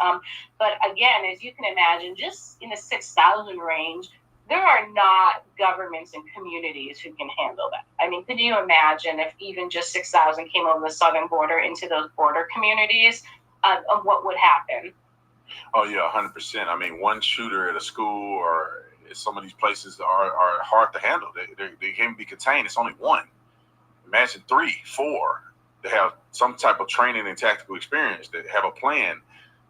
But again, as you can imagine, just in the 6,000 range, there are not governments and communities who can handle that. I mean, could you imagine if even just 6,000 came over the southern border into those border communities, of what would happen? Oh, yeah, 100%. I mean, one shooter at a school or some of these places are hard to handle. They can be contained. It's only one. Imagine 3, 4 that have some type of training and tactical experience, that have a plan.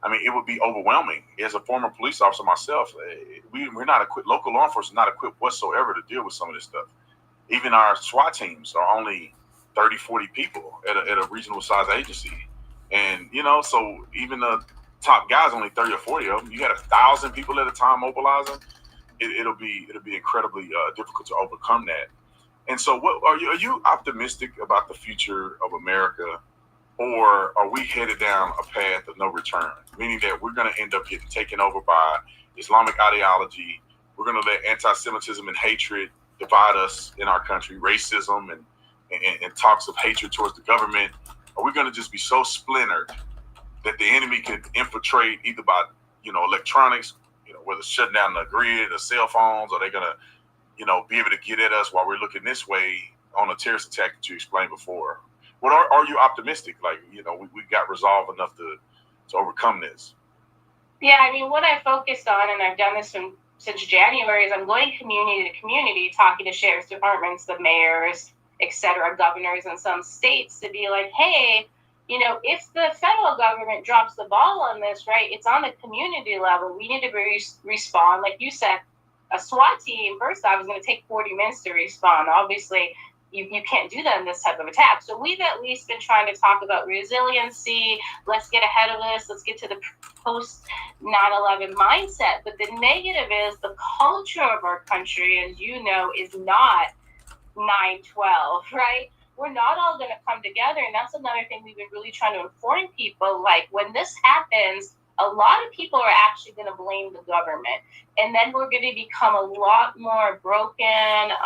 I mean, it would be overwhelming. As a former police officer myself, we're not equipped. Local law enforcement is not equipped whatsoever to deal with some of this stuff. Even our SWAT teams are only 30, 40 people at a reasonable size agency. And, you know, so even the top guys, only 30 or 40 of them, you had 1,000 people at a time mobilizing. It'll be incredibly difficult to overcome that. And so, what are you optimistic about the future of America, or are we headed down a path of no return? Meaning that we're going to end up getting taken over by Islamic ideology. We're going to let anti-Semitism and hatred divide us in our country, racism and talks of hatred towards the government. Are we going to just be so splintered that the enemy can infiltrate either by, electronics, whether shutting down the grid, the cell phones, or they're going to, be able to get at us while we're looking this way on a terrorist attack that you explained before? What are you optimistic? Like, we got resolve enough to overcome this? Yeah, I mean, what I focused on, and I've done this since January, is I'm going community to community, talking to sheriff's departments, the mayors, et cetera, governors in some states, to be like, hey, if the federal government drops the ball on this, right, it's on the community level. We need to respond. Like you said, a SWAT team, first off, is going to take 40 minutes to respond. Obviously, you can't do that in this type of attack. So we've at least been trying to talk about resiliency. Let's get ahead of this. Let's get to the post 9/11 mindset. But the negative is the culture of our country, as you know, is not 9/12, right? We're not all going to come together. And that's another thing we've been really trying to inform people. Like, when this happens, a lot of people are actually going to blame the government. And then we're going to become a lot more broken.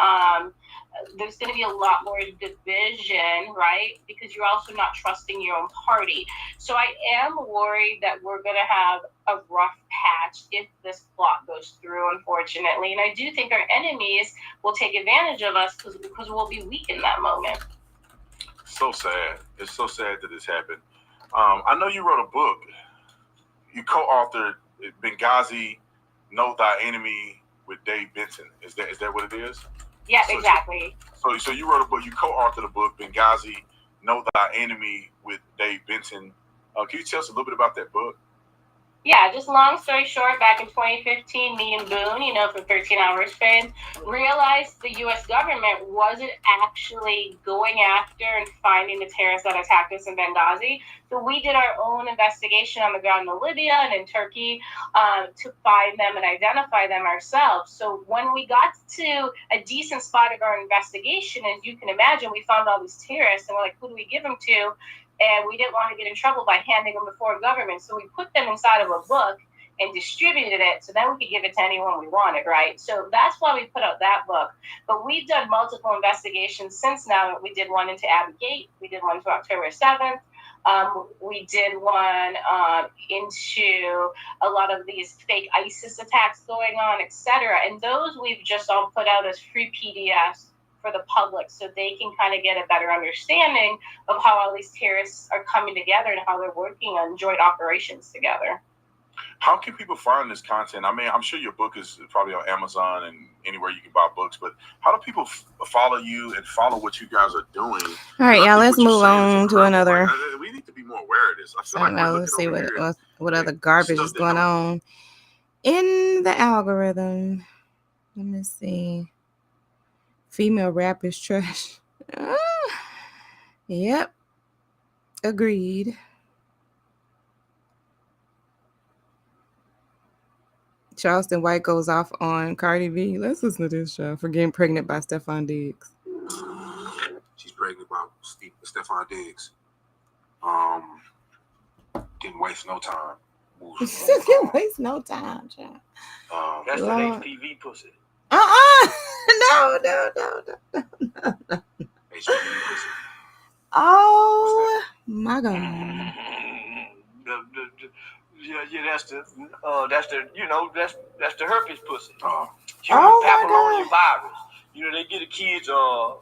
There's going to be a lot more division, right? Because you're also not trusting your own party. So I am worried that we're going to have a rough patch if this plot goes through, unfortunately. And I do think our enemies will take advantage of us because we'll be weak in that moment. So sad. It's so sad that this happened. I know you wrote a book. You co-authored Benghazi, Know Thy Enemy with Dave Benson. Is that what it is? Yeah, exactly. So you wrote a book. You co-authored a book, Benghazi, Know Thy Enemy with Dave Benson. Can you tell us a little bit about that book? Yeah, just long story short, back in 2015, me and Boone, from 13 Hours fame, realized the U.S. government wasn't actually going after and finding the terrorists that attacked us in Benghazi. So we did our own investigation on the ground in Libya and in Turkey to find them and identify them ourselves. So when we got to a decent spot of our investigation, as you can imagine, we found all these terrorists, and we're like, who do we give them to? And we didn't want to get in trouble by handing them to foreign government. So we put them inside of a book and distributed it so then we could give it to anyone we wanted, right? So that's why we put out that book. But we've done multiple investigations since now. We did one into Abbey Gate. We did one into October 7th. We did one into a lot of these fake ISIS attacks going on, et cetera. And those we've just all put out as free PDFs for the public so they can kind of get a better understanding of how all these terrorists are coming together and how they're working on joint operations together. How can people find this content? I mean, I'm sure your book is probably on Amazon and anywhere you can buy books, but how do people follow you and follow what you guys are doing? All right, y'all, let's move on to another. Like, we need to be more aware of this. I feel I like know. we're Let's looking see over here what other garbage is going on in the algorithm. Let me see. Female rap is trash. Yep. Agreed. Charleston White goes off on Cardi B. Let's listen to this show for getting pregnant by Stephon Diggs. She's pregnant by Stephon Diggs. Didn't waste no time. Didn't waste no time, child. That's Lord. that HPV pussy. No. Oh my God. Yeah, that's the that's the herpes pussy. Human papilloma virus. You know, they give the kids so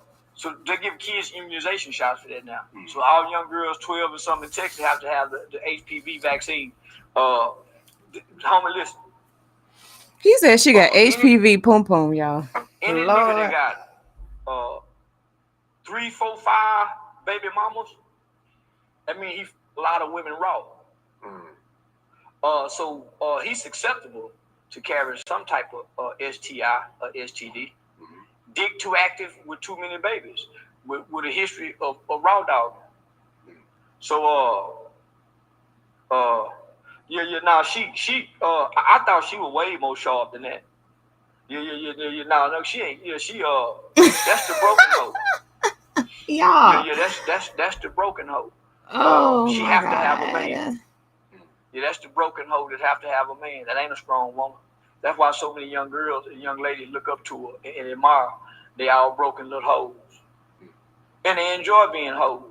they give kids immunization shots for that now. So all young girls 12 or something in Texas have to have the HPV vaccine. Homie, listen. He said she got HPV pum pum, y'all. Any nigga that got 3, 4, 5 baby mamas, that means a lot of women raw. So he's susceptible to carrying some type of STI or STD. Dick too active with too many babies, with a history of raw dog. So Now she I thought she was way more sharp than that. No, she ain't. Yeah, she that's the broken hoe. Yeah. That's the broken hoe. She my have God. to have a man. Yeah, that's the broken hoe that have to have a man. That ain't a strong woman. That's why so many young girls and young ladies look up to her and admire. They all broken little hoes. And they enjoy being hoes.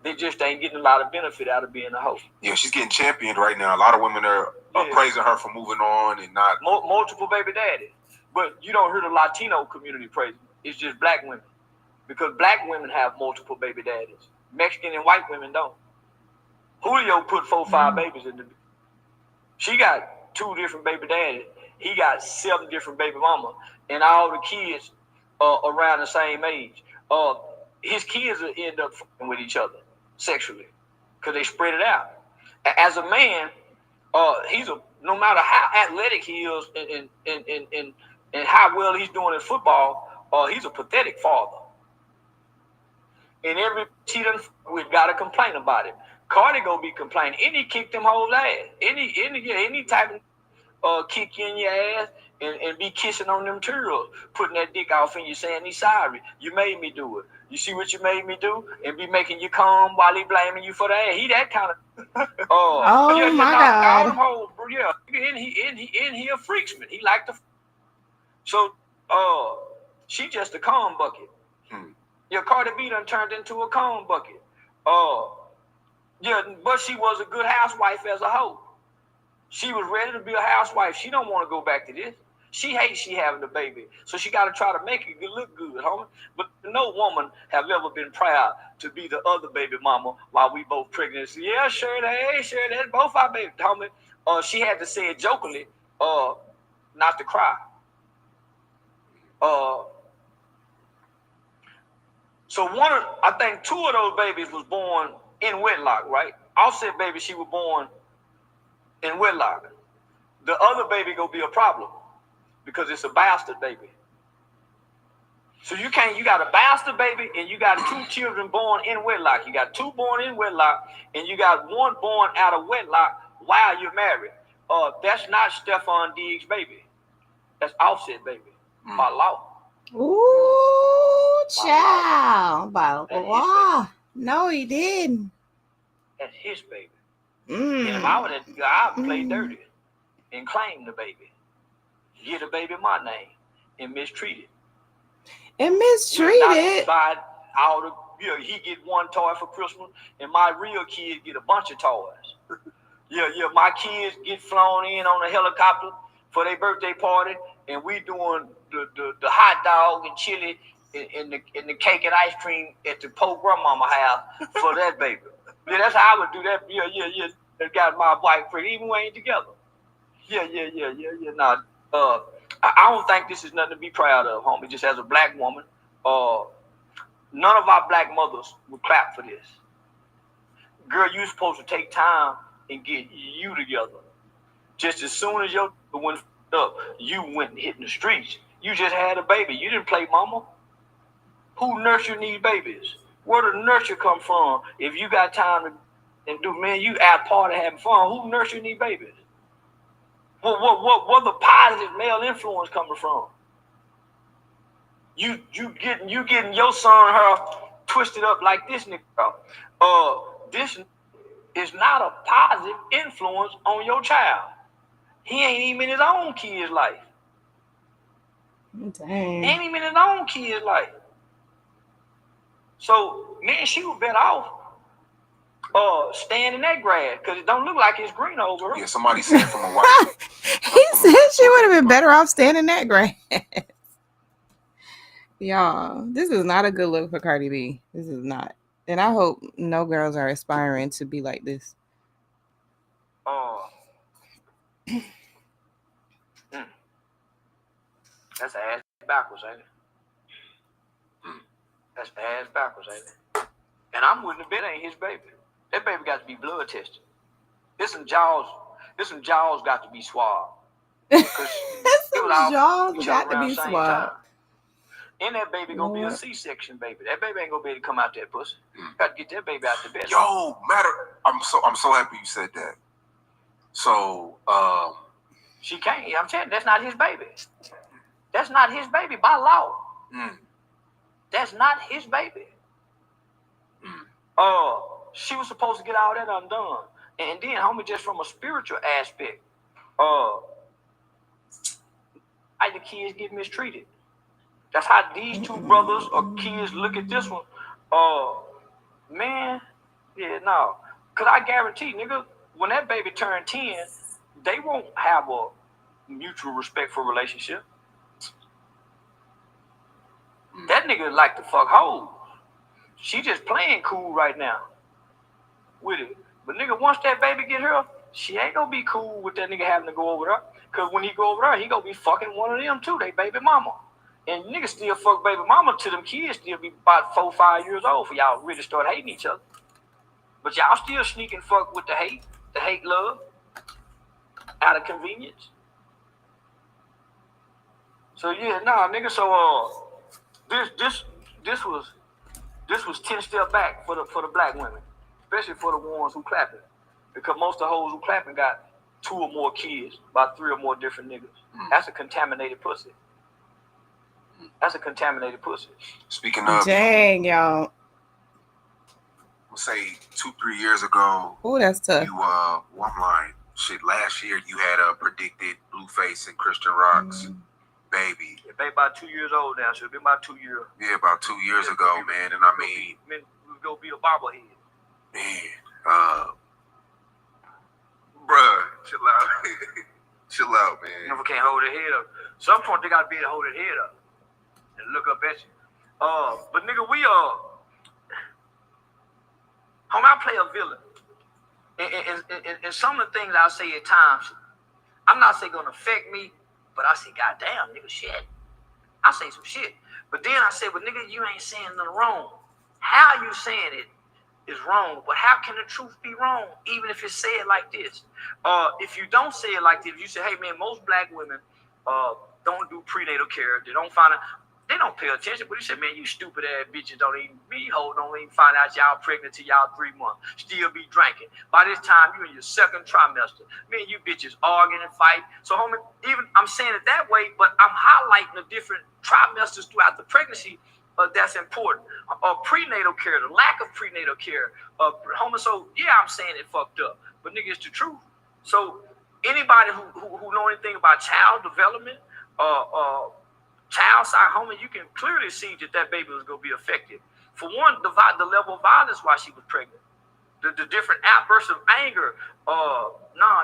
They just ain't getting a lot of benefit out of being a hoe. Yeah, she's getting championed right now. A lot of women are praising her for moving on and not multiple baby daddies. But you don't hear the Latino community praising. It's just black women. Because black women have multiple baby daddies. Mexican and white women don't. Julio put 4 or 5 babies in the. She got 2 different baby daddies. He got 7 different baby mamas. And all the kids around the same age. His kids will end up with each other sexually. Because they spread it out. As a man, he's no matter how athletic he is and how well he's doing in football, he's a pathetic father. And every we've got to complain about it. Cardi gonna be complaining. Any kick them hoes ass. Any type of kick you in your ass and be kissing on them turtles, putting that dick off in you saying he's sorry. You made me do it. You see what you made me do? And be making you come while he blaming you for that. He that kind of my God. All them hoes, yeah. And he a freaksman. He like to. So she just a cum bucket. Yeah, Cardi B done turned into a cum bucket. Yeah, but she was a good housewife as a hoe. She was ready to be a housewife. She don't want to go back to this. She hates she having a baby. So she got to try to make it look good, homie. But no woman have ever been proud to be the other baby mama while we both pregnant. So, yeah, sure that both our babies, homie. She had to say it jokingly, not to cry. So I think 2 of those babies was born in wedlock, right? Offset baby, she was born in wedlock. The other baby gonna be a problem because it's a bastard baby. So you got a bastard baby and you got 2 children born in wedlock. You got 2 born in wedlock and you got 1 born out of wedlock while you're married. That's not Stephon Diggs' baby. That's Offset baby by law. Ooh, child. Wow. No, he didn't. That's his baby. And if I would have, I'd play dirty and claim the baby. Get a baby my name and mistreat it. And mistreated? Buy all the, he get 1 toy for Christmas and my real kids get a bunch of toys. My kids get flown in on a helicopter for their birthday party and we doing the hot dog and chili and the cake and ice cream at the poor grandmama house for that baby. Yeah, that's how I would do that. Yeah. That got my wife pregnant, even we ain't together. Yeah. Nah, I don't think this is nothing to be proud of, homie. Just as a black woman, none of our black mothers would clap for this. Girl, you supposed to take time and get you together. Just as soon as your went up, you went and hit in the streets. You just had a baby. You didn't play mama. Who nurture these babies? Where the nurture come from? If you got time to and do, man, you out party having fun. Who nurturing these babies? What the positive male influence coming from? You getting your son her twisted up like this nigga. This is not a positive influence on your child. He ain't even in his own kid's life. Dang. He ain't even in his own kid's life. So, man, she was better off staying in that grass because it don't look like it's green over her. Yeah, somebody said from a white. He said she would have been better off staying in that grass. Y'all, this is not a good look for Cardi B. This is not. And I hope no girls are aspiring to be like this. That's ass backwards, ain't it? That's ass backwards, ain't it? And I'm willing to bet ain't his baby. That baby got to be blood tested. There's some jaws got to be swabbed. Some jaws got to be swabbed. And that baby gonna be a C-section baby. That baby ain't gonna be able to come out that pussy. Got to get that baby out the bed. Yo, I'm so happy you said that. So, she can't. I'm telling you, that's not his baby. That's not his baby by law. That's not his baby. She was supposed to get all that undone. And then, homie, just from a spiritual aspect, how the kids get mistreated. That's how these two brothers or kids look at this one. Man, yeah, no. Because I guarantee, nigga, when that baby turn 10, they won't have a mutual respectful relationship. That nigga like to fuck hoes. She just playing cool right now with it. But nigga, once that baby get her, she ain't gonna be cool with that nigga having to go over there. Because when he go over there, he gonna be fucking one of them too, they baby mama. And niggas still fuck baby mama till them kids still be about 4 or 5 years old for y'all really start hating each other. But y'all still sneak and fuck with the hate love, out of convenience. So yeah, nah, nigga. So this was 10 steps back for the black women, especially for the ones who clapping, because most of the hoes who clapping got 2 or more kids, about 3 or more different niggas. That's a contaminated pussy. That's a contaminated pussy. Speaking of, dang, y'all. Let's say 2-3 years ago. Oh, that's tough. You I'm lying. Shit, last year you had predicted Blueface and Christian Rock's baby. Yeah, baby about 2 years old now, so it's been about 2 years. Yeah, about 2 years ago, man. And I mean, we go be a bobblehead. Man, bruh, chill out. Chill out, man. You never can't hold their head up. Some point they gotta be able to hold their head up and look up at you. But nigga, we I play a villain. And some of the things I say at times, I'm not saying gonna affect me, but I say, goddamn, nigga, shit. I say some shit. But then I say, well, nigga, you ain't saying nothing wrong. How you saying it is wrong, but how can the truth be wrong, even if it's said like this? If you don't say it like this, you say, hey, man, most black women don't do prenatal care. They don't pay attention, but you say, man, you stupid ass bitches don't even find out y'all pregnant till y'all 3 months. Still be drinking. By this time, you in your 2nd trimester. Man, you bitches arguing and fight. So, homie, even I'm saying it that way, but I'm highlighting the different trimesters throughout the pregnancy. That's important. Prenatal care, the lack of prenatal care. Homie, so yeah, I'm saying it fucked up, but nigga, it's the truth. So anybody who know anything about child development, child side, homie, you can clearly see that baby was gonna be affected. For one, the level of violence while she was pregnant, the different outbursts of anger.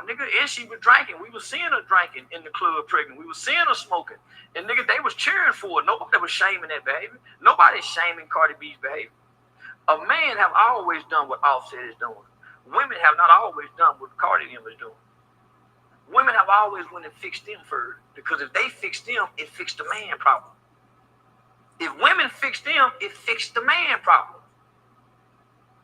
Nigga, and she was drinking. We was seeing her drinking in the club pregnant. We was seeing her smoking, and nigga, they was cheering for it. Nobody was shaming that behavior. Nobody's shaming Cardi B's behavior. A man have always done what Offset is doing. Women have not always done what Cardi B is doing. Women have always went and fixed them first, because if they fixed them, it fixed the man problem. If women fixed them, it fixed the man problem.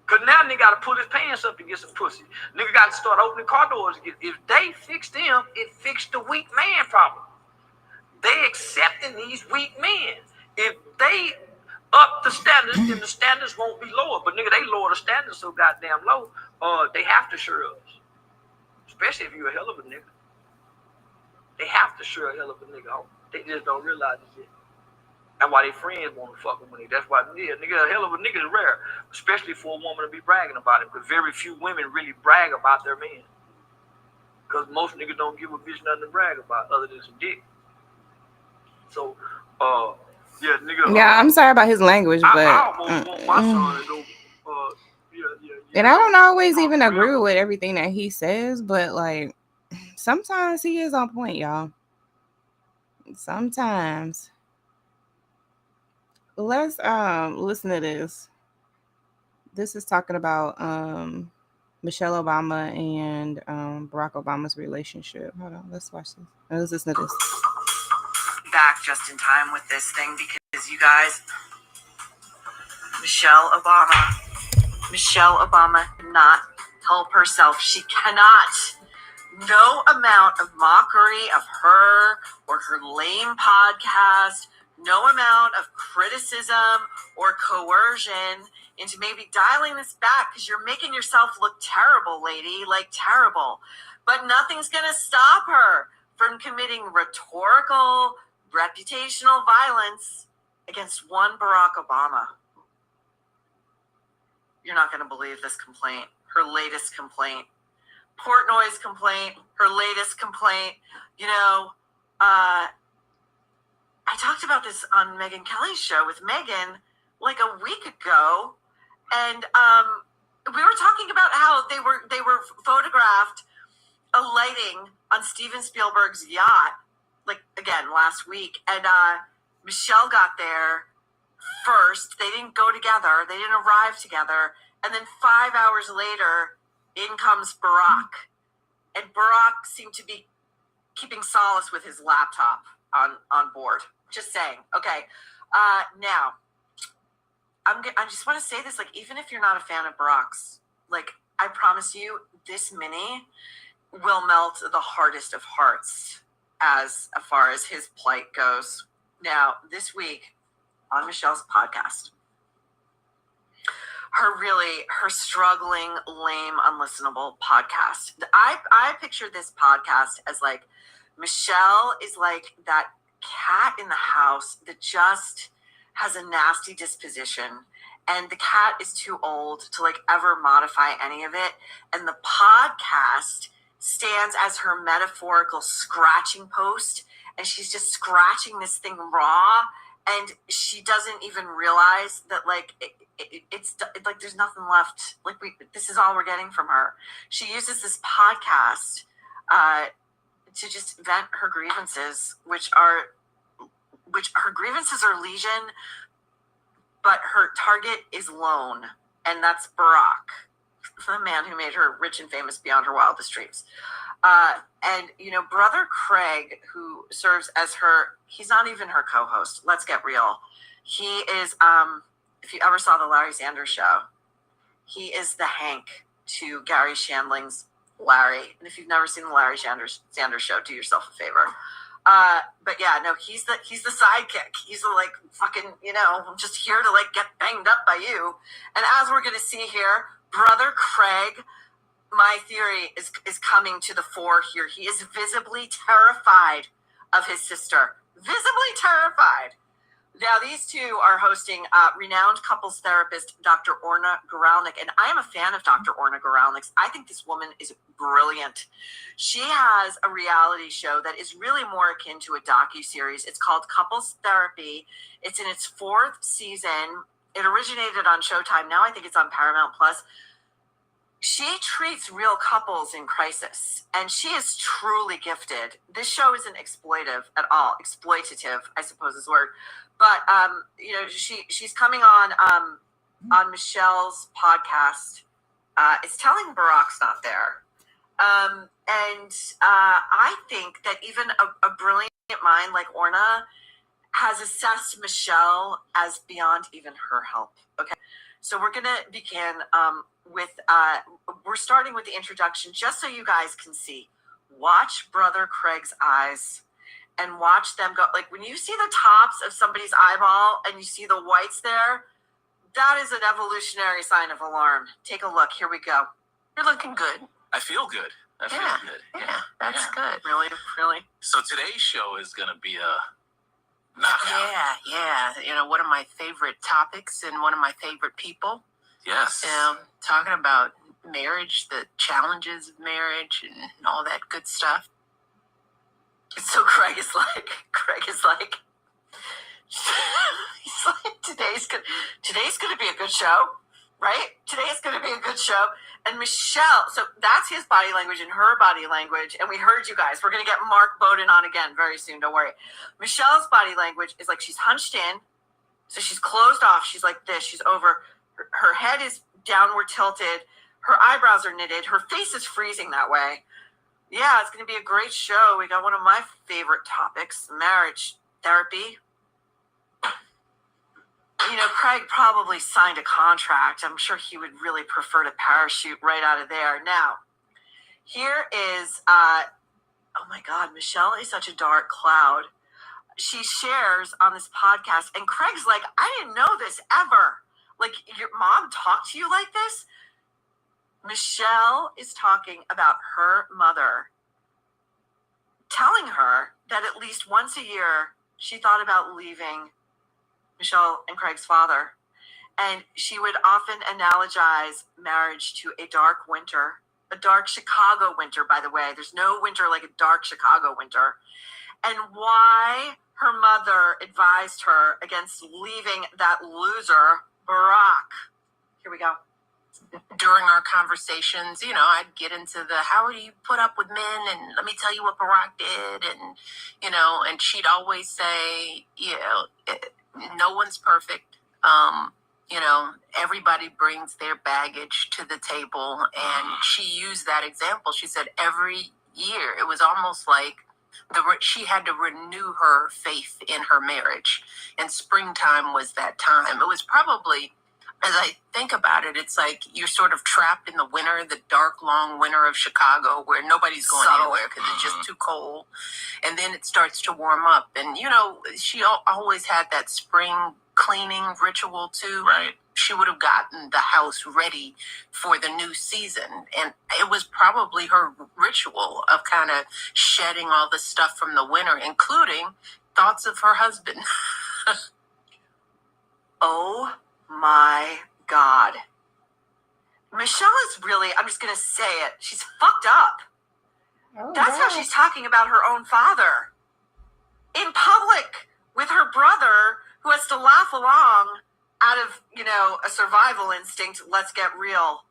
Because now nigga got to pull his pants up and get some pussy. Nigga got to start opening car doors again. If they fixed them, it fixed the weak man problem. They accepting these weak men. If they up the standards, then the standards won't be lower. But nigga, they lower the standards so goddamn low, they have to share us. Especially if you're a hell of a nigga. They have to share a hell of a nigga on. They just don't realize it yet. That's why their friends want to fuck with me. That's why, yeah, nigga, a hell of a nigga is rare. Especially for a woman to be bragging about it. Because very few women really brag about their men. Because most niggas don't give a bitch nothing to brag about other than some dick. So, yeah, nigga. Yeah, I'm sorry about his language, but I almost want my son to go, and I don't always even agree with everything that he says, but like sometimes he is on point, y'all. Sometimes. Let's listen to this. This is talking about Michelle Obama and Barack Obama's relationship. Hold on, let's watch this. Let's listen to this. Back just in time with this thing because you guys, Michelle Obama cannot help herself. She cannot. No amount of mockery of her or her lame podcast, no amount of criticism or coercion into maybe dialing this back because you're making yourself look terrible, lady, like terrible. But nothing's going to stop her from committing rhetorical, reputational violence against one Barack Obama. You're not going to believe this complaint, her latest complaint. Portnoy's complaint, her latest complaint. You know, I talked about this on Megyn Kelly's show with Megyn like a week ago, and we were talking about how they were photographed alighting on Steven Spielberg's yacht, like again last week, and Michelle got there first. They didn't go together. They didn't arrive together, and then 5 hours later, in comes Barack. And Barack seemed to be keeping solace with his laptop on board. Just saying. Okay. Now, I just want to say this, like, even if you're not a fan of Barack's, like, I promise you, this mini will melt the hardest of hearts as far as his plight goes. Now, this week on Michelle's podcast, her struggling, lame, unlistenable podcast. I picture this podcast as like, Michelle is like that cat in the house that just has a nasty disposition, and the cat is too old to like ever modify any of it. And the podcast stands as her metaphorical scratching post, and she's just scratching this thing raw, and she doesn't even realize that like it's like there's nothing left. Like this is all we're getting from her. She uses this podcast to just vent her grievances, which her grievances are legion, but her target is lone, and that's Barack, the man who made her rich and famous beyond her wildest dreams. And, you know, brother Craig, who serves as he's not even her co-host. Let's get real. He is, if you ever saw the Larry Sanders Show, he is the Hank to Gary Shandling's Larry. And if you've never seen the Larry Sanders Show, do yourself a favor. But yeah, no, he's the sidekick. He's the like fucking, you know, I'm just here to like get banged up by you. And as we're going to see here, brother Craig, my theory is coming to the fore here. He is visibly terrified of his sister. Visibly terrified. Now, these two are hosting renowned couples therapist Dr. Orna Guralnick, and I am a fan of Dr. Orna Guralnick's. I think this woman is brilliant. She has a reality show that is really more akin to a docuseries. It's called Couples Therapy. It's in its 4th season. It originated on Showtime. Now I think it's on Paramount Plus. She treats real couples in crisis, and she is truly gifted. This show isn't exploitative at all. Exploitative, I suppose is the word. But, you know, she's coming on Michelle's podcast. It's telling Barack's not there. I think that even a brilliant mind like Orna has assessed Michelle as beyond even her help. Okay, so we're gonna begin with we're starting with the introduction, just so you guys can see. Watch Brother Craig's eyes and watch them go. Like when you see the tops of somebody's eyeball and you see the whites there, that is an evolutionary sign of alarm. Take a look. Here we go. You're looking good. I feel good. I feel good. Yeah, that's good. Really, really. So today's show is going to be a knockout. Yeah. You know, one of my favorite topics and one of my favorite people. Yes. Talking about marriage, the challenges of marriage, and all that good stuff. So Craig is like, he's like, today's gonna be a good show, right? Today's gonna be a good show. And Michelle, so that's his body language and her body language. And we heard you guys. We're gonna get Mark Bowden on again very soon. Don't worry. Michelle's body language is like she's hunched in, so she's closed off. She's like this. She's over. Her head is downward tilted. Her eyebrows are knitted. Her face is freezing that way. Yeah, it's going to be a great show. We got one of my favorite topics, marriage therapy. You know, Craig probably signed a contract. I'm sure he would really prefer to parachute right out of there. Now, here is, oh my God, Michelle is such a dark cloud. She shares on this podcast, and Craig's like, I didn't know this ever. Like, your mom talked to you like this? Michelle is talking about her mother telling her that at least once a year she thought about leaving Michelle and Craig's father. And she would often analogize marriage to a dark winter, a dark Chicago winter, by the way. There's no winter like a dark Chicago winter. And why her mother advised her against leaving that loser, Barack. Here we go. During our conversations, you know, I'd get into the, how do you put up with men? And let me tell you what Barack did. And, you know, and she'd always say, you know, no one's perfect. You know, everybody brings their baggage to the table. And she used that example. She said every year, it was almost like she had to renew her faith in her marriage. And springtime was that time. It was probably, as I think about it, it's like you're sort of trapped in the winter, the dark, long winter of Chicago where nobody's going anywhere because it's just too cold. And then it starts to warm up. And, you know, she always had that spring cleaning ritual too. Right. She would have gotten the house ready for the new season. And it was probably her ritual of kind of shedding all the stuff from the winter, including thoughts of her husband. Oh my God. Michelle is really, I'm just going to say it, she's fucked up. That's how she's talking about her own father. In public with her brother who has to laugh along out of, you know, a survival instinct, let's get real.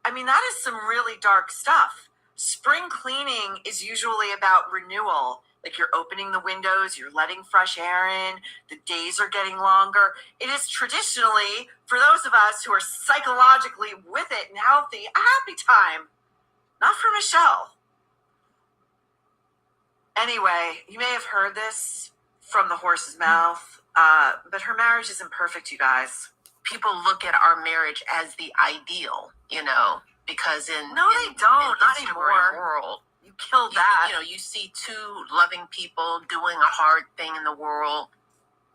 I mean, that is some really dark stuff. Spring cleaning is usually about renewal. Like you're opening the windows, you're letting fresh air in, the days are getting longer. It is traditionally, for those of us who are psychologically with it and healthy, a happy time. Not for Michelle. Anyway, you may have heard this from the horse's mouth, but her marriage isn't perfect, you guys. People look at our marriage as the ideal, you know, because in they don't. Not anymore. World, you killed that. You know, you see two loving people doing a hard thing in the world,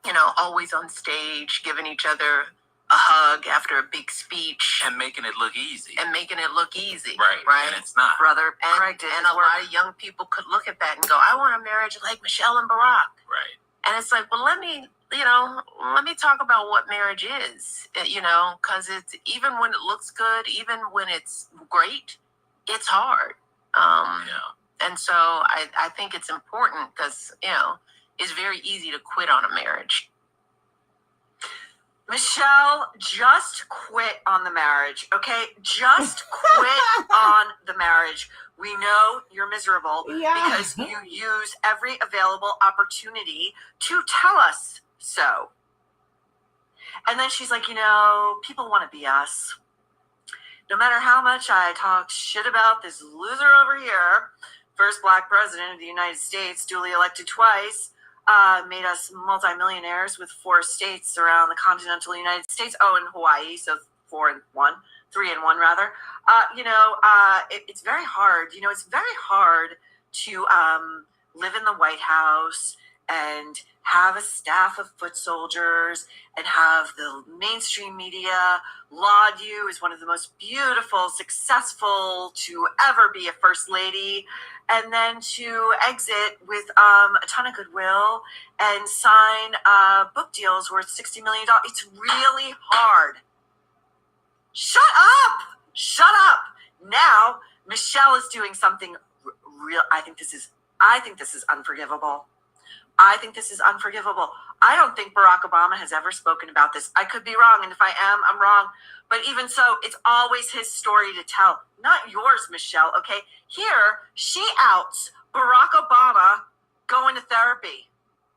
you know, always on stage, giving each other a hug after a big speech. And making it look easy. Right. And it's not. Brother And a lot of young people could look at that and go, I want a marriage like Michelle and Barack. Right. And it's like, well, let me talk about what marriage is, you know, because it's, even when it looks good, even when it's great, it's hard. And so I think it's important because, you know, it's very easy to quit on a marriage. Michelle, just quit on the marriage, okay? Just quit on the marriage. We know you're miserable because you use every available opportunity to tell us so. And then she's like, you know, people want to be us. no matter how much I talked shit about this loser over here, first black president of the United States, duly elected twice, made us multimillionaires with 4 states around the continental United States. Oh, and Hawaii, so 3 and 1 rather. It's very hard. It's very hard to live in the White House and have a staff of foot soldiers and have the mainstream media laud you as one of the most beautiful, successful to ever be a first lady, and then to exit with a ton of goodwill and sign book deals worth $60 million. It's really hard. Shut up. Now Michelle is doing something real. I think this is unforgivable. I don't think Barack Obama has ever spoken about this. I could be wrong, and if I am, I'm wrong. But even so, it's always his story to tell, not yours, Michelle, okay? Here, she outs Barack Obama going to therapy.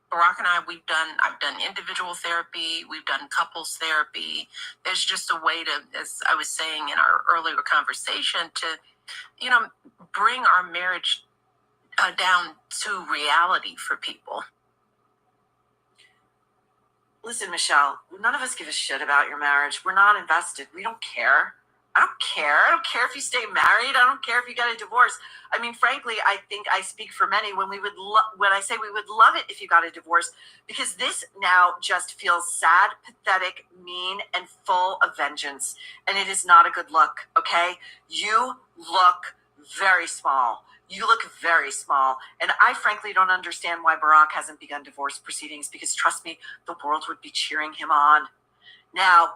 Barack and I've done individual therapy, we've done couples therapy. There's just a way to, as I was saying in our earlier conversation, to, bring our marriage down to reality for people. Listen, Michelle, none of us give a shit about your marriage. We're not invested. We don't care. I don't care if you stay married. I don't care if you get a divorce. I mean, frankly, I think I speak for many when I say we would love it if you got a divorce, because this now just feels sad, pathetic, mean, and full of vengeance. And it is not a good look, okay? You look very small. And I frankly don't understand why Barack hasn't begun divorce proceedings, because trust me, the world would be cheering him on. Now,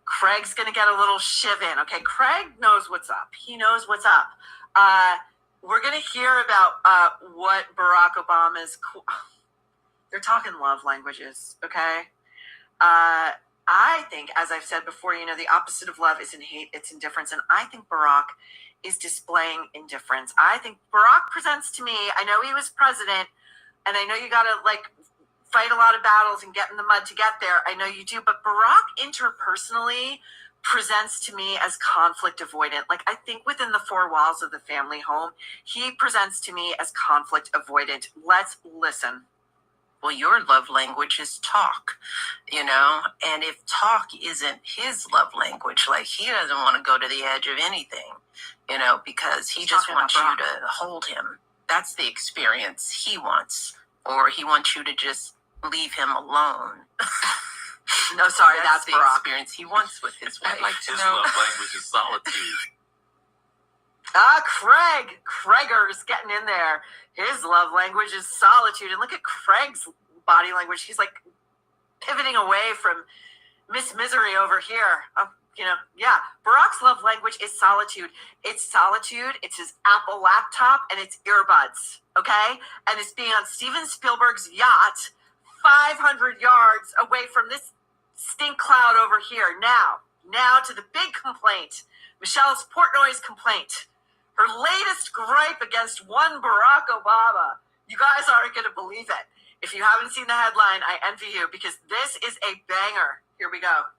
Craig's going to get a little shiv in, okay? Craig knows what's up. He knows what's up. We're going to hear about what Barack Obama's... They're talking love languages, okay? I think, as I've said before, the opposite of love isn't hate, it's indifference. And I think Barack is displaying indifference. I think Barack presents to me, I know he was president, and I know you got to, fight a lot of battles and get in the mud to get there. I know you do, but Barack interpersonally presents to me as conflict avoidant. I think within the 4 walls of the family home, he presents to me as conflict avoidant. Let's listen. Well, your love language is talk, and if talk isn't his love language, he doesn't want to go to the edge of anything, because he just wants you to hold him. That's the experience he wants, or he wants you to just leave him alone. No, sorry, that's the Barack. Experience he wants with his wife. I'd like to know. His love language is solitude. Craigers getting in there. His love language is solitude. And look at Craig's body language. He's pivoting away from Miss Misery over here. Barack's love language is solitude. It's solitude. It's his Apple laptop and it's earbuds. Okay? And it's being on Steven Spielberg's yacht 500 yards away from this stink cloud over here. Now to the big complaint. Michelle's Portnoy's complaint. Her latest gripe against one Barack Obama. You guys aren't going to believe it. If you haven't seen the headline, I envy you, because this is a banger. Here we go.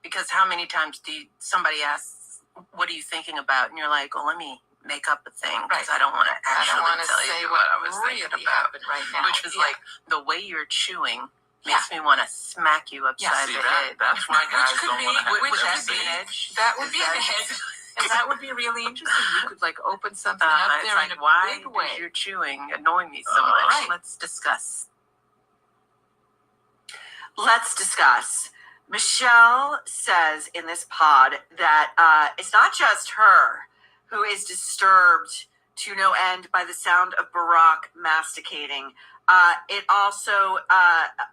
Because how many times somebody asks, what are you thinking about? And you're like, well, let me make up a thing, because I don't want to actually tell you what I was thinking about right now. Which was the way you're chewing makes me want to smack you upside the head. That's why guys don't want to have Would that be an edge? That would be an edge. And that would be really interesting. You could open something up there in a big way. Why is your chewing annoying me so much? Right. Let's discuss. Michelle says in this pod that it's not just her who is disturbed to no end by the sound of Barack masticating. It also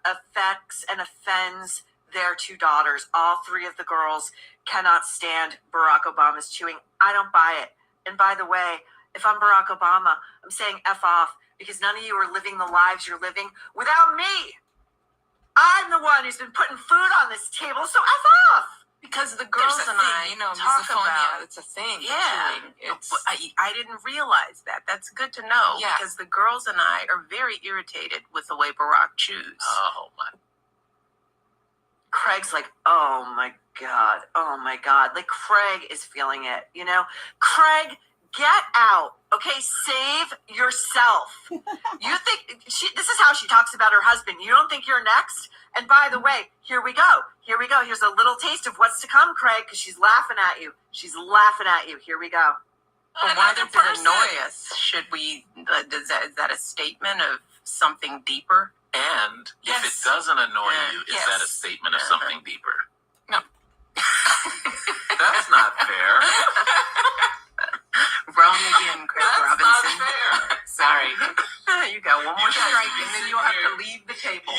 affects and offends their 2 daughters. All 3 of the girls cannot stand Barack Obama's chewing. I don't buy it. And by the way, if I'm Barack Obama, I'm saying F off, because none of you are living the lives you're living without me. I'm the one who's been putting food on this table, so F off. Because the girls and I talk about it's a thing. Yeah, I didn't realize that. That's good to know. Yeah. Because the girls and I are very irritated with the way Barack chews. Oh my! Craig's like, oh my God. Like Craig is feeling it, you know? Craig, get out. Okay, save yourself. You think this is how she talks about her husband. You don't think you're next? And by the way, here we go. Here's a little taste of what's to come, Craig, because she's laughing at you. Here we go. But why does it annoy us? Should we, is that a statement of something deeper? And if it doesn't annoy you, is that a statement of something deeper? No. That's not fair. Wrong again, Craig Robinson. Not fair. Sorry. You got one more strike and then you'll have to leave the table.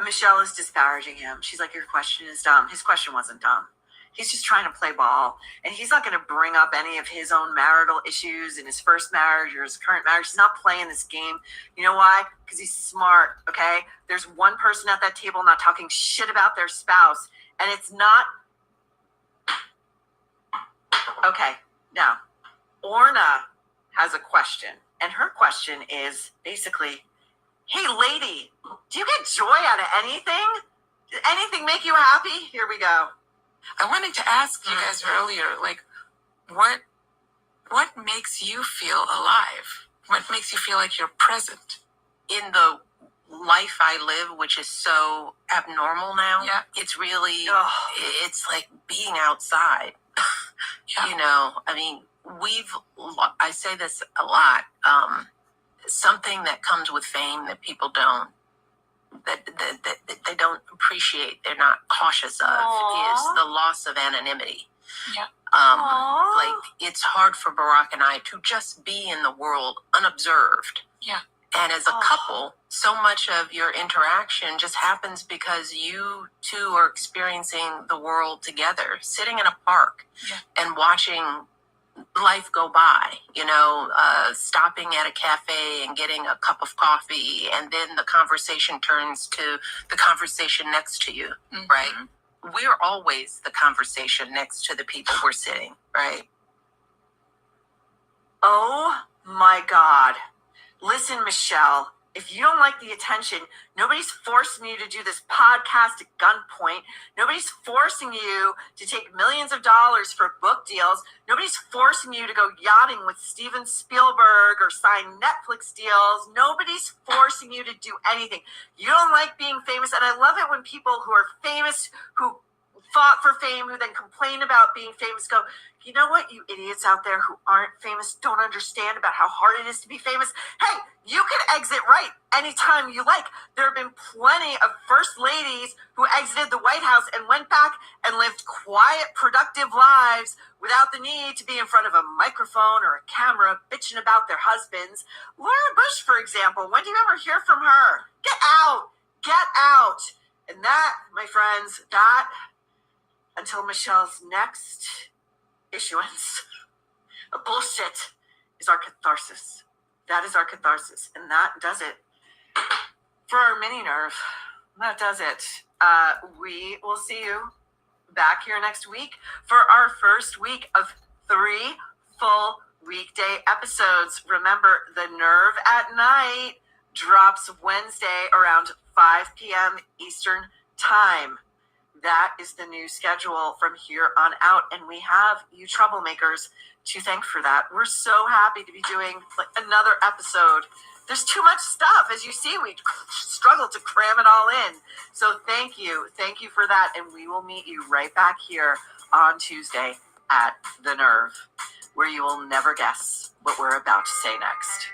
Michelle is disparaging him. She's like, your question is dumb. His question wasn't dumb. He's just trying to play ball. And he's not going to bring up any of his own marital issues in his first marriage or his current marriage. He's not playing this game. You know why? Because he's smart, okay? There's one person at that table not talking shit about their spouse. And it's not... Okay, now, Orna has a question. And her question is basically, hey, lady, do you get joy out of anything? Did anything make you happy? Here we go. I wanted to ask you guys earlier, like, what makes you feel alive? What makes you feel like you're present in the life I live, which is so abnormal now? Yeah. It's really, it's like being outside. You know, I mean, I say this a lot, something that comes with fame that people don't, that they don't appreciate, they're not cautious of, is the loss of anonymity. Yeah. Like, it's hard for Barack and I to just be in the world unobserved. Yeah. And as a couple, so much of your interaction just happens because you two are experiencing the world together, sitting in a park and watching life go by, you know, stopping at a cafe and getting a cup of coffee, and then the conversation turns to the conversation next to you, right? We're always the conversation next to the people we're sitting, right? Oh my God. Listen, Michelle, if you don't like the attention, nobody's forcing you to do this podcast at gunpoint. Nobody's forcing you to take millions of dollars for book deals. Nobody's forcing you to go yachting with Steven Spielberg or sign Netflix deals. Nobody's forcing you to do anything. You don't like being famous, and I love it when people who are famous, who fought for fame, who then complain about being famous, go, you know what, you idiots out there who aren't famous don't understand about how hard it is to be famous. Hey, you can exit right anytime you like. There have been plenty of first ladies who exited the White House and went back and lived quiet, productive lives without the need to be in front of a microphone or a camera bitching about their husbands. Laura Bush, for example, when do you ever hear from her? Get out! Get out! And that, my friends, that, until Michelle's next issuance of bullshit, is our catharsis. That is our catharsis. And that does it for our mini nerve. That does it. We will see you back here next week for our first week of 3 full weekday episodes. Remember, The Nerve at Night drops Wednesday around 5 p.m. Eastern Time. That is the new schedule from here on out, and we have you troublemakers to thank for that. We're so happy to be doing another episode. There's too much stuff. As you see, we struggle to cram it all in. So thank you for that, and we will meet you right back here on Tuesday at The Nerve, where you will never guess what we're about to say next.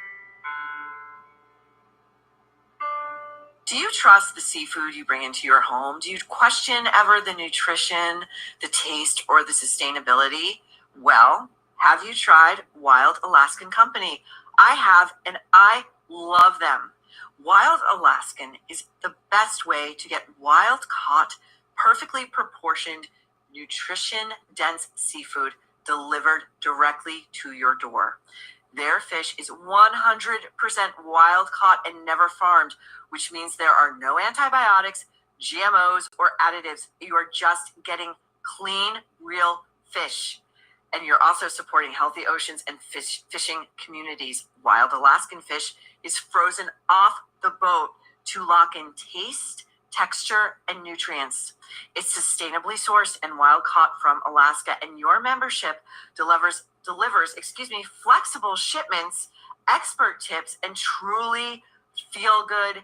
Do you trust the seafood you bring into your home? Do you question ever the nutrition, the taste, or the sustainability? Well, have you tried Wild Alaskan Company? I have, and I love them. Wild Alaskan is the best way to get wild-caught, perfectly proportioned, nutrition-dense seafood delivered directly to your door. Their fish is 100% wild-caught and never farmed, which means there are no antibiotics, GMOs, or additives. You are just getting clean, real fish. And you're also supporting healthy oceans and fishing communities. Wild Alaskan fish is frozen off the boat to lock in taste, texture, and nutrients. It's sustainably sourced and wild caught from Alaska, and your membership delivers flexible shipments, expert tips, and truly feel good,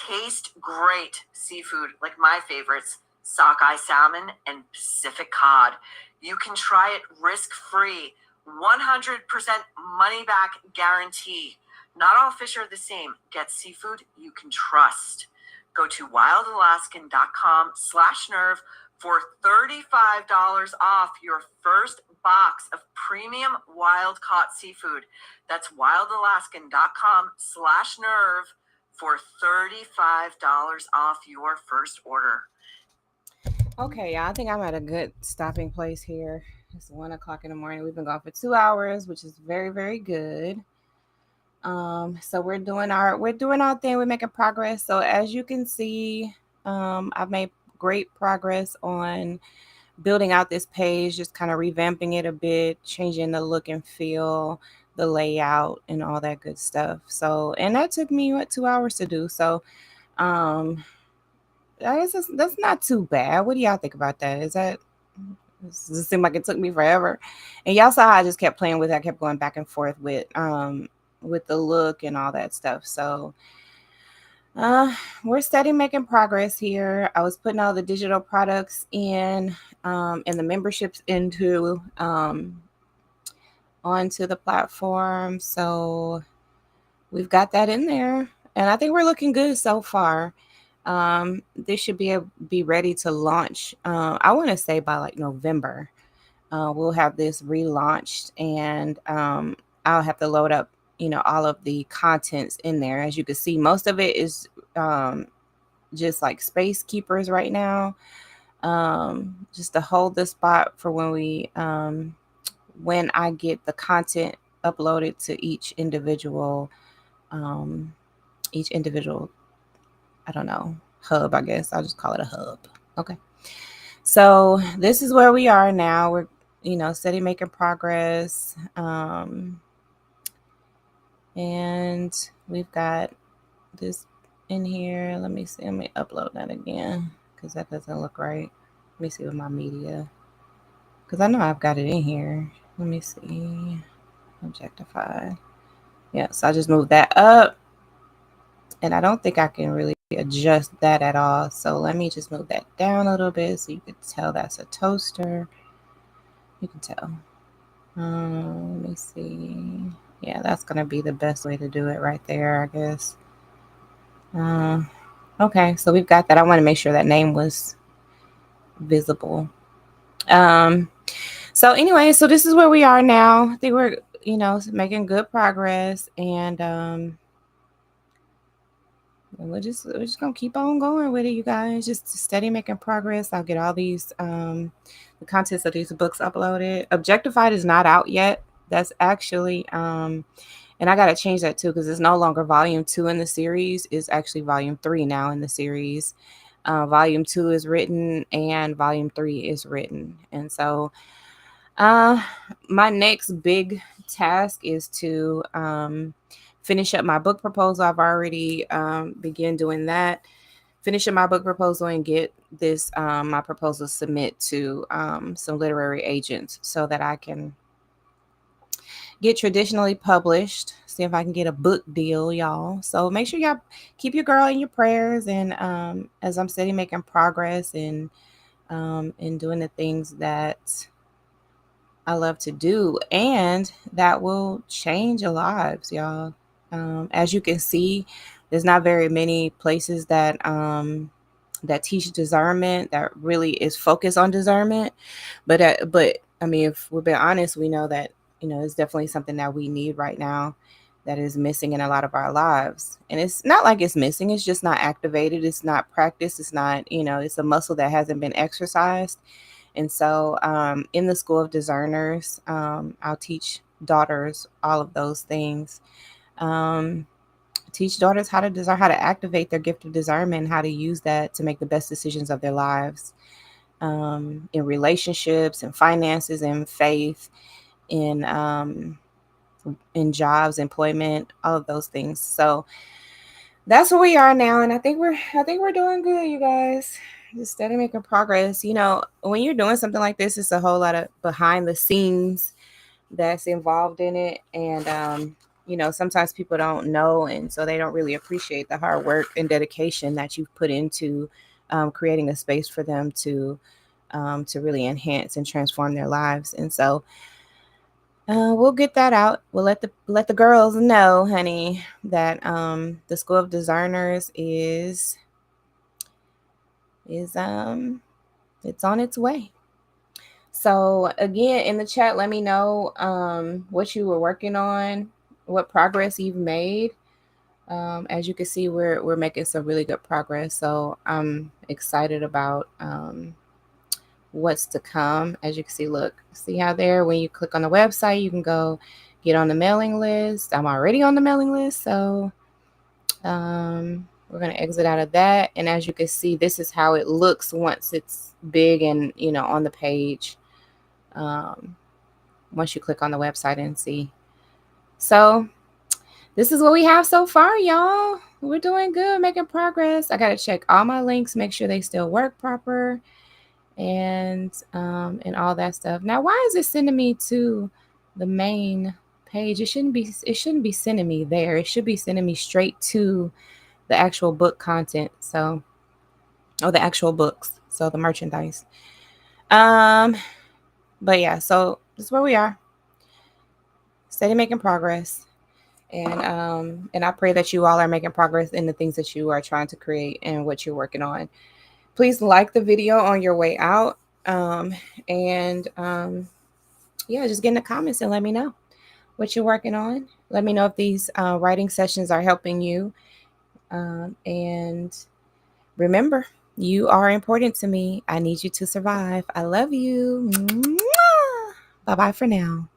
taste great seafood like my favorites, sockeye salmon and Pacific cod. You can try it risk-free, 100% money-back guarantee. Not all fish are the same. Get seafood you can trust. Go to wildalaskan.com/nerve for $35 off your first box of premium wild caught seafood. That's wildalaskan.com/nerve for $35 off your first order. Okay, y'all, I think I'm at a good stopping place here. It's 1 o'clock in the morning. We've been gone for 2 hours, which is very, very good. So we're doing our thing. We're making progress. So as you can see, I've made great progress on building out this page, just kind of revamping it a bit, changing the look and feel, the layout, and all that good stuff. So, and that took me 2 hours to do. So, I guess that's not too bad. What do y'all think about that? Does it seem like it took me forever? And y'all saw how I just kept playing with it. I kept going back and forth with the look and all that stuff. So we're steady making progress here. I was putting all the digital products in and the memberships into onto the platform. So we've got that in there, and I think we're looking good so far. This should be ready to launch. I want to say by like November, we'll have this relaunched, and I'll have to load up, all of the contents in there. As you can see, most of it is just like space keepers right now, just to hold the spot for when I get the content uploaded to each individual, I don't know, hub, I guess. I'll just call it a hub. Okay. So this is where we are now. We're, steady making progress. And we've got this in here. Let me see. Let me upload that again because that doesn't look right. Let me see with my media, because I know I've got it in here. Let me see. Objectify. Yeah, so I just moved that up, and I don't think I can really adjust that at all. So let me just move that down a little bit so you can tell that's a toaster. You can tell. Let me see. Yeah, that's going to be the best way to do it right there, I guess. Okay, so we've got that. I want to make sure that name was visible. So anyway, so this is where we are now. I think we're, making good progress, and we're just gonna keep on going with it, you guys. Just steady making progress. I'll get all these the contents of these books uploaded. Objectified is not out yet. That's actually and I gotta change that too, because it's no longer volume 2 in the series. It's actually volume 3 now in the series. Volume 2 is written and volume 3 is written. And so my next big task is to finish up my book proposal. I've already begun doing that. Finish up my book proposal and get this my proposal submit to some literary agents so that I can get traditionally published. See if I can get a book deal, y'all. So make sure y'all keep your girl in your prayers. And as I'm steady making progress and doing the things that I love to do, and that will change your lives, y'all. As you can see, there's not very many places that that teach discernment, that really is focused on discernment. But I mean, if we're being honest, we know that it's definitely something that we need right now, that is missing in a lot of our lives. And it's not like it's missing; it's just not activated. It's not practiced. It's not it's a muscle that hasn't been exercised. And so in the School of Discerners, I'll teach daughters all of those things. Teach daughters how to discern, how to activate their gift of discernment, and how to use that to make the best decisions of their lives, in relationships and finances and faith, in jobs, employment, all of those things. So that's where we are now, and I think we're doing good, you guys. Just steady making progress. You know, when you're doing something like this, it's a whole lot of behind the scenes that's involved in it, and you know, sometimes people don't know, and so they don't really appreciate the hard work and dedication that you've put into creating a space for them to really enhance and transform their lives. And so we'll get that out. We'll let the girls know, honey, that the School of Designers is it's on its way. So again, in the chat, let me know what you were working on, what progress you've made. As you can see, we're making some really good progress. So I'm excited about what's to come. As you can see, look, see how there when you click on the website, you can go get on the mailing list. I'm already on the mailing list, so we're going to exit out of that. And as you can see, this is how it looks once it's big and, you know, on the page. Once you click on the website and see. So this is what we have so far, y'all. We're doing good, making progress. I got to check all my links, make sure they still work proper, and all that stuff. Now, why is it sending me to the main page? It shouldn't be sending me there. It should be sending me straight to the actual book content. So, or the actual books. So the merchandise. But yeah, so this is where we are. Steady making progress. And I pray that you all are making progress in the things that you are trying to create and what you're working on. Please like the video on your way out. And yeah, just get in the comments and let me know what you're working on. Let me know if these writing sessions are helping you. And remember, you are important to me. I need you to survive. I love you. Bye-bye for now.